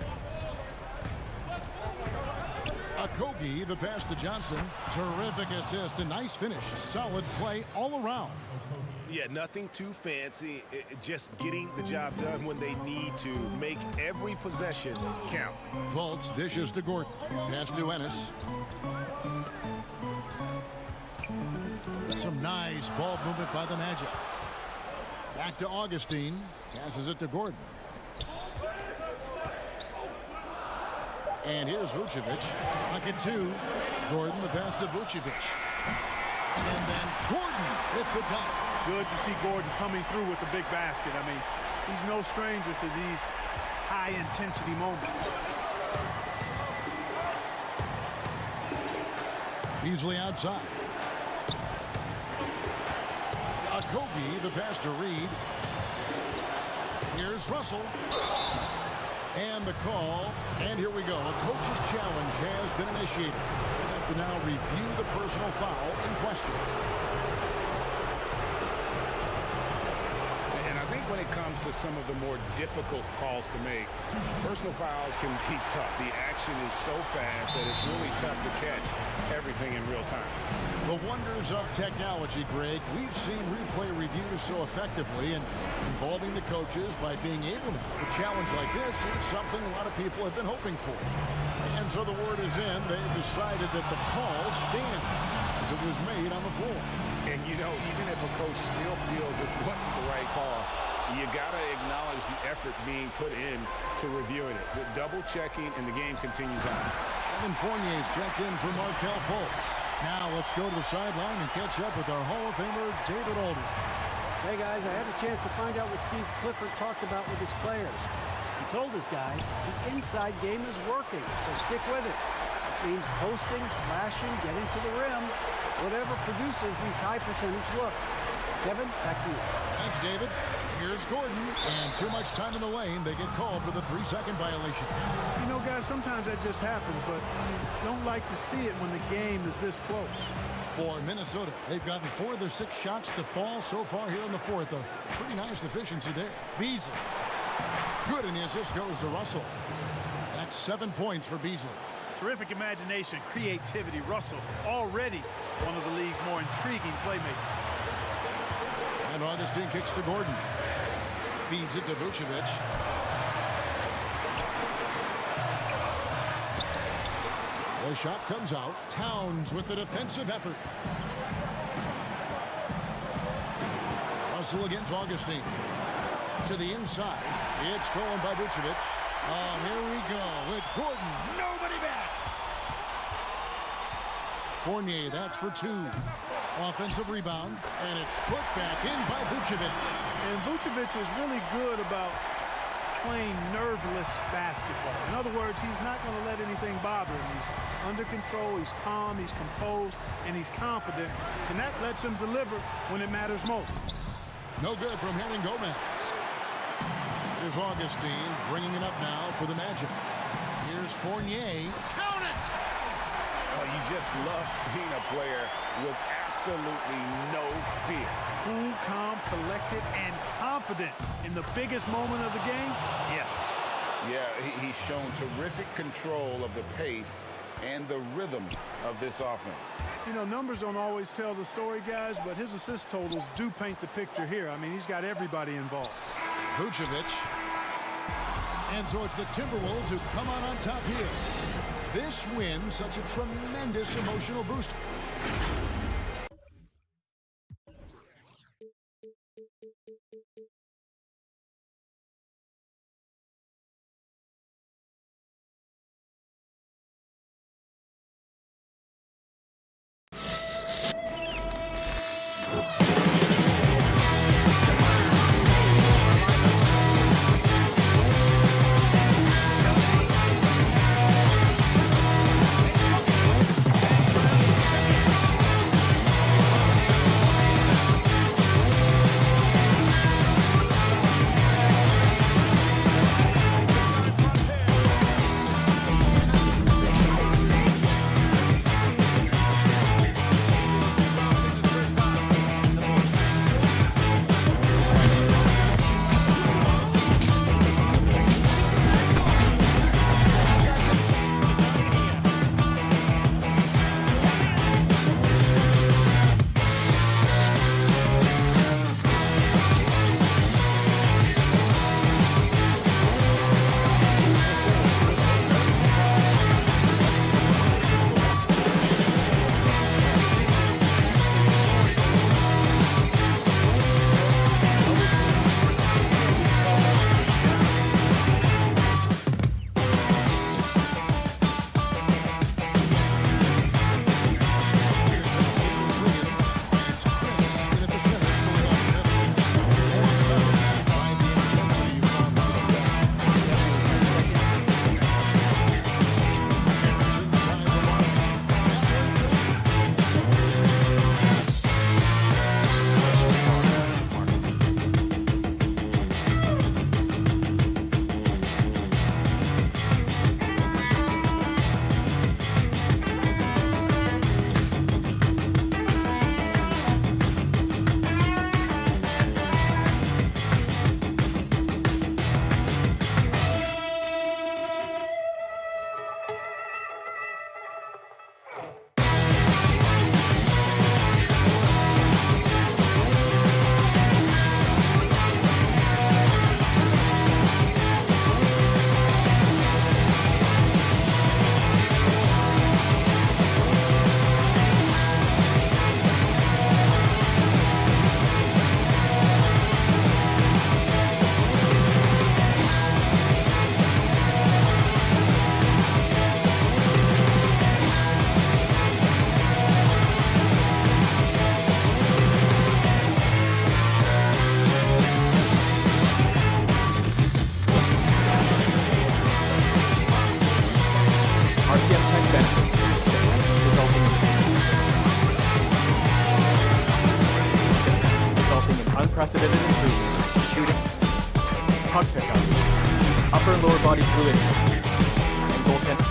Kogi, the pass to Johnson. Terrific assist, a nice finish. Solid play all around. Yeah, nothing too fancy. Just getting the job done when they need to. Make every possession count. Fultz dishes to Gordon. Pass to Ennis. Some nice ball movement by the Magic. Back to Augustine. Passes it to Gordon. And here's Vucevic. Bucket two. Gordon, the pass to Vucevic. And then Gordon with the dunk. Good to see Gordon coming through with a big basket. I mean, he's no stranger to these high-intensity moments. Beasley outside. Kogi, the pass to Reed. Here's Russell. And the call, and here we go. A coach's challenge has been initiated. We have to now review the personal foul in question. And I think when it comes to some of the more difficult calls to make, personal fouls can be tough. The action is so fast that it's really tough to catch everything in real time. The wonders of technology, Greg. We've seen replay reviews so effectively, and involving the coaches by being able to have a challenge like this is something a lot of people have been hoping for. And so the word is in. They've decided that the call stands as it was made on the floor. And, you know, even if a coach still feels this wasn't the right call, you got to acknowledge the effort being put in to reviewing it. The double checking, and the game continues on. Evan Fournier's checked in for Markelle Fultz. Now let's go to the sideline and catch up with our Hall of Famer, David Aldridge. Hey, guys, I had a chance to find out what Steve Clifford talked about with his players. He told his guys the inside game is working, so stick with it. It means posting, slashing, getting to the rim, whatever produces these high-percentage looks. Kevin, back to you. Thanks, David. Here's Gordon, and too much time in the lane. They get called for the 3-second violation. You know, guys, sometimes that just happens, but you don't like to see it when the game is this close. For Minnesota, they've gotten 4 of their 6 shots to fall so far here in the fourth. A pretty nice efficiency there. Beasley. Good, and the assist goes to Russell. That's 7 points for Beasley. Terrific imagination, creativity. Russell, already one of the league's more intriguing playmakers. And Augustine kicks to Gordon. Feeds it to Vucevic. The shot comes out. Towns with the defensive effort. Russell against Augustine. To the inside. It's stolen by Vucevic. Oh, here we go with Gordon. Nobody back. Fournier, that's for 2. Offensive rebound, and it's put back in by Vucevic. And Vucevic is really good about playing nerveless basketball. In other words, he's not going to let anything bother him. He's under control, he's calm, he's composed, and he's confident. And that lets him deliver when it matters most. No good from Hernan Gomez. Here's Augustine bringing it up now for the Magic. Here's Fournier. Count it! Oh, you just love seeing a player with absolutely no fear. Cool, calm, collected, and confident in the biggest moment of the game? Yes. Yeah, he's shown terrific control of the pace and the rhythm of this offense. You know, numbers don't always tell the story, guys, but his assist totals do paint the picture here. I mean, he's got everybody involved. Vucevic. And so it's the Timberwolves who come on top here. This win, such a tremendous emotional boost. unprecedented improvements to shooting, puck pickups, upper and lower body fluidity, and goaltending.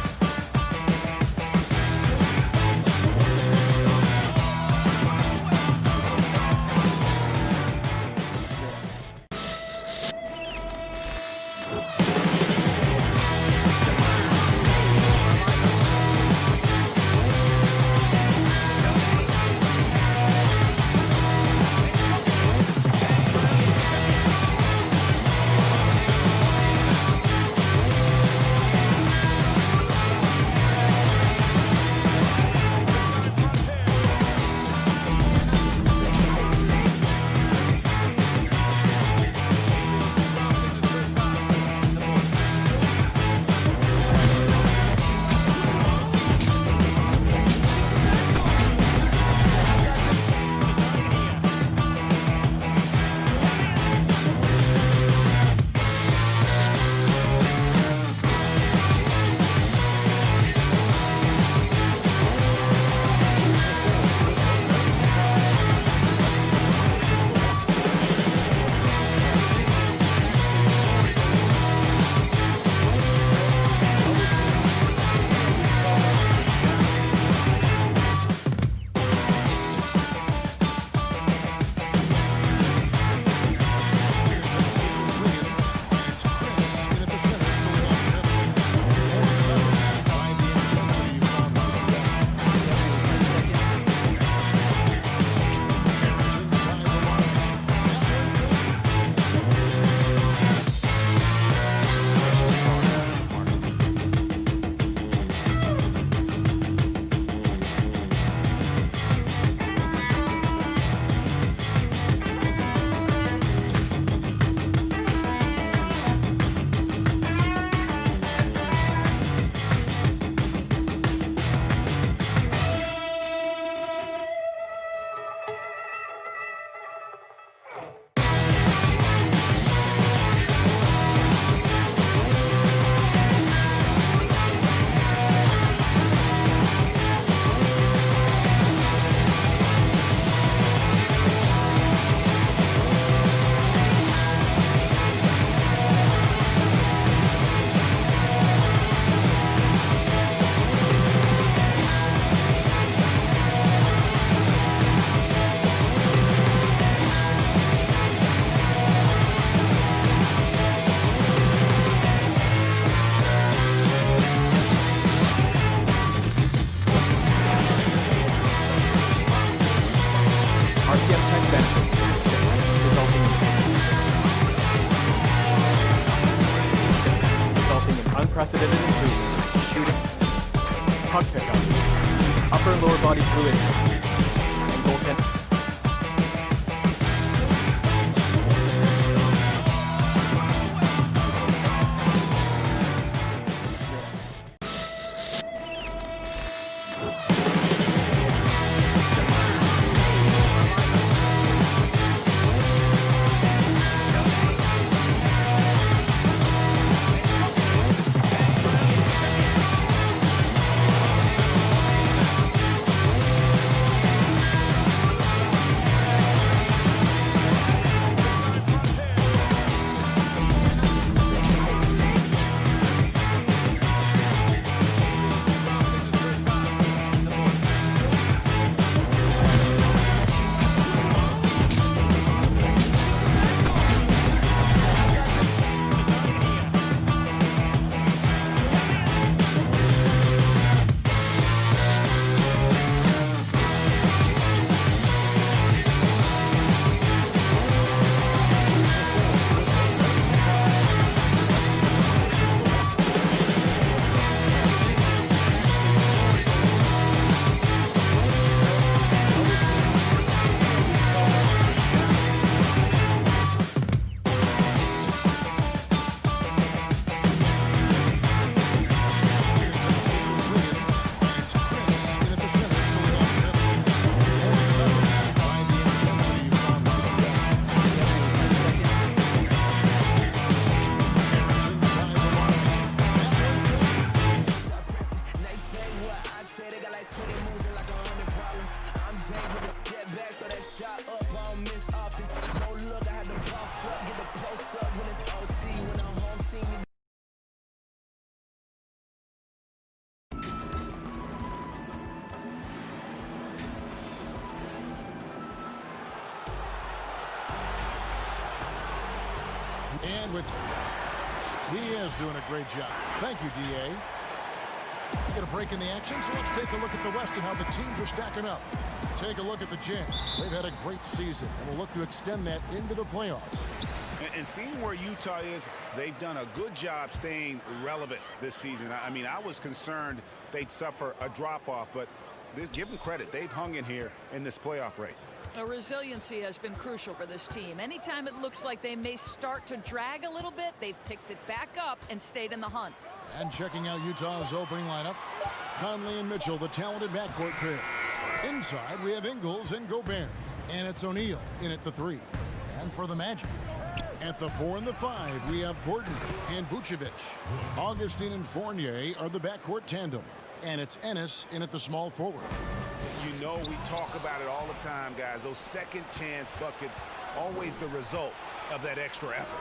Unprecedented improvements to shooting, puck pickups, upper and lower body fluidity, and goaltending. with you. He is doing a great job. Thank you, D.A. We get a break in the action, so let's take a look at the West and how the teams are stacking up. Take a look at the Jazz. They've had a great season, and will look to extend that into the playoffs. And seeing where Utah is, they've done a good job staying relevant this season. I mean, I was concerned they'd suffer a drop-off, but give them credit. They've hung in here in this playoff race. Resiliency has been crucial for this team. Anytime it looks like they may start to drag a little bit, they've picked it back up and stayed in the hunt. And checking out Utah's opening lineup, Conley and Mitchell, the talented backcourt pair. Inside, we have Ingles and Gobert. And it's O'Neal in at the 3. And for the Magic, at the 4 and the 5, we have Gordon and Vucevic. Augustine and Fournier are the backcourt tandem. And it's Ennis in at the small forward. You know, we talk about it all the time, guys. Those second chance buckets, always the result of that extra effort.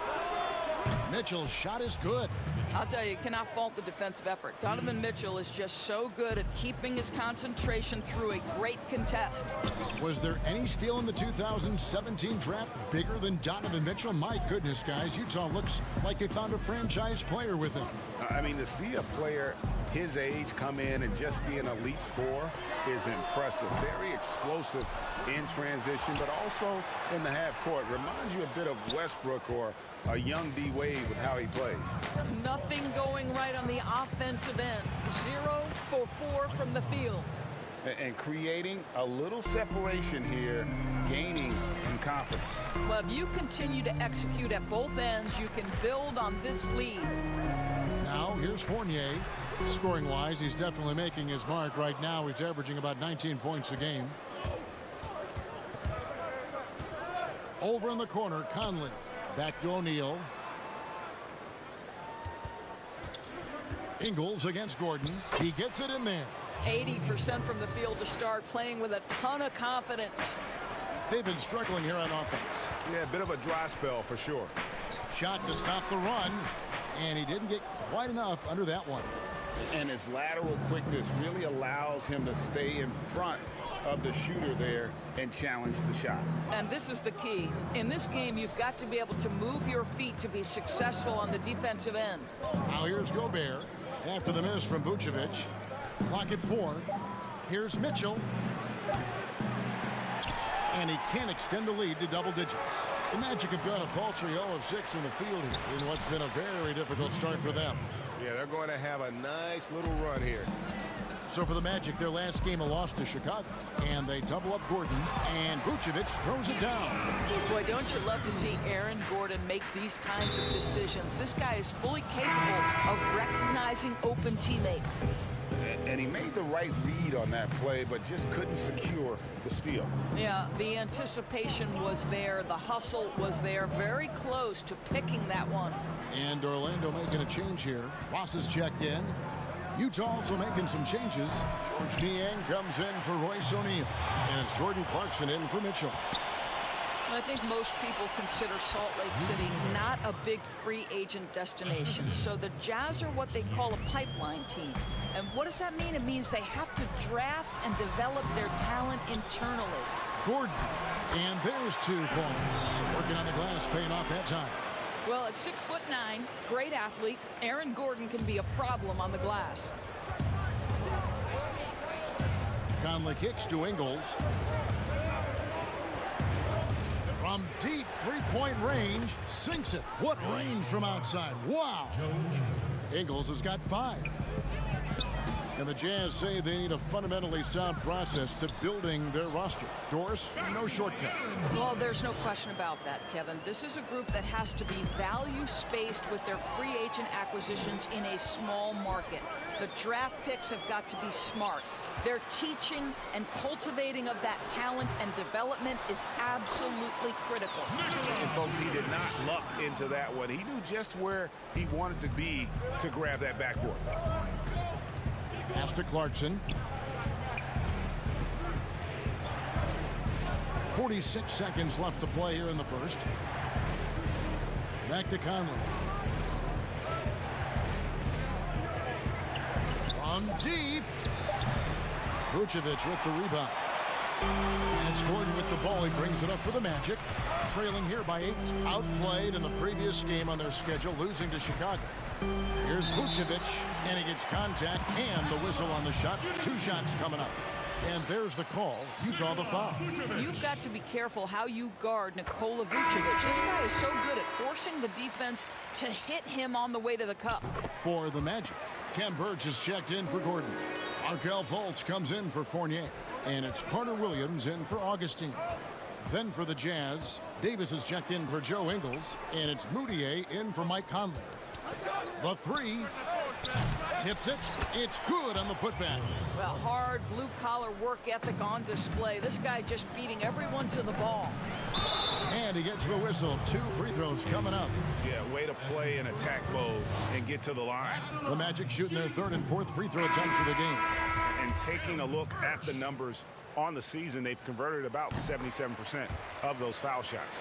Mitchell's shot is good. I'll tell you cannot fault the defensive effort. Donovan Mitchell is just so good at keeping his concentration through a great contest. Was there any steal in the 2017 draft bigger than Donovan Mitchell? My goodness, guys, Utah looks like they found a franchise player with him. I mean, to see a player his age come in and just be an elite scorer is impressive. Very explosive in transition, but also in the half court. Reminds you a bit of Westbrook or a young D-Wade with how he plays. Nothing going right on the offensive end. 0 for 4 from the field. And creating a little separation here, gaining some confidence. Well, if you continue to execute at both ends, you can build on this lead. Now, here's Fournier. Scoring-wise, he's definitely making his mark. Right now, he's averaging about 19 points a game. Over in the corner, Conley. Back to O'Neal. Ingles against Gordon. He gets it in there. 80% from the field to start, playing with a ton of confidence. They've been struggling here on offense. Yeah, a bit of a dry spell for sure. Shot to stop the run, and he didn't get quite enough under that one. And his lateral quickness really allows him to stay in front of the shooter there and challenge the shot. And this is the key. In this game, you've got to be able to move your feet to be successful on the defensive end. Now here's Gobert after the miss from Vucevic. Clock at 4. Here's Mitchell. And he can't extend the lead to double digits. The Magic have got a paltry 0 of 6 in the field here in what's been a very difficult start for them. Yeah, they're going to have a nice little run here. So for the Magic, their last game a loss to Chicago. And they double up Gordon, and Vucevic throws it down. Boy, don't you love to see Aaron Gordon make these kinds of decisions. This guy is fully capable of recognizing open teammates. And he made the right read on that play, but just couldn't secure the steal. Yeah, the anticipation was there. The hustle was there. Very close to picking that one. And Orlando making a change here. Ross is checked in. Utah also making some changes. George Niang comes in for Royce O'Neal. And it's Jordan Clarkson in for Mitchell. I think most people consider Salt Lake City not a big free agent destination. So the Jazz are what they call a pipeline team. And what does that mean? It means they have to draft and develop their talent internally. Gordon. And there's 2 points. Working on the glass, paying off that time. Well, at 6'9", great athlete, Aaron Gordon can be a problem on the glass. Conley kicks to Ingles. From deep three-point range, sinks it. What range from outside. Wow. Ingles has got 5. And the Jazz say they need a fundamentally sound process to building their roster. Doris, no shortcuts. Well, there's no question about that, Kevin. This is a group that has to be value-spaced with their free agent acquisitions in a small market. The draft picks have got to be smart. Their teaching and cultivating of that talent and development is absolutely critical. And folks, he did not luck into that one. He knew just where he wanted to be to grab that backboard. Pass to Clarkson. 46 seconds left to play here in the first. Back to Conley. From deep. Vucevic with the rebound. And it's Gordon with the ball. He brings it up for the Magic. Trailing here by 8. Outplayed in the previous game on their schedule, losing to Chicago. Here's Vucevic, and he gets contact and the whistle on the shot. 2 shots coming up. And there's the call. Utah the foul. You've got to be careful how you guard Nikola Vucevic. This guy is so good at forcing the defense to hit him on the way to the cup. For the Magic, Ken Burge is checked in for Gordon. Markelle Fultz comes in for Fournier. And it's Carter Williams in for Augustine. Then for the Jazz, Davis is checked in for Joe Ingles. And it's Moutier in for Mike Conley. The 3. Tips it. It's good on the putback. Well, hard blue-collar work ethic on display. This guy just beating everyone to the ball. And he gets the whistle. 2 free throws coming up. Yeah, way to play in attack mode and get to the line. The Magic shooting their 3rd and 4th free throw attempts of the game. And taking a look at the numbers on the season, they've converted about 77% of those foul shots.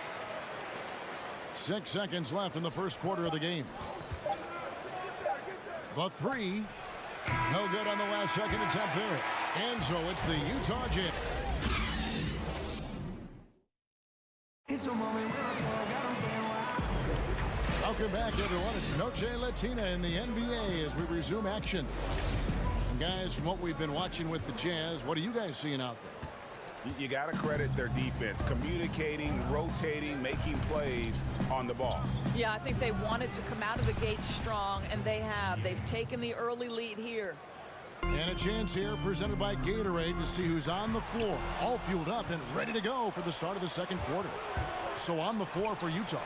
6 seconds left in the first quarter of the game. The 3. No good on the last second attempt there. And so it's the Utah Jazz. Welcome back, everyone. It's Noche Latina in the NBA as we resume action. And guys, from what we've been watching with the Jazz, what are you guys seeing out there? You got to credit their defense, communicating, rotating, making plays on the ball. Yeah, I think they wanted to come out of the gate strong, and they have. They've taken the early lead here. And a chance here presented by Gatorade to see who's on the floor, all fueled up and ready to go for the start of the second quarter. So on the floor for Utah,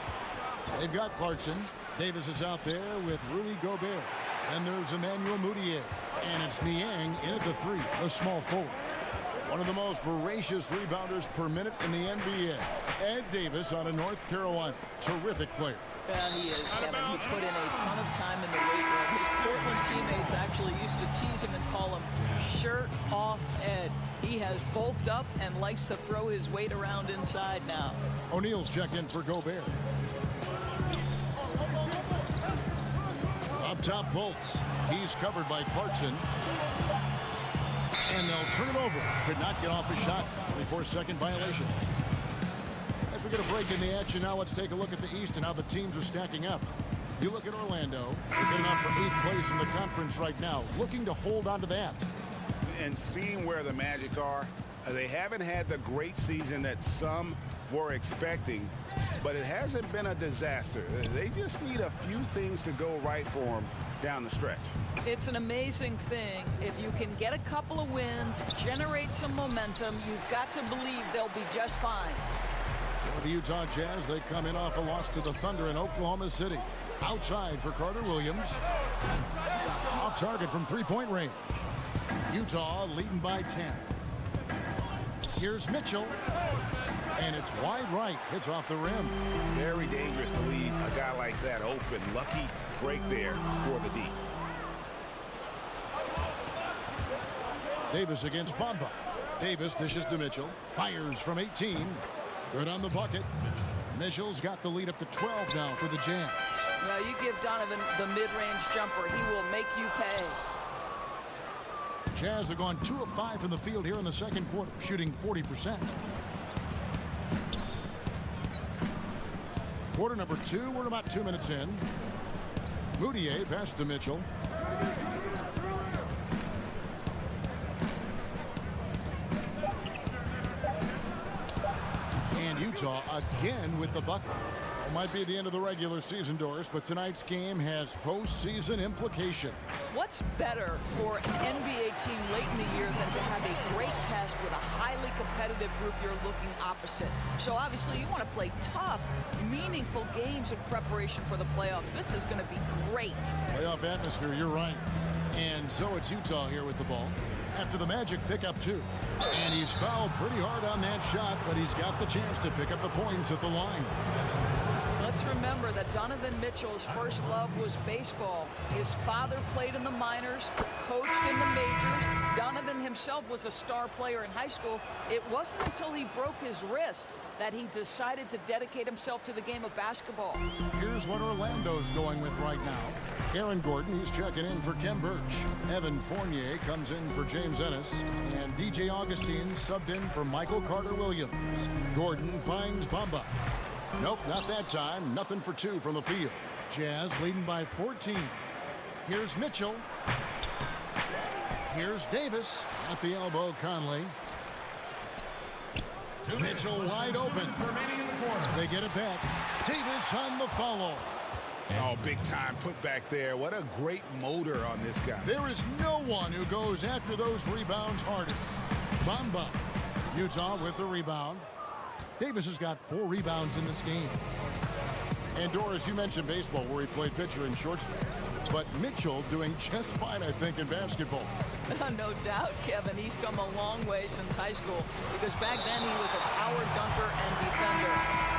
they've got Clarkson. Davis is out there with Rudy Gobert. And there's Emmanuel Moutier. And it's Niang in at the 3, the small forward. One of the most voracious rebounders per minute in the NBA. Ed Davis out of North Carolina. Terrific player. Yeah, he is, Kevin. He put in a ton of time in the weight room. His Portland teammates actually used to tease him and call him Shirt Off Ed. He has bulked up and likes to throw his weight around inside now. O'Neal's checked in for Gobert. Up top, Fultz. He's covered by Clarkson. And they'll turn it over. Could not get off his shot. 24-second violation. As we get a break in the action, now let's take a look at the East and how the teams are stacking up. You look at Orlando. They're getting up for 8th place in the conference right now. Looking to hold on to that. And seeing where the Magic are, they haven't had the great season that some were expecting, but it hasn't been a disaster. They just need a few things to go right for them down the stretch. It's an amazing thing. If you can get a couple of wins, generate some momentum, you've got to believe they'll be just fine. For the Utah Jazz, they come in off a loss to the Thunder in Oklahoma City. Outside for Carter Williams. Off target from 3-point range. Utah leading by 10. Here's Mitchell. And it's wide right. Hits off the rim. Very dangerous to leave a guy like that open. Lucky break there for the D. Davis against Bamba. Davis dishes to Mitchell. Fires from 18. Good on the bucket. Mitchell's got the lead up to 12 now for the Jazz. Well, you give Donovan the mid-range jumper. He will make you pay. Jazz have gone 2 of 5 from the field here in the second quarter, shooting 40%. Quarter number 2, we're about 2 minutes in. Moutier pass to Mitchell. And Utah again with the bucket. It might be the end of the regular season, Doris, but tonight's game has postseason implications. What's better for an NBA team late in the year than to have a great test with a highly competitive group you're looking opposite? So obviously you want to play tough, meaningful games in preparation for the playoffs. This is going to be great. Playoff atmosphere, you're right. And so it's Utah here with the ball. After the Magic pick up 2. And he's fouled pretty hard on that shot, but he's got the chance to pick up the points at the line. Let's let's remember that Donovan Mitchell's first love was baseball. His father played in the minors, coached in the majors. Donovan himself was a star player in high school. It wasn't until he broke his wrist that he decided to dedicate himself to the game of basketball. Here's what Orlando's going with right now. Aaron Gordon, he's checking in for Ken Birch. Evan Fournier comes in for James Ennis. And DJ Augustine subbed in for Michael Carter-Williams. Gordon finds Bamba. Nope, not that time. Nothing for two from the field. Jazz leading by 14. Here's Mitchell. Here's Davis at the elbow, Conley. Mitchell wide open. They get it back. Davis on the follow. Oh, big time put back there. What a great motor on this guy. There is no one who goes after those rebounds harder. Bamba. Utah with the rebound. Davis has got 4 rebounds in this game. And Doris, you mentioned baseball where he played pitcher and shortstop. But Mitchell doing just fine, I think, in basketball. No doubt, Kevin. He's come a long way since high school because back then he was a power dunker and defender.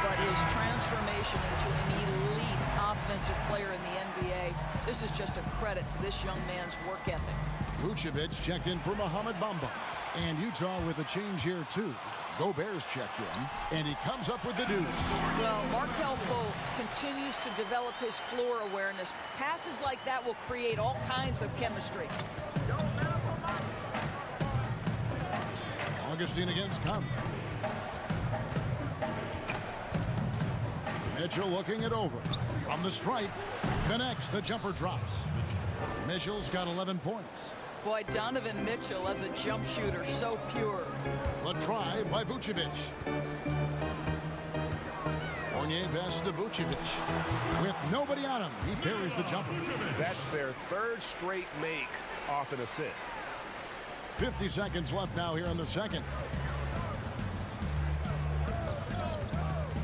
But his transformation into an elite offensive player in the NBA, this is just a credit to this young man's work ethic. Vucevic checked in for Mohamed Bamba. And Utah with a change here, too. Gobert's checked in, and he comes up with the deuce. Well, Markelle Fultz continues to develop his floor awareness. Passes like that will create all kinds of chemistry. Augustine against Conley. Mitchell looking it over. From the stripe, connects, the jumper drops. Mitchell's got 11 points. Boy, Donovan Mitchell as a jump shooter, so pure. The try by Vucevic. Fournier passes to Vucevic. With nobody on him, he parries the jumper. That's their 3rd straight make off an assist. 50 seconds left now here in the second.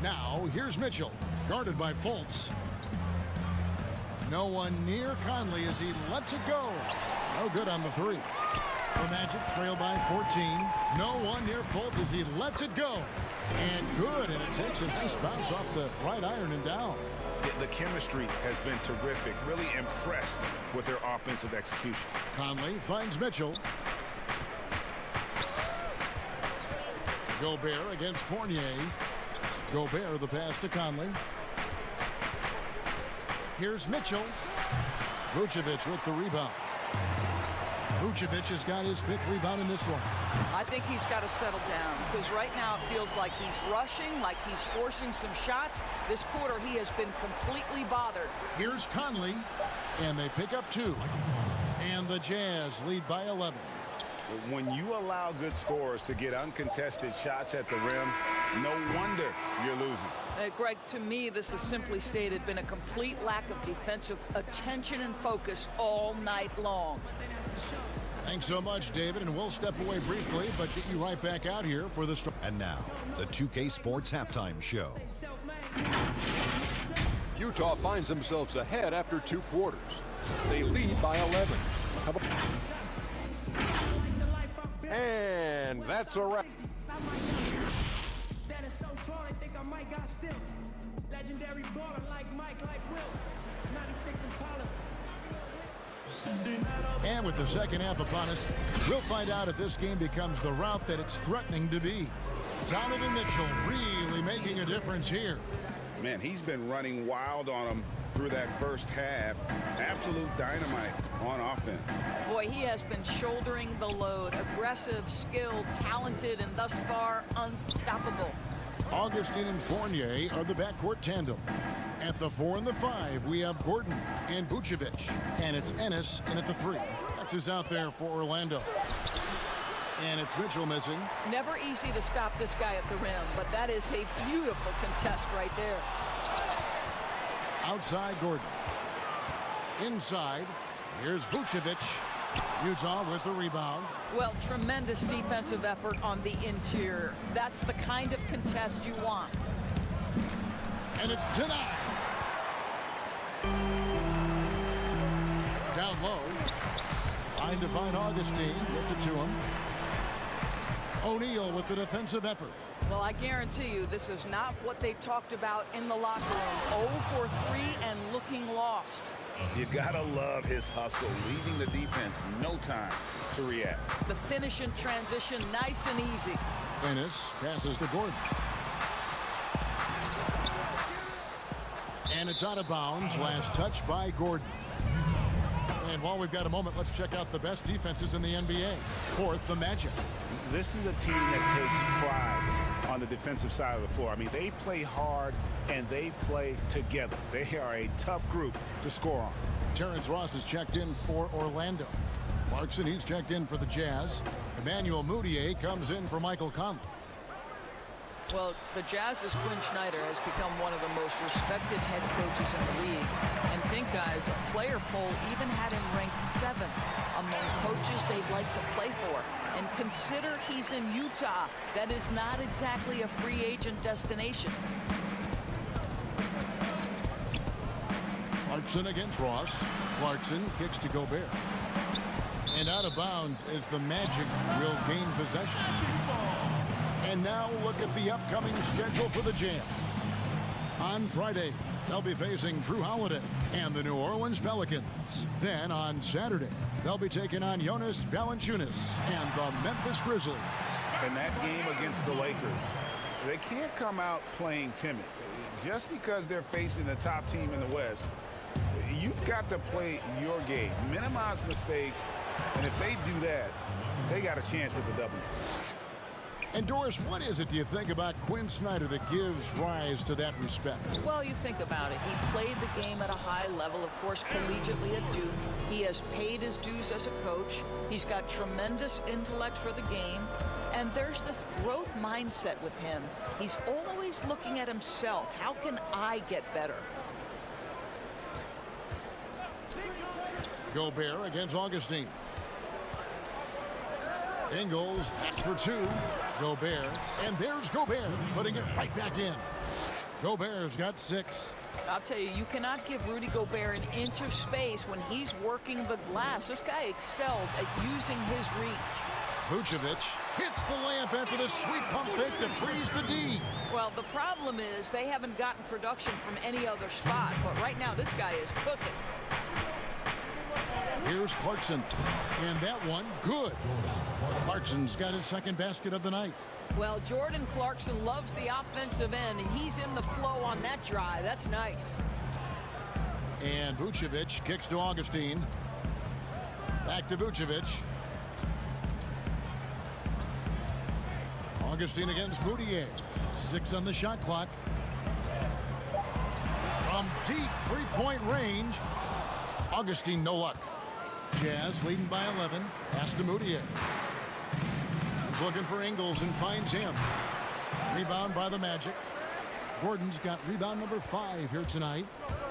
Now, here's Mitchell, guarded by Fultz. No one near Conley as he lets it go. No good on the 3. The Magic trail by 14. No one near Fultz as he lets it go. And good, and it takes a nice bounce off the right iron and down. The chemistry has been terrific. Really impressed with their offensive execution. Conley finds Mitchell. Gobert against Fournier. Gobert the pass to Conley. Here's Mitchell. Vucevic with the rebound. Vucevic has got his 5th rebound in this one. I think he's got to settle down because right now it feels like he's rushing, like he's forcing some shots. This quarter he has been completely bothered. Here's Conley, and they pick up 2. And the Jazz lead by 11. When you allow good scorers to get uncontested shots at the rim, no wonder you're losing. Greg, to me, this is simply stated been a complete lack of defensive attention and focus all night long. Thanks so much, David, and we'll step away briefly, but get you right back out here for the... And now, the 2K Sports Halftime Show. Utah finds themselves ahead after 2 quarters. They lead by 11. And that's a wrap. Legendary baller like Mike, like Will. 96 Impala. And with the second half upon us, we'll find out if this game becomes the route that it's threatening to be. Donovan Mitchell really making a difference here. Man, he's been running wild on him through that first half. Absolute dynamite on offense. Boy, he has been shouldering the load. Aggressive, skilled, talented, and thus far unstoppable. Augustine and Fournier are the backcourt tandem. At the 4 and the 5, we have Gordon and Vucevic. And it's Ennis in at the 3. That's who's out there for Orlando. And it's Mitchell missing. Never easy to stop this guy at the rim, but that is a beautiful contest right there. Outside Gordon. Inside, here's Vucevic. Utah with the rebound. Well, tremendous defensive effort on the interior. That's the kind of contest you want. And it's denied. Down low. Trying to find Augustine. Gets it to him. O'Neal with the defensive effort. Well, I guarantee you this is not what they talked about in the locker room. 0 for 3 and looking lost. You gotta love his hustle, leaving the defense no time to react. The finish in transition, nice and easy. Ennis passes to Gordon. And it's out of bounds. Last touch by Gordon. And while we've got a moment, let's check out the best defenses in the NBA. Fourth, the Magic. This is a team that takes pride on the defensive side of the floor. I mean, they play hard and they play together. They are a tough group to score on. Terrence Ross is checked in for Orlando. Clarkson, he's checked in for the Jazz. Emmanuel Mudiay comes in for Michael Conley. Well, the Jazz's Quinn Snyder has become one of the most respected head coaches in the league. And think, guys, a player poll even had him ranked 7th among coaches they'd like to play for. And consider he's in Utah. That is not exactly a free agent destination. Clarkson against Ross. Clarkson kicks to Gobert. And out of bounds as the Magic will gain possession. And now look at the upcoming schedule for the Jazz. On Friday, they'll be facing Drew Holiday and the New Orleans Pelicans. Then on Saturday, they'll be taking on Jonas Valanciunas and the Memphis Grizzlies. In that game against the Lakers, they can't come out playing timid. Just because they're facing the top team in the West, you've got to play your game, minimize mistakes, and if they do that, they got a chance at the W. And Doris, what is it, do you think, about Quinn Snyder that gives rise to that respect? Well, you think about it. He played the game at a high level, of course, collegiately at Duke. He has paid his dues as a coach. He's got tremendous intellect for the game. And there's this growth mindset with him. He's always looking at himself. How can I get better? Gobert against Augustine. Ingles, that's for 2. Gobert, and there's Gobert, putting it right back in. Gobert's got 6. I'll tell you, you cannot give Rudy Gobert an inch of space when he's working the glass. This guy excels at using his reach. Vucevic hits the layup after the sweet pump fake to freeze the D. Well, the problem is they haven't gotten production from any other spot, but right now this guy is cooking. Here's Clarkson, and that one good. Clarkson's got his second basket of the night. Well, Jordan Clarkson loves the offensive end, and he's in the flow on that drive. That's nice. And Vucevic kicks to Augustine. Back to Vucevic. Augustine against Mudiay. 6 on the shot clock. From deep three-point range, Augustine no luck. Jazz leading by 11. Pass to Mudiay. He's looking for Ingles and finds him. Rebound by the Magic. Gordon's got rebound number 5 here tonight.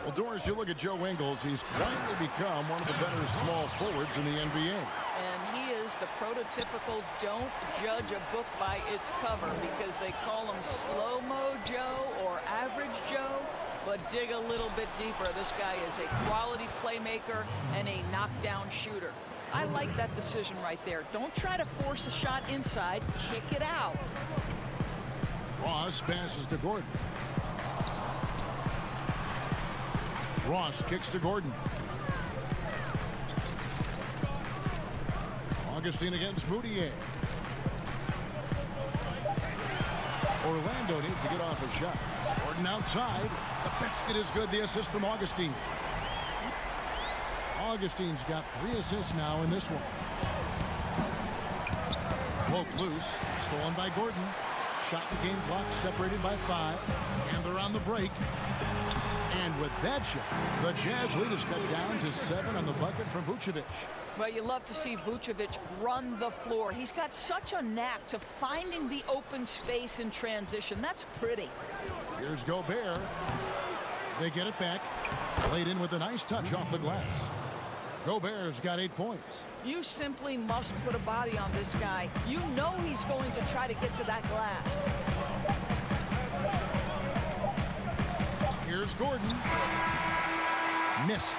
Well, Doris, you look at Joe Ingles. He's quietly become one of the better small forwards in the NBA. And he is the prototypical don't judge a book by its cover, because they call him slow-mo Joe or average Joe. But dig a little bit deeper. This guy is a quality playmaker and a knockdown shooter. I like that decision right there. Don't try to force a shot inside. Kick it out. Ross passes to Gordon. Ross kicks to Gordon. Augustine against Mudiay. Orlando needs to get off a shot. Gordon outside. The basket is good. The assist from Augustine. Augustine's got 3 assists now in this one. Poke loose. Stolen by Gordon. Shot the game clock separated by 5. And they're on the break. And with that shot, the Jazz lead is cut down to 7 on the bucket from Vucevic. Well, you love to see Vucevic run the floor. He's got such a knack to finding the open space in transition. That's pretty. Here's Gobert. They get it back. Laid in with a nice touch off the glass. Gobert's got 8 points. You simply must put a body on this guy. You know he's going to try to get to that glass. Here's Gordon. Missed.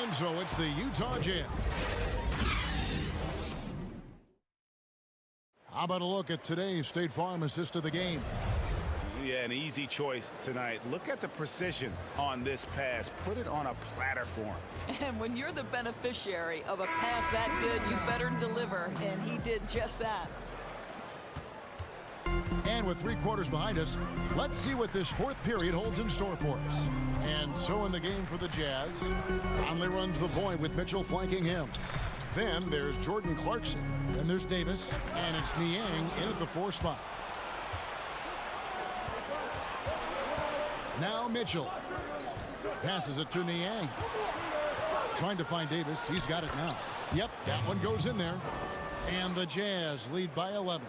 And so it's the Utah Jazz. How about a look at today's State Farm assist of the game? Yeah, an easy choice tonight. Look at the precision on this pass. Put it on a platter for him. And when you're the beneficiary of a pass that good, you better deliver, and he did just that. And with 3 quarters behind us, let's see what this 4th period holds in store for us. And so in the game for the Jazz, Conley runs the point with Mitchell flanking him. Then there's Jordan Clarkson. Then there's Davis, and it's Niang in at the 4 spot. Now Mitchell passes it to Niang. Trying to find Davis. He's got it now. Yep, that one goes in there. And the Jazz lead by 11.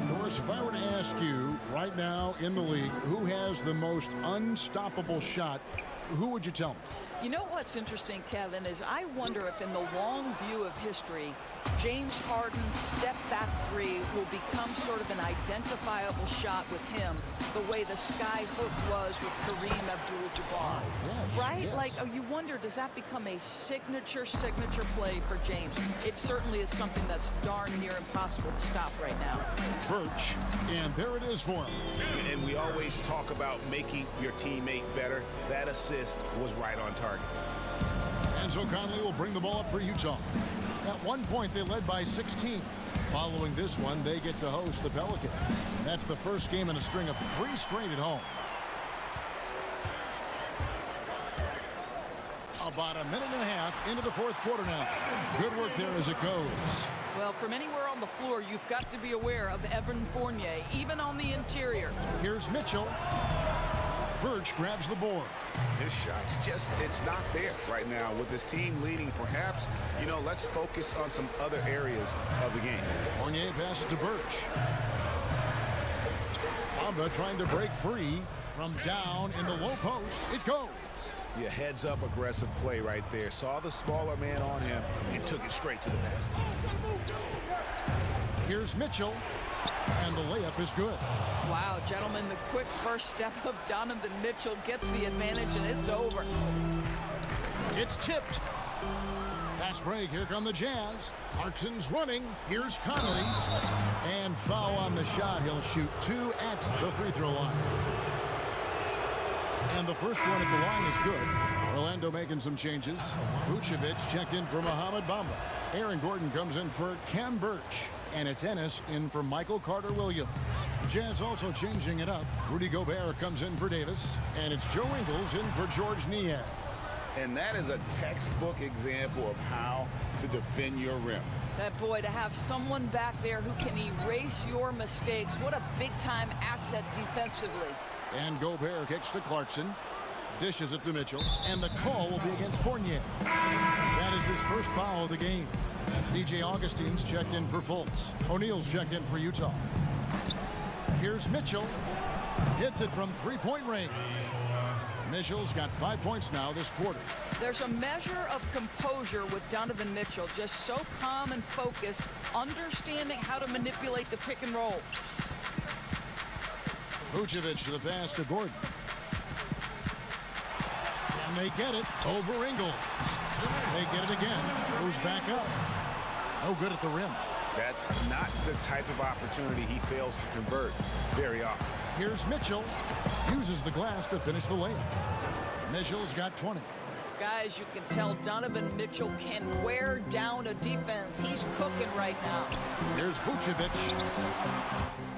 Doris, if I were to ask you right now in the league, who has the most unstoppable shot, who would you tell me? You know what's interesting, Kevin, is I wonder if in the long view of history, James Harden's step-back 3 will become sort of an identifiable shot with him, the way the sky hook was with Kareem Abdul-Jabbar. Yes, right? yes. Like, you wonder, does that become a signature play for James? It certainly is something that's darn near impossible to stop right now. Birch, and there it is for him. And we always talk about making your teammate better. That assist was right on target. And so Conley will bring the ball up for Utah. At one point, they led by 16. Following this one, they get to host the Pelicans. That's the first game in a string of 3 straight at home. About a minute and a half into the 4th quarter now. Good work there as it goes. Well, from anywhere on the floor, you've got to be aware of Evan Fournier, even on the interior. Here's Mitchell. Birch grabs the board. His shot's just, it's not there right now. With his team leading, perhaps, let's focus on some other areas of the game. Fournier passes to Birch. Amba trying to break free from down in the low post. It goes. Yeah, heads up aggressive play right there. Saw the smaller man on him and took it straight to the basket. Here's Mitchell. And the layup is good. Wow, gentlemen, the quick first step of Donovan Mitchell gets the advantage, and it's over. It's tipped. Fast break. Here come the Jazz. Clarkson's running. Here's Conley. And foul on the shot. He'll shoot 2 at the free throw line. And the first one at the line is good. Orlando making some changes. Vucevic checked in for Mohamed Bamba. Aaron Gordon comes in for Cam Birch. And it's Ennis in for Michael Carter-Williams. The Jazz also changing it up. Rudy Gobert comes in for Davis. And it's Joe Ingles in for George Niang. And that is a textbook example of how to defend your rim. That boy, to have someone back there who can erase your mistakes, what a big-time asset defensively. And Gobert kicks to Clarkson. Dishes it to Mitchell. And the call will be against Fournier. That is his first foul of the game. C.J. Augustine's checked in for Fultz. O'Neal's checked in for Utah. Here's Mitchell. Hits it from 3-point range. Mitchell's got 5 points now this quarter. There's a measure of composure with Donovan Mitchell, just so calm and focused, understanding how to manipulate the pick and roll. Vucevic to the pass to Gordon. And they get it over Ingles. They get it again. Goes back up. No good at the rim. That's not the type of opportunity he fails to convert very often. Here's Mitchell. Uses the glass to finish the layup. Mitchell's got 20. Guys, you can tell Donovan Mitchell can wear down a defense. He's cooking right now. Here's Vucevic.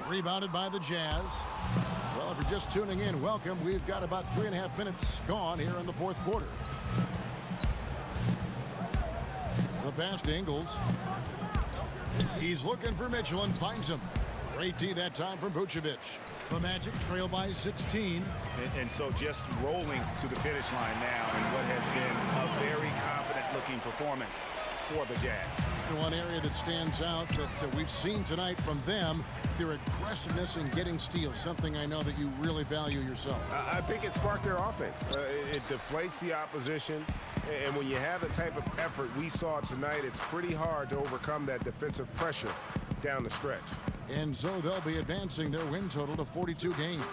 Rebounded by the Jazz. Well, if you're just tuning in, welcome. We've got about 3.5 minutes gone here in the 4th quarter. The pass to Ingles. He's looking for Mitchell and finds him. Great D that time from Vucevic. The Magic trail by 16. And so just rolling to the finish line now in what has been a very confident-looking performance for the Jazz. One area that stands out that we've seen tonight from them, their aggressiveness in getting steals, something I know that you really value yourself. I think it sparked their offense. It deflates the opposition, and when you have the type of effort we saw tonight, it's pretty hard to overcome that defensive pressure down the stretch. And so they'll be advancing their win total to 42 games.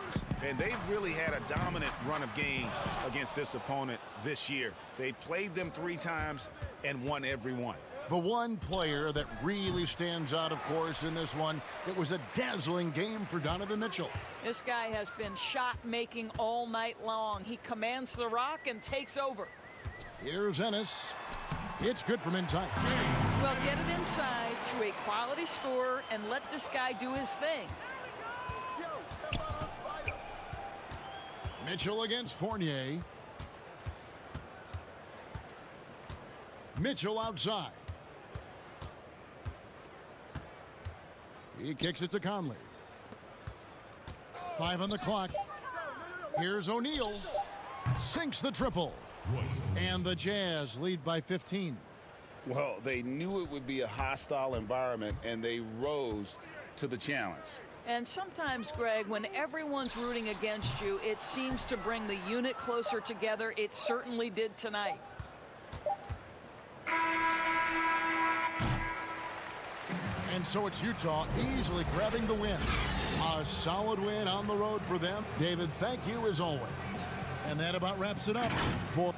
And they've really had a dominant run of games against this opponent this year. They played them 3 times and won every one. The one player that really stands out, of course, in this one, it was a dazzling game for Donovan Mitchell. This guy has been shot-making all night long. He commands the rock and takes over. Here's Ennis. It's good from inside. Well, get it inside to a quality scorer and let this guy do his thing. Mitchell against Fournier. Mitchell outside. He kicks it to Conley. 5 on the clock. Here's O'Neal. Sinks the triple. And the Jazz lead by 15. Well, they knew it would be a hostile environment, and they rose to the challenge. And sometimes, Greg, when everyone's rooting against you, it seems to bring the unit closer together. It certainly did tonight. And so it's Utah easily grabbing the win. A solid win on the road for them. David, thank you as always. And that about wraps it up for...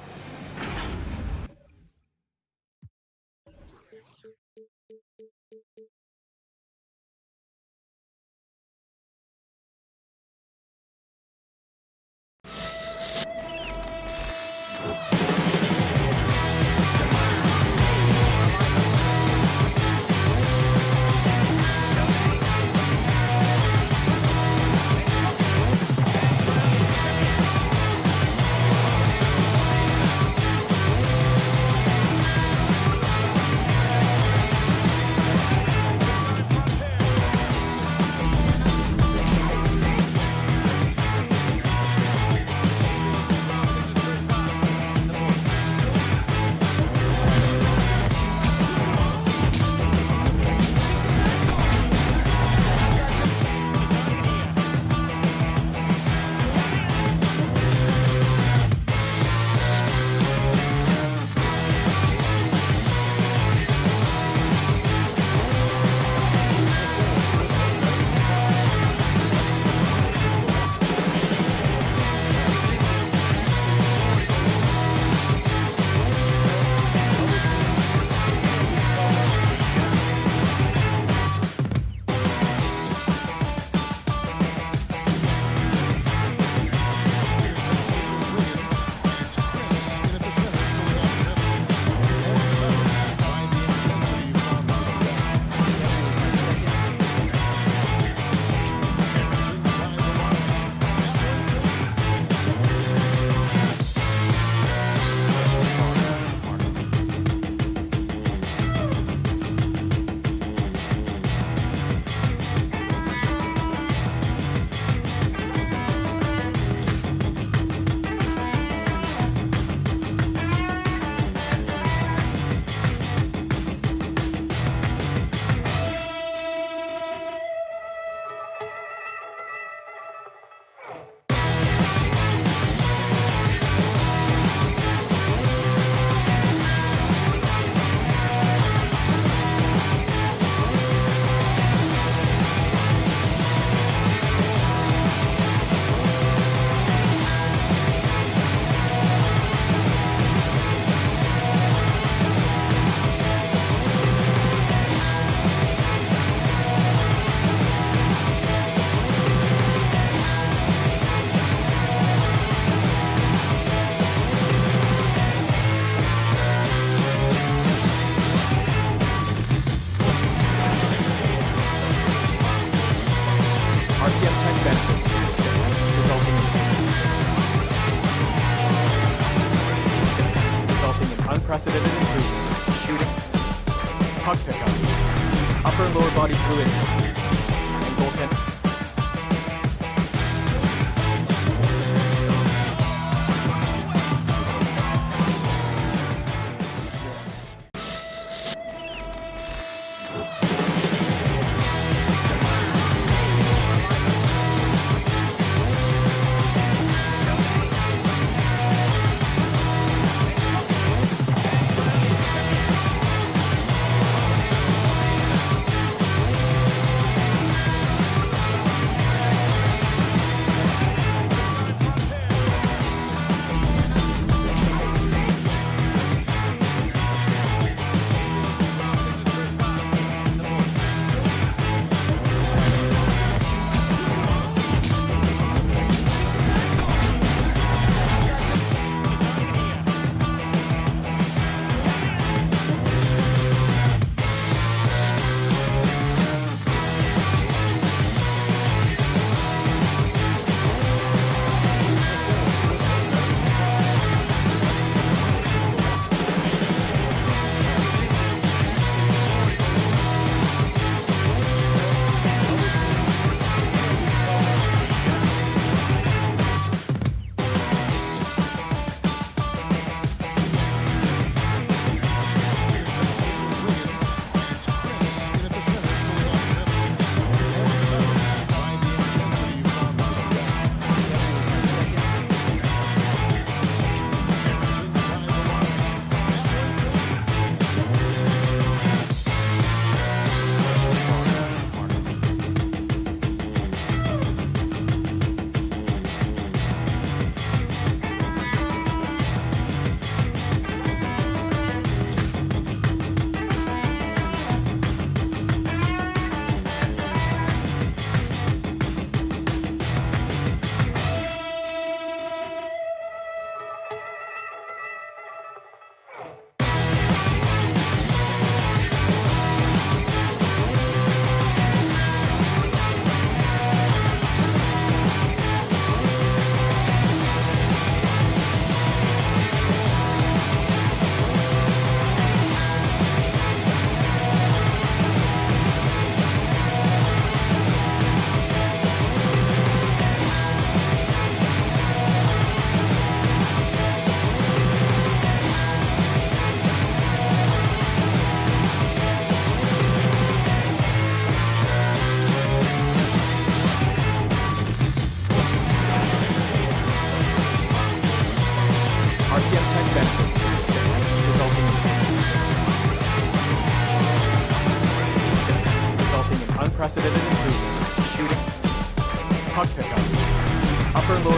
unprecedented improvements in shooting, puck pickups, upper and lower body fluidity, and goaltending.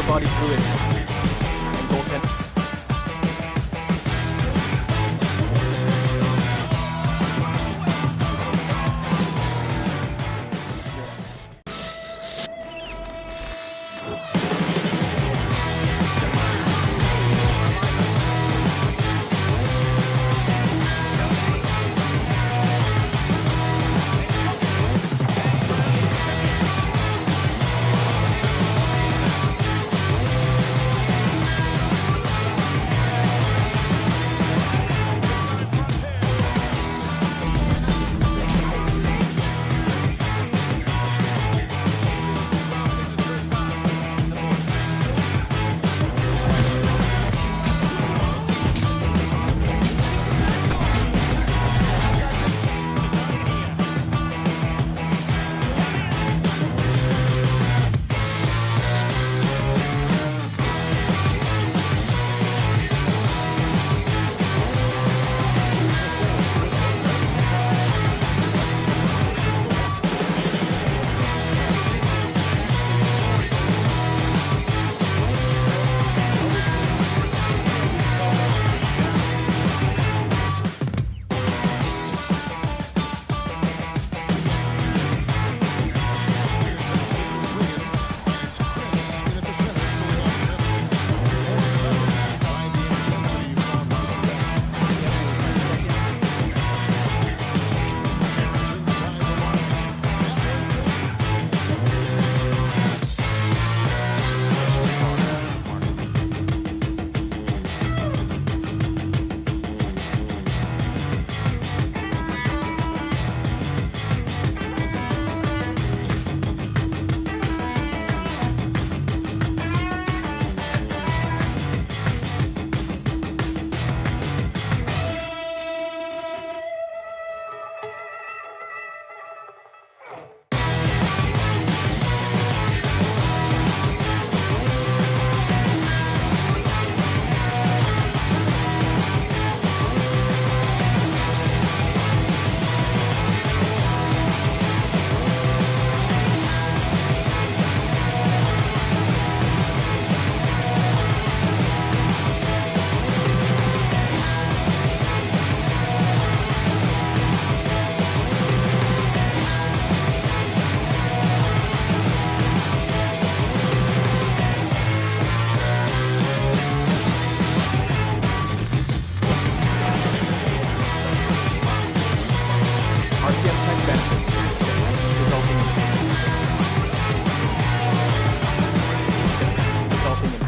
lower body fluid, and goaltend.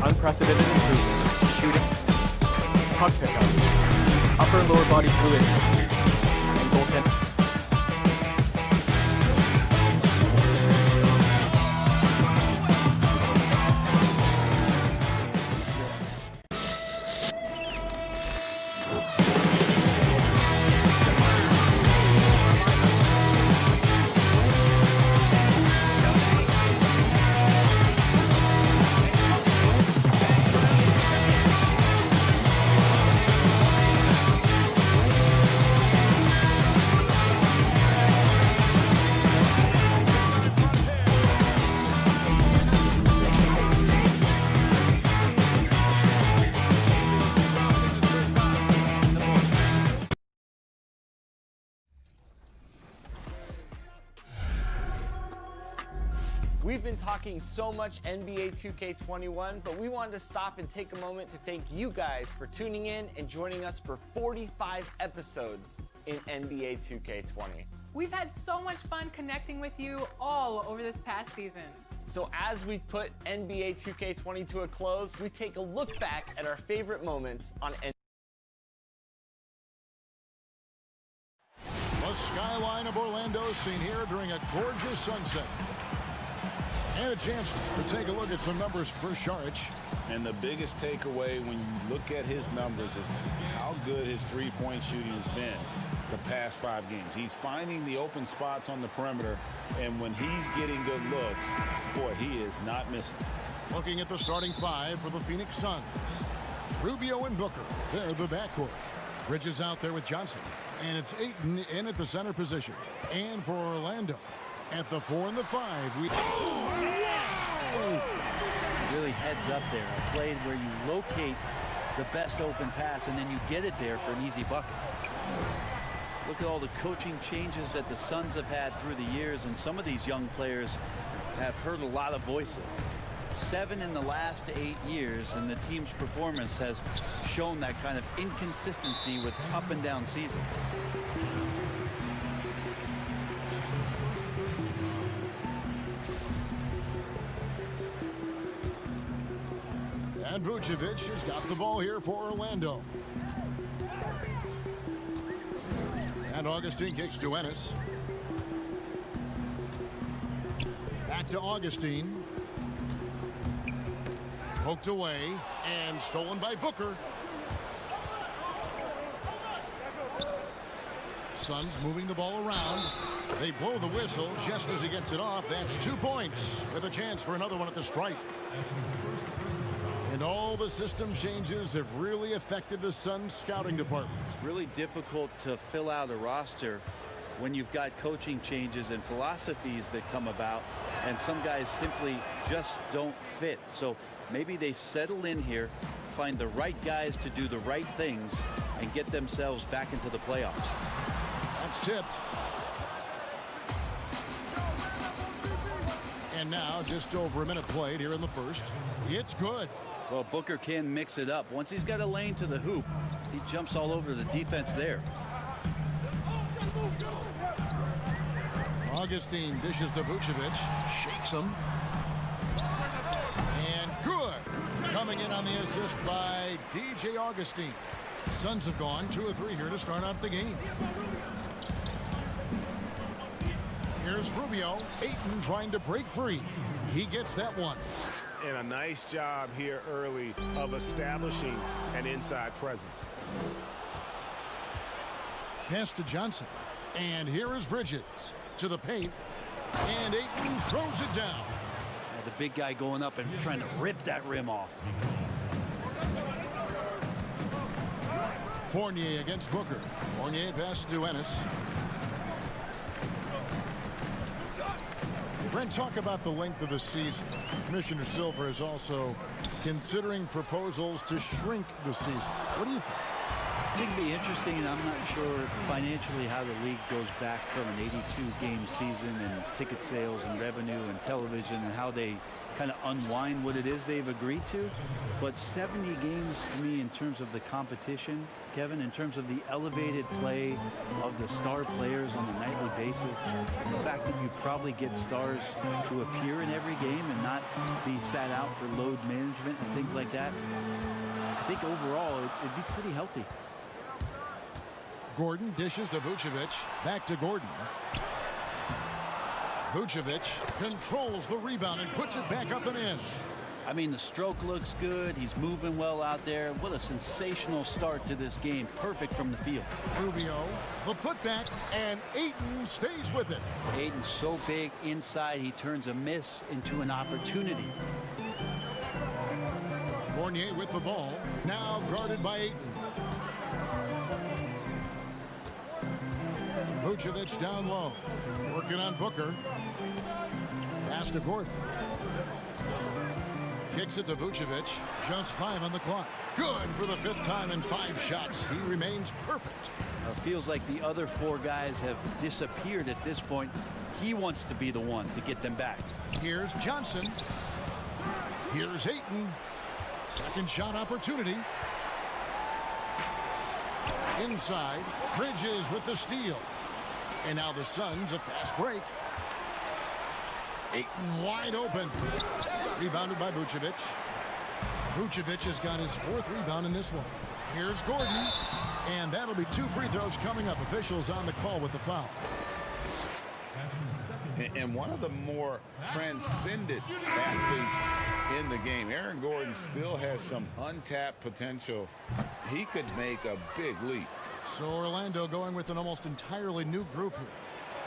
Unprecedented improvements to shooting, puck pickups, upper and lower body fluidity, and goaltending. We've been talking so much NBA 2K21, but we wanted to stop and take a moment to thank you guys for tuning in and joining us for 45 episodes in NBA 2K20. We've had so much fun connecting with you all over this past season. So as we put NBA 2K20 to a close, we take a look back at our favorite moments on NBA. The skyline of Orlando seen here during a gorgeous sunset. And a chance to take a look at some numbers for Šarić. And the biggest takeaway when you look at his numbers is how good his three-point shooting has been the past 5 games. He's finding the open spots on the perimeter, and when he's getting good looks, boy, he is not missing. Looking at the starting 5 for the Phoenix Suns. Rubio and Booker, they're the backcourt. Bridges out there with Johnson. And it's Ayton in at the center position. And for Orlando, at the 4 and the 5, we... really heads up there. A play where you locate the best open pass and then you get it there for an easy bucket. Look at all the coaching changes that the Suns have had through the years, and some of these young players have heard a lot of voices. 7 in the last 8 years, and the team's performance has shown that kind of inconsistency with up and down seasons. And Vucevic has got the ball here for Orlando. And Augustine kicks to Ennis. Back to Augustine. Poked away and stolen by Booker. Suns moving the ball around. They blow the whistle just as he gets it off. That's 2 points with a chance for another one at the stripe. And all the system changes have really affected the Suns scouting department. Really difficult to fill out a roster when you've got coaching changes and philosophies that come about, and some guys simply just don't fit. So maybe they settle in here, find the right guys to do the right things, and get themselves back into the playoffs. That's tipped. And now just over a minute played here in the first. It's good. Well, Booker can mix it up. Once he's got a lane to the hoop, he jumps all over the defense there. Augustine dishes to Vucevic, shakes him. And good. Coming in on the assist by DJ Augustine. Suns have gone 2 of 3 here to start out the game. Here's Rubio. Ayton trying to break free. He gets that one. And a nice job here early of establishing an inside presence. Pass to Johnson. And here is Bridges to the paint. And Ayton throws it down. The big guy going up and trying to rip that rim off. Fournier against Booker. Fournier passes to Ennis. Brent, talk about the length of the season. Commissioner Silver is also considering proposals to shrink the season. What do you think? I think it'd be interesting, and I'm not sure financially how the league goes back from an 82-game season and ticket sales and revenue and television and how they kind of unwind what it is they've agreed to. But 70 games to me in terms of the competition, Kevin, in terms of the elevated play of the star players on a nightly basis, the fact that you probably get stars to appear in every game and not be sat out for load management and things like that, I think overall it'd be pretty healthy. Gordon dishes to Vucevic. Back to Gordon. Vucevic controls the rebound and puts it back up and in. I mean, the stroke looks good. He's moving well out there. What a sensational start to this game. Perfect from the field. Rubio, the putback, and Ayton stays with it. Ayton's so big inside, he turns a miss into an opportunity. Fournier with the ball, now guarded by Ayton. Vucevic down low, working on Booker. Pass to Gordon. Kicks it to Vucevic. Just 5 on the clock. Good for the 5th time in 5 shots. He remains perfect. Feels like the other 4 guys have disappeared at this point. He wants to be the one to get them back. Here's Johnson. Here's Ayton. Second shot opportunity. Inside. Bridges with the steal. And now the Suns a fast break. Ayton wide open. Rebounded by Vucevic. Vucevic has got his 4th rebound in this one. Here's Gordon. And that'll be 2 free throws coming up. Officials on the call with the foul. And one of the more transcendent athletes in the game. Aaron Gordon still has some untapped potential. He could make a big leap. So Orlando going with an almost entirely new group here.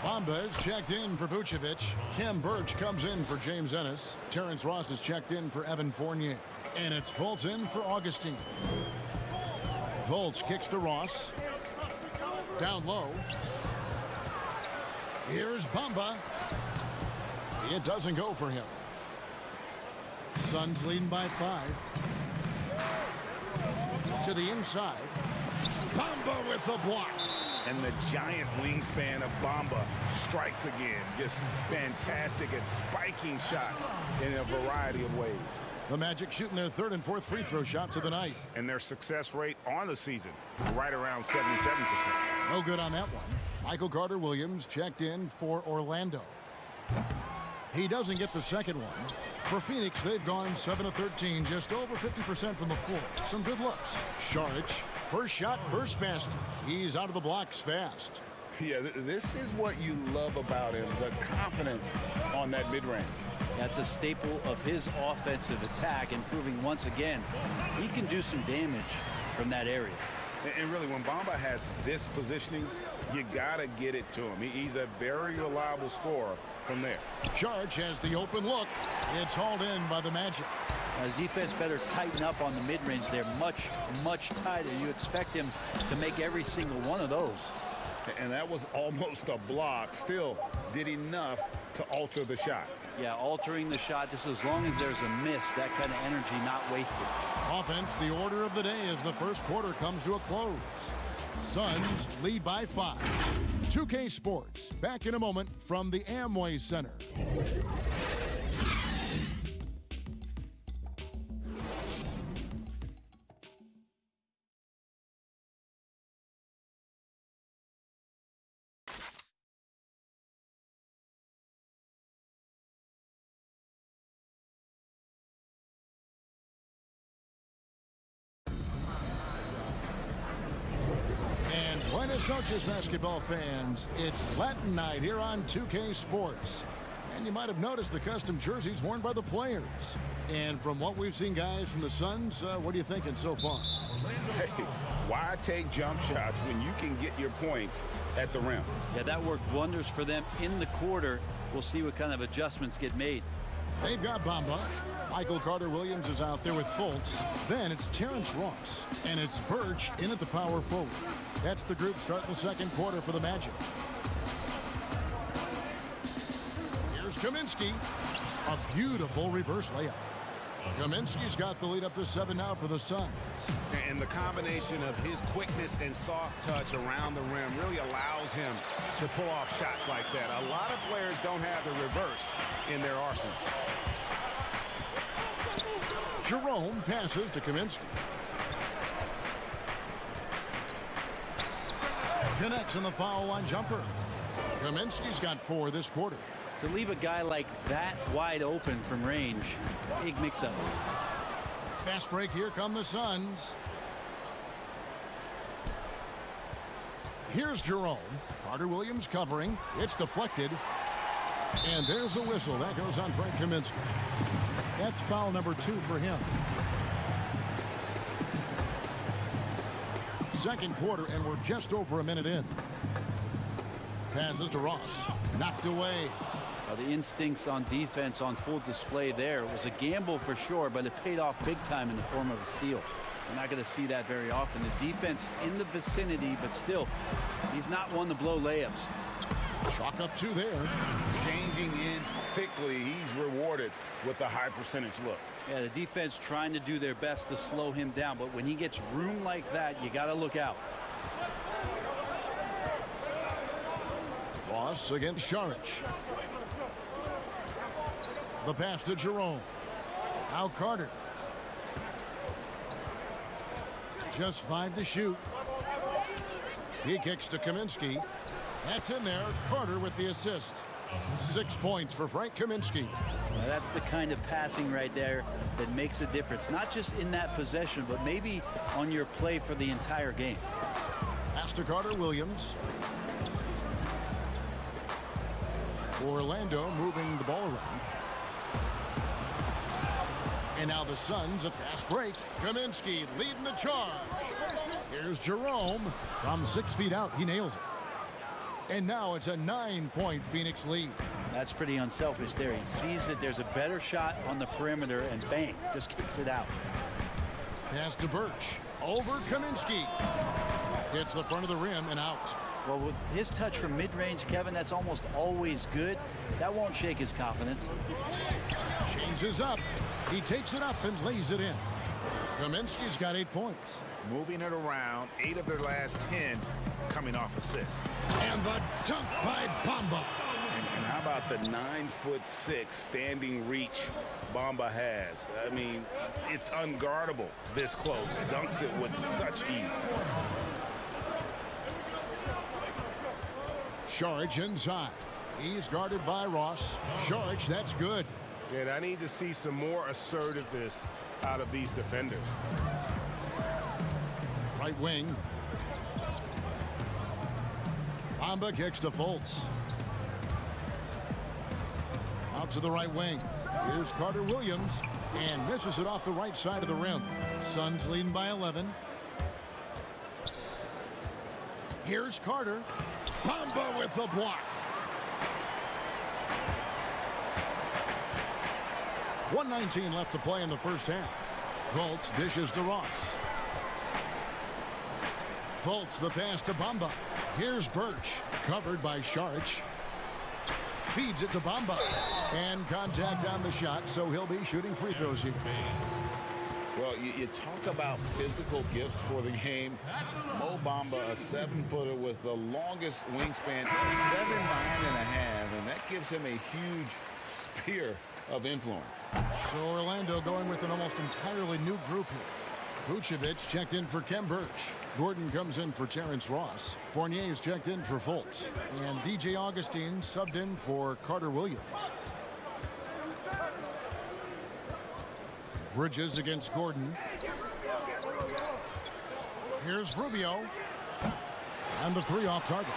Bamba is checked in for Vucevic. Kem Birch comes in for James Ennis. Terrence Ross is checked in for Evan Fournier. And it's Fultz in for Augustine. Fultz kicks to Ross. Down low. Here's Bamba. It doesn't go for him. Suns leading by 5. To the inside. Bamba with the block. And the giant wingspan of Bamba strikes again. Just fantastic at spiking shots in a variety of ways. The Magic shooting their 3rd and 4th free throw shots of the night. And their success rate on the season, right around 77%. No good on that one. Michael Carter-Williams checked in for Orlando. He doesn't get the second one. For Phoenix, they've gone 7 of 13, just over 50% from the floor. Some good looks. Saric, first shot, first basket. He's out of the blocks fast. Yeah, this is what you love about him, the confidence on that mid-range. That's a staple of his offensive attack, and proving once again he can do some damage from that area. And really, when Bamba has this positioning, you got to get it to him. He's a very reliable scorer from there. Saric has the open look. It's hauled in by the Magic. The defense better tighten up on the mid-range. They're much, much tighter. You expect him to make every single one of those. And that was almost a block. Still did enough to alter the shot. Yeah, altering the shot, just as long as there's a miss, that kind of energy not wasted. Offense, the order of the day as the first quarter comes to a close. Suns lead by 5. 2K Sports, back in a moment from the Amway Center. Buenas noches, basketball fans. It's Latin night here on 2K Sports. And you might have noticed the custom jerseys worn by the players. And from what we've seen, guys, from the Suns, what are you thinking so far? Hey, why take jump shots when you can get your points at the rim? Yeah, that worked wonders for them in the quarter. We'll see what kind of adjustments get made. They've got Bamba. Michael Carter-Williams is out there with Fultz. Then it's Terrence Ross. And it's Birch in at the power forward. That's the group starting the second quarter for the Magic. Here's Kaminsky. A beautiful reverse layup. Kaminsky's got the lead up to 7 now for the Suns. And the combination of his quickness and soft touch around the rim really allows him to pull off shots like that. A lot of players don't have the reverse in their arsenal. Jerome passes to Kaminsky. Connects on the foul line jumper. Kaminsky's got 4 this quarter. To leave a guy like that wide open from range, big mix-up. Fast break, here come the Suns. Here's Jerome. Carter-Williams covering. It's deflected. And there's the whistle. That goes on Frank Kaminsky. That's foul number 2 for him. Second quarter, and we're just over a minute in. Passes to Ross. Knocked away. The instincts on defense on full display there. It was a gamble for sure, but it paid off big time in the form of a steal. We're not going to see that very often. The defense in the vicinity, but still, he's not one to blow layups. Chalk up 2 there. Changing ends quickly. He's rewarded with a high percentage look. Yeah, the defense trying to do their best to slow him down, but when he gets room like that, you got to look out. Ross against Saric. The pass to Jerome. Now Carter. Just 5 to shoot. He kicks to Kaminsky. That's in there. Carter with the assist. 6 points for Frank Kaminsky. Now that's the kind of passing right there that makes a difference. Not just in that possession, but maybe on your play for the entire game. Pass to Carter-Williams. Orlando moving the ball around. And now the Suns, a fast break. Kaminsky leading the charge. Here's Jerome. From 6 feet out, he nails it. And now it's a 9-point Phoenix lead. That's pretty unselfish there. He sees that there's a better shot on the perimeter, and bang, just kicks it out. Pass to Birch. Over Kaminsky. Hits the front of the rim and out. Well, with his touch from mid-range, Kevin, that's almost always good. That won't shake his confidence. Changes up. He takes it up and lays it in. Kaminsky's got 8 points. Moving it around, 8 of their last 10 coming off assists. And the dunk by Bamba. And how about the 9'6" standing reach Bamba has? I mean, it's unguardable this close. Dunks it with such ease. Charge inside. He's guarded by Ross. Charge, that's good. And I need to see some more assertiveness out of these defenders. Right wing. Bamba kicks to Fultz. Out to the right wing. Here's Carter Williams. And misses it off the right side of the rim. Suns leading by 11. Here's Carter. Bamba with the block. 1:19 left to play in the first half. Fultz dishes to Ross. Fultz the pass to Bamba. Here's Birch. Covered by Sharch. Feeds it to Bamba. And contact on the shot, so he'll be shooting free throws here. Well, you talk about physical gifts for the game. Mo Bamba, a 7-footer with the longest wingspan, 7'9½", and that gives him a huge sphere of influence. So Orlando going with an almost entirely new group here. Vucevic checked in for Kem Birch. Gordon comes in for Terrence Ross. Fournier's checked in for Fultz. And DJ Augustine subbed in for Carter Williams. Bridges against Gordon. Here's Rubio. And the 3 off target.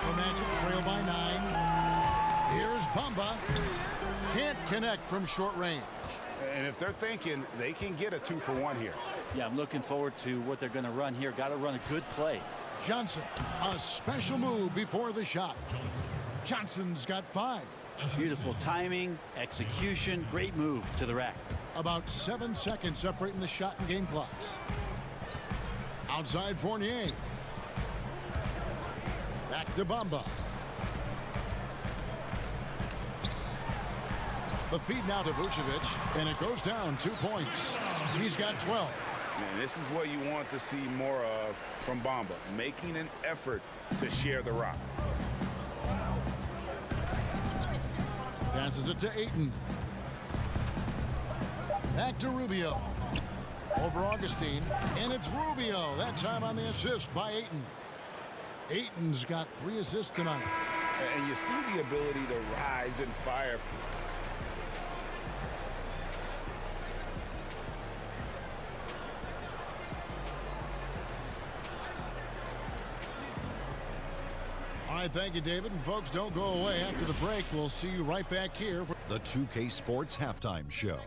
The Magic trail by 9. Here's Bamba. Can't connect from short range. And if they're thinking they can get a 2-for-1 here. Yeah, I'm looking forward to what they're going to run here. Got to run a good play. Johnson, a special move before the shot. Johnson's got 5. Beautiful timing, execution, great move to the rack. About 7 seconds separating the shot and game clocks. Outside Fournier. Back to Bamba. The feed now to Vucevic, and it goes down 2 points. He's got 12. Man, this is what you want to see more of from Bamba, making an effort to share the rock. Passes it to Ayton. Back to Rubio. Over Augustine, and it's Rubio. That time on the assist by Ayton. Ayton's got 3 assists tonight. And you see the ability to rise and fire. All right, thank you, David. And folks, don't go away. After the break, we'll see you right back here for the 2K Sports Halftime Show.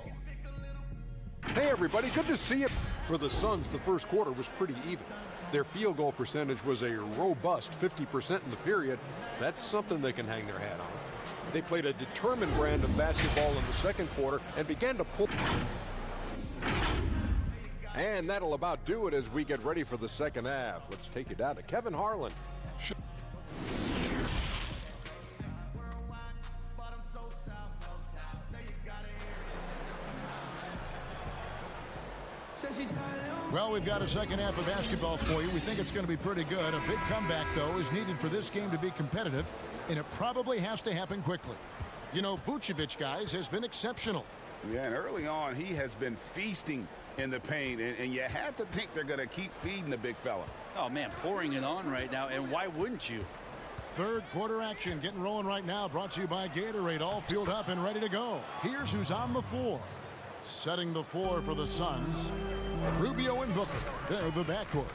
Hey, everybody, good to see you. For the Suns, the first quarter was pretty even. Their field goal percentage was a robust 50% in the period. That's something they can hang their hat on. They played a determined brand of basketball in the second quarter and began to pull. And that'll about do it as we get ready for the second half. Let's take you down to Kevin Harlan. Well, we've got a second half of basketball for you. We think it's going to be pretty good. A big comeback, though, is needed for this game to be competitive, and it probably has to happen quickly. You know, Vucevic, guys, has been exceptional. Yeah, and early on, he has been feasting in the paint, and you have to think they're going to keep feeding the big fella. Oh, man, pouring it on right now, and why wouldn't you? Third quarter action getting rolling right now, brought to you by Gatorade, all fueled up and ready to go. Here's who's on the floor. Setting the floor for the Suns, Rubio and Booker. They're the backcourt.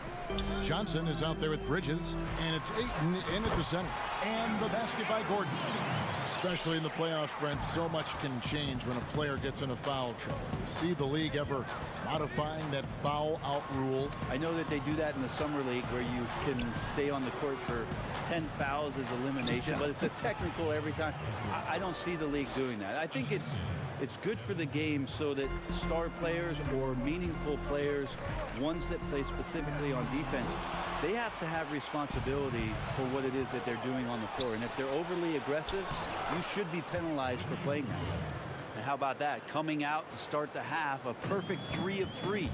Johnson is out there with Bridges, and it's Ayton in at the center. And the basket by Gordon. Especially in the playoffs, Brent, so much can change when a player gets in a foul trouble. You see the league ever modifying that foul out rule? I know that they do that in the summer league where you can stay on the court for 10 fouls as elimination, but it's a technical every time. I don't see the league doing that. I think it's It's good for the game so that star players or meaningful players, ones that play specifically on defense, they have to have responsibility for what it is that they're doing on the floor. And if they're overly aggressive, you should be penalized for playing that way. And how about that? Coming out to start the half, a perfect 3 of 3.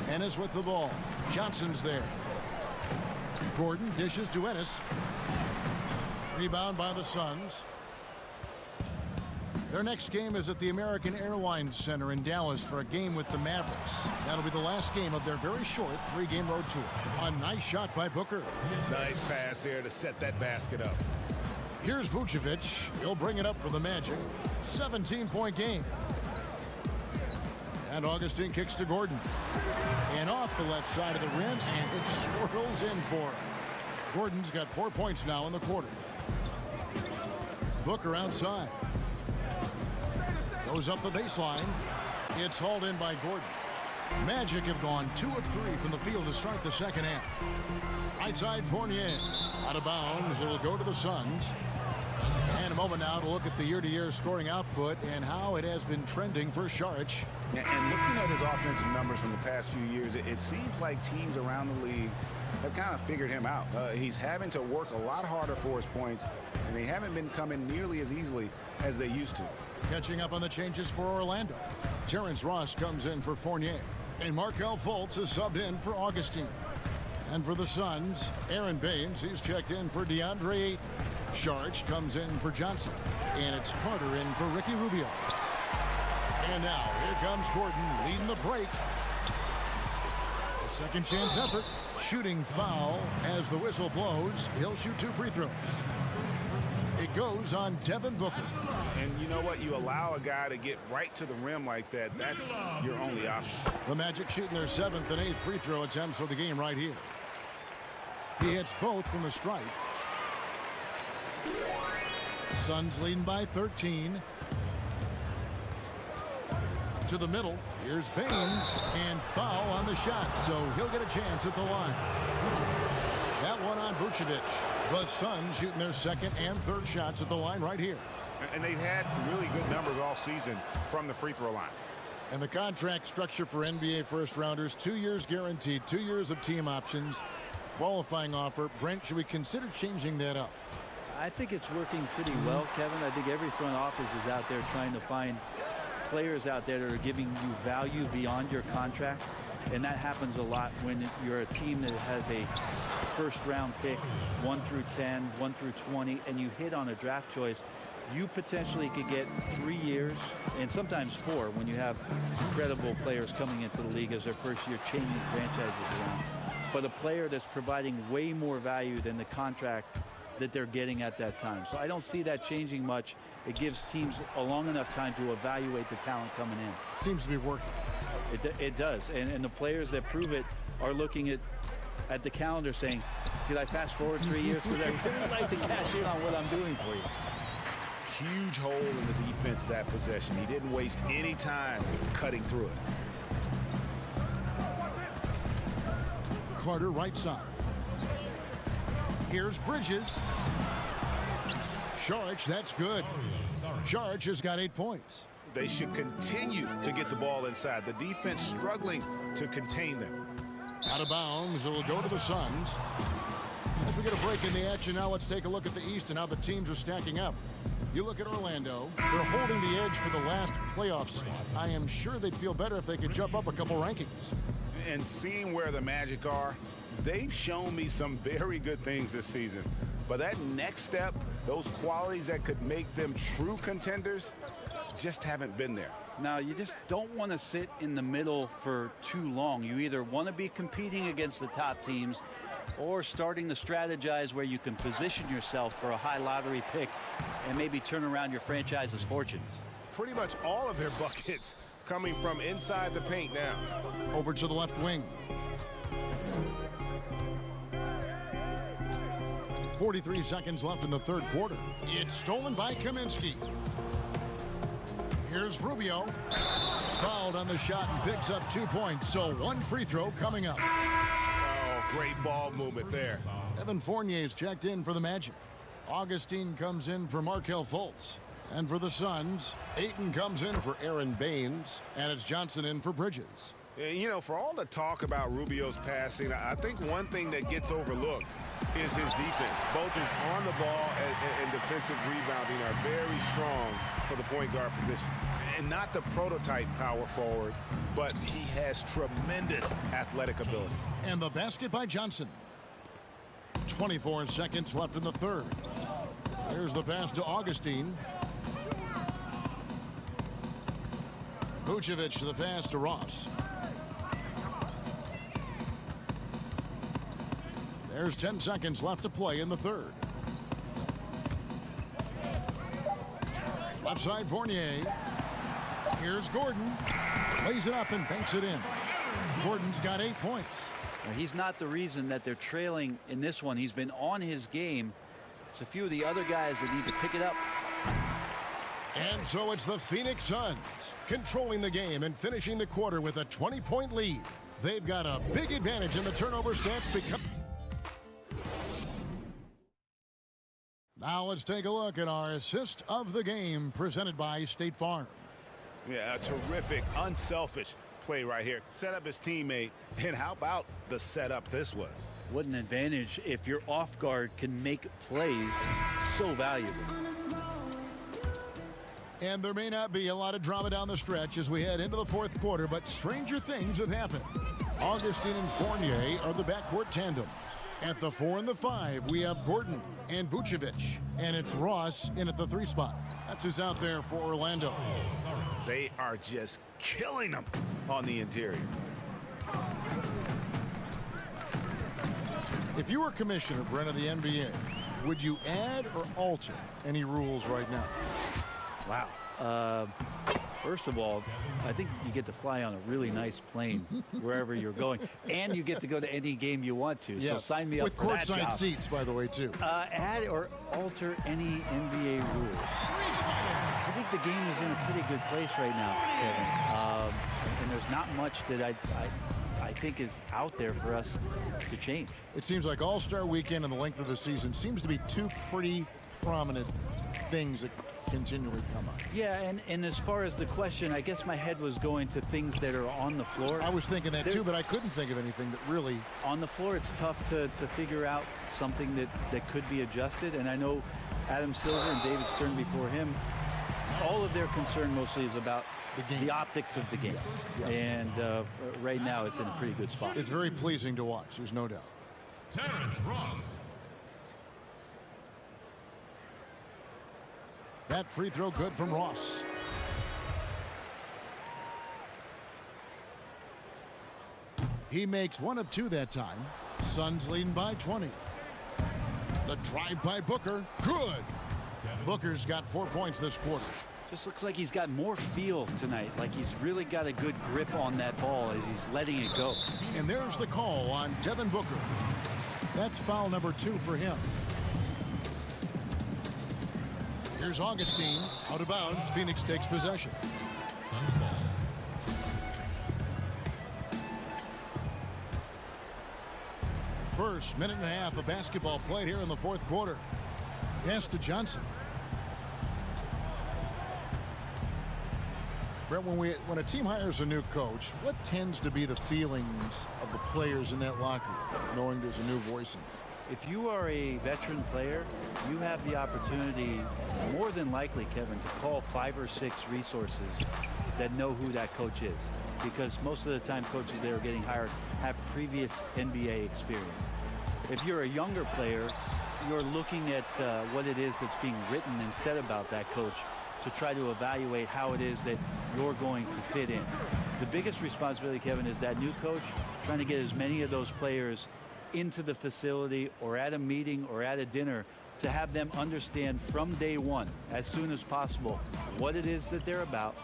Ennis with the ball. Johnson's there. Gordon dishes to Ennis. Rebound by the Suns. Their next game is at the American Airlines Center in Dallas for a game with the Mavericks. That'll be the last game of their very short 3-game road tour. A nice shot by Booker. Nice pass there to set that basket up. Here's Vucevic. He'll bring it up for the Magic. 17-point game. And Augustine kicks to Gordon. And off the left side of the rim, and it swirls in for him. Gordon's got 4 points now in the quarter. Booker outside. Goes up the baseline. It's hauled in by Gordon. Magic have gone 2 of 3 from the field to start the second half. Right side Fournier. Out of bounds. It'll go to the Suns. And a moment now to look at the year-to-year scoring output and how it has been trending for Saric. And looking at his offensive numbers from the past few years, it seems like teams around the league have kind of figured him out. He's having to work a lot harder for his points, and they haven't been coming nearly as easily as they used to. Catching up on the changes for Orlando. Terrence Ross comes in for Fournier. And Markelle Fultz is subbed in for Augustine. And for the Suns, Aaron Baines, he's checked in for DeAndre Ayton. Saric comes in for Johnson. And it's Carter in for Ricky Rubio. And now, here comes Gordon leading the break. A second chance effort. Shooting foul as the whistle blows. He'll shoot 2 free throws. It goes on Devin Booker. And you know what? You allow a guy to get right to the rim like that. That's your only option. The Magic shooting their 7th and 8th free throw attempts for the game right here. He hits both from the stripe. Suns leading by 13. To the middle. Here's Baines. And foul on the shot. So he'll get a chance at the line. That one on Vucevic. The Suns shooting their 2nd and 3rd shots at the line right here. And they've had really good numbers all season from the free throw line. And the contract structure for NBA first-rounders, 2 years guaranteed, 2 years of team options, qualifying offer. Brent, should we consider changing that up? I think it's working pretty well, Kevin. I think every front office is out there trying to find players out there that are giving you value beyond your contract. And that happens a lot when you're a team that has a first-round pick, 1 through 10, 1 through 20, and you hit on a draft choice. You potentially could get 3 years and sometimes 4 when you have incredible players coming into the league as their first year changing franchises around. But a player that's providing way more value than the contract that they're getting at that time. So I don't see that changing much. It gives teams a long enough time to evaluate the talent coming in. Seems to be working. It does. And the players that prove it are looking at the calendar saying, could I fast forward 3 years? Because I really like to cash in on what I'm doing for you. Huge hole in the defense that possession. He didn't waste any time cutting through it. Carter right side. Here's Bridges. Saric, that's good. Saric has got 8 points. They should continue to get the ball inside. The defense struggling to contain them. Out of bounds, it'll go to the Suns. As we get a break in the action now, let's take a look at the East and how the teams are stacking up. You look at Orlando, they're holding the edge for the last playoff slot. I am sure they'd feel better if they could jump up a couple rankings. And seeing where the Magic are, they've shown me some very good things this season. But that next step, those qualities that could make them true contenders, just haven't been there. Now, you just don't want to sit in the middle for too long. You either want to be competing against the top teams or starting to strategize where you can position yourself for a high lottery pick and maybe turn around your franchise's fortunes. Pretty much all of their buckets coming from inside the paint now. Over to the left wing. 43 seconds left in the 3rd quarter. It's stolen by Kaminsky. Here's Rubio. Fouled on the shot and picks up 2 points. So 1 free throw coming up. Oh, great ball movement there. Evan Fournier's checked in for the Magic. Augustine comes in for Markelle Fultz. And for the Suns, Ayton comes in for Aaron Baines, and it's Johnson in for Bridges. You know, for all the talk about Rubio's passing, I think one thing that gets overlooked is his defense. Both his on the ball and defensive rebounding are very strong for the point guard position. And not the prototype power forward, but he has tremendous athletic ability. And the basket by Johnson. 24 seconds left in the third. There's the pass to Augustine. Vucevic the pass to Ross. There's 10 seconds left to play in the third. Left side Fournier. Here's Gordon. Lays it up and banks it in. Gordon's got 8 points. He's not the reason that they're trailing in this one. He's been on his game. It's a few of the other guys that need to pick it up. And so it's the Phoenix Suns controlling the game and finishing the quarter with a 20-point lead. They've got a big advantage in the turnover stats because... Now let's take a look at our assist of the game presented by State Farm. Yeah, a terrific, unselfish play right here. Set up his teammate, and how about the setup this was? What an advantage if your off guard can make plays so valuable. And there may not be a lot of drama down the stretch as we head into the fourth quarter, but stranger things have happened. Augustine and Fournier are the backcourt tandem. At the 4 and the 5, we have Gordon and Vucevic, and it's Ross in at the 3 spot. That's who's out there for Orlando. They are just killing them on the interior. If you were commissioner, Brent, of the NBA, would you add or alter any rules right now? Wow. First of all, I think you get to fly on a really nice plane wherever you're going, and you get to go to any game you want to. Yes. So sign me up for that job. With courtside seats, by the way, too. Add or alter any NBA rules. I think the game is in a pretty good place right now, Kevin. And there's not much that I think is out there for us to change. It seems like All-Star Weekend and the length of the season seems to be two pretty prominent things that continually come up. Yeah, and as far as the question, I guess my head was going to things that are on the floor. I was thinking that too, but I couldn't think of anything that really... On the floor, it's tough to figure out something that could be adjusted, and I know Adam Silver and David Stern before him, all of their concern mostly is about the optics of the game. Yes. And right now, it's in a pretty good spot. It's very pleasing to watch, there's no doubt. Terrence Ross. That free throw good from Ross. He makes 1 of 2 that time. Suns leading by 20. The drive by Booker. Good. Booker's got 4 points this quarter. Just looks like he's got more feel tonight. Like he's really got a good grip on that ball as he's letting it go. And there's the call on Devin Booker. That's foul number 2 for him. Here's Augustine, out of bounds. Phoenix takes possession. First minute and a half of basketball played here in the fourth quarter. Pass to Johnson. Brent, when a team hires a new coach, what tends to be the feelings of the players in that locker room, knowing there's a new voice in it? If you are a veteran player, you have the opportunity, more than likely, Kevin, to call 5 or 6 resources that know who that coach is. Because most of the time, coaches that are getting hired have previous NBA experience. If you're a younger player, you're looking at what it is that's being written and said about that coach to try to evaluate how it is that you're going to fit in. The biggest responsibility, Kevin, is that new coach trying to get as many of those players into the facility or at a meeting or at a dinner to have them understand from day one, as soon as possible, what it is that they're about,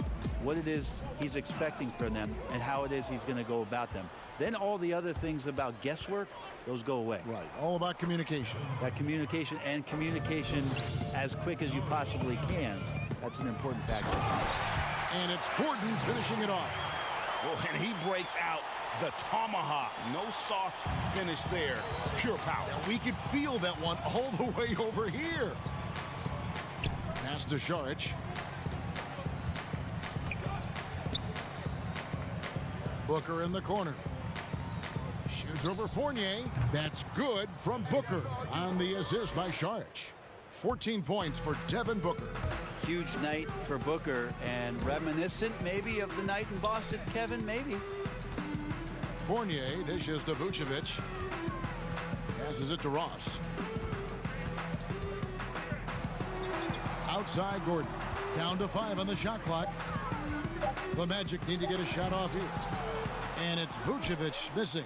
what it is he's expecting from them, and how it is he's going to go about them. Then all the other things about guesswork, those go away. Right, all about communication. That communication, and communication as quick as you possibly can, that's an important factor. And it's Gordon finishing it off. Oh, and he breaks out the tomahawk. No soft finish there. Pure power. We could feel that one all the way over here. Pass to Šarić. Booker in the corner. Shoots over Fournier. That's good from Booker on the assist by Šarić. 14 points for Devin Booker. Huge night for Booker, and reminiscent maybe of the night in Boston, Kevin, maybe. Fournier dishes to Vucevic. Passes it to Ross. Outside Gordon. Down to 5 on the shot clock. The Magic need to get a shot off here. And it's Vucevic missing.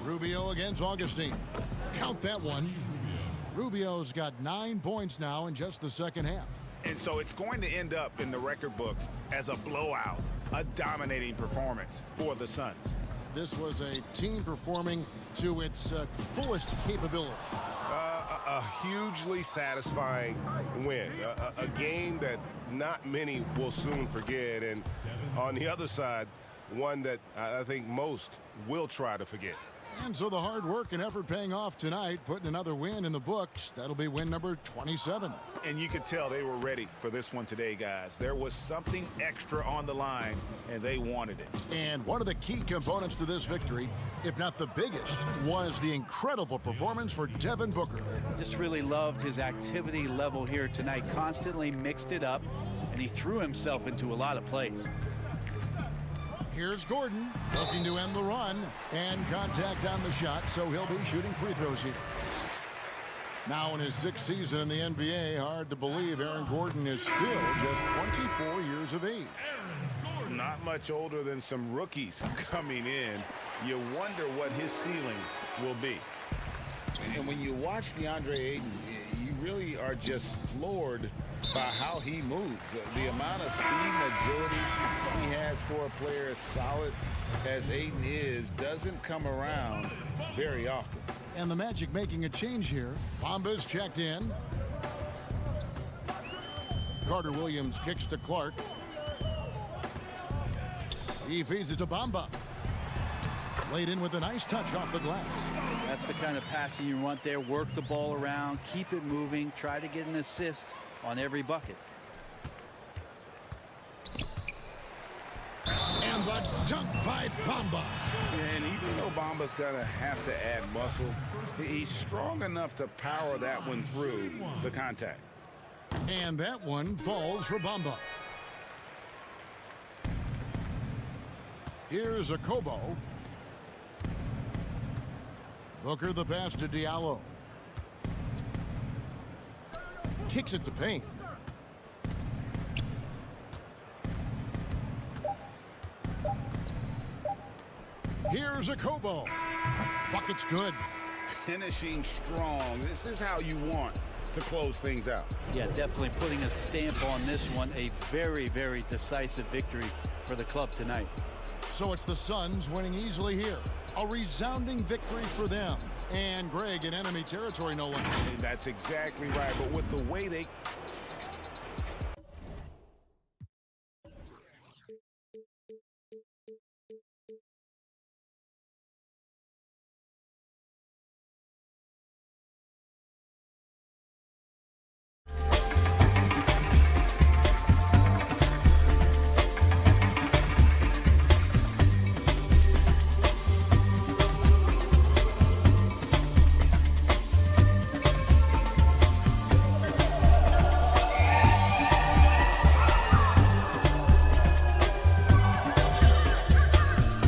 Rubio against Augustine. Count that one. Rubio's got 9 points now in just the second half. And so it's going to end up in the record books as a blowout, a dominating performance for the Suns. This was a team performing to its fullest capability. A hugely satisfying win. A game that not many will soon forget. And on the other side, one that I think most will try to forget. And so the hard work and effort paying off tonight, putting another win in the books. That'll be win number 27. And you could tell they were ready for this one today, guys. There was something extra on the line, and they wanted it. And one of the key components to this victory, if not the biggest, was the incredible performance for Devin Booker. Just really loved his activity level here tonight. Constantly mixed it up, and he threw himself into a lot of plays. Here's Gordon looking to end the run, and contact on the shot, so he'll be shooting free throws here. Now in his 6th season in the NBA, hard to believe Aaron Gordon is still just 24 years of age. Not much older than some rookies coming in. You wonder what his ceiling will be. And when you watch DeAndre Ayton, you really are just floored by how he moves. The amount of speed and agility he has for a player as solid as Ayton is doesn't come around very often. And the Magic making a change here. Bamba's checked in. Carter Williams kicks to Clark. He feeds it to Bamba. Laid in with a nice touch off the glass. That's the kind of passing you want there. Work the ball around, keep it moving, try to get an assist on every bucket. And the dunk by Bamba. And even though Bamba's going to have to add muscle, he's strong enough to power that one through the contact. And that one falls for Bamba. Here's a Kobo. Booker the pass to Diallo. Kicks it to Payne. Here's a Kobo. Bucket's good. Finishing strong. This is how you want to close things out. Yeah, definitely putting a stamp on this one. A very, very decisive victory for the club tonight. So it's the Suns winning easily here. A resounding victory for them. And Greg in enemy territory, no less. That's exactly right. But with the way they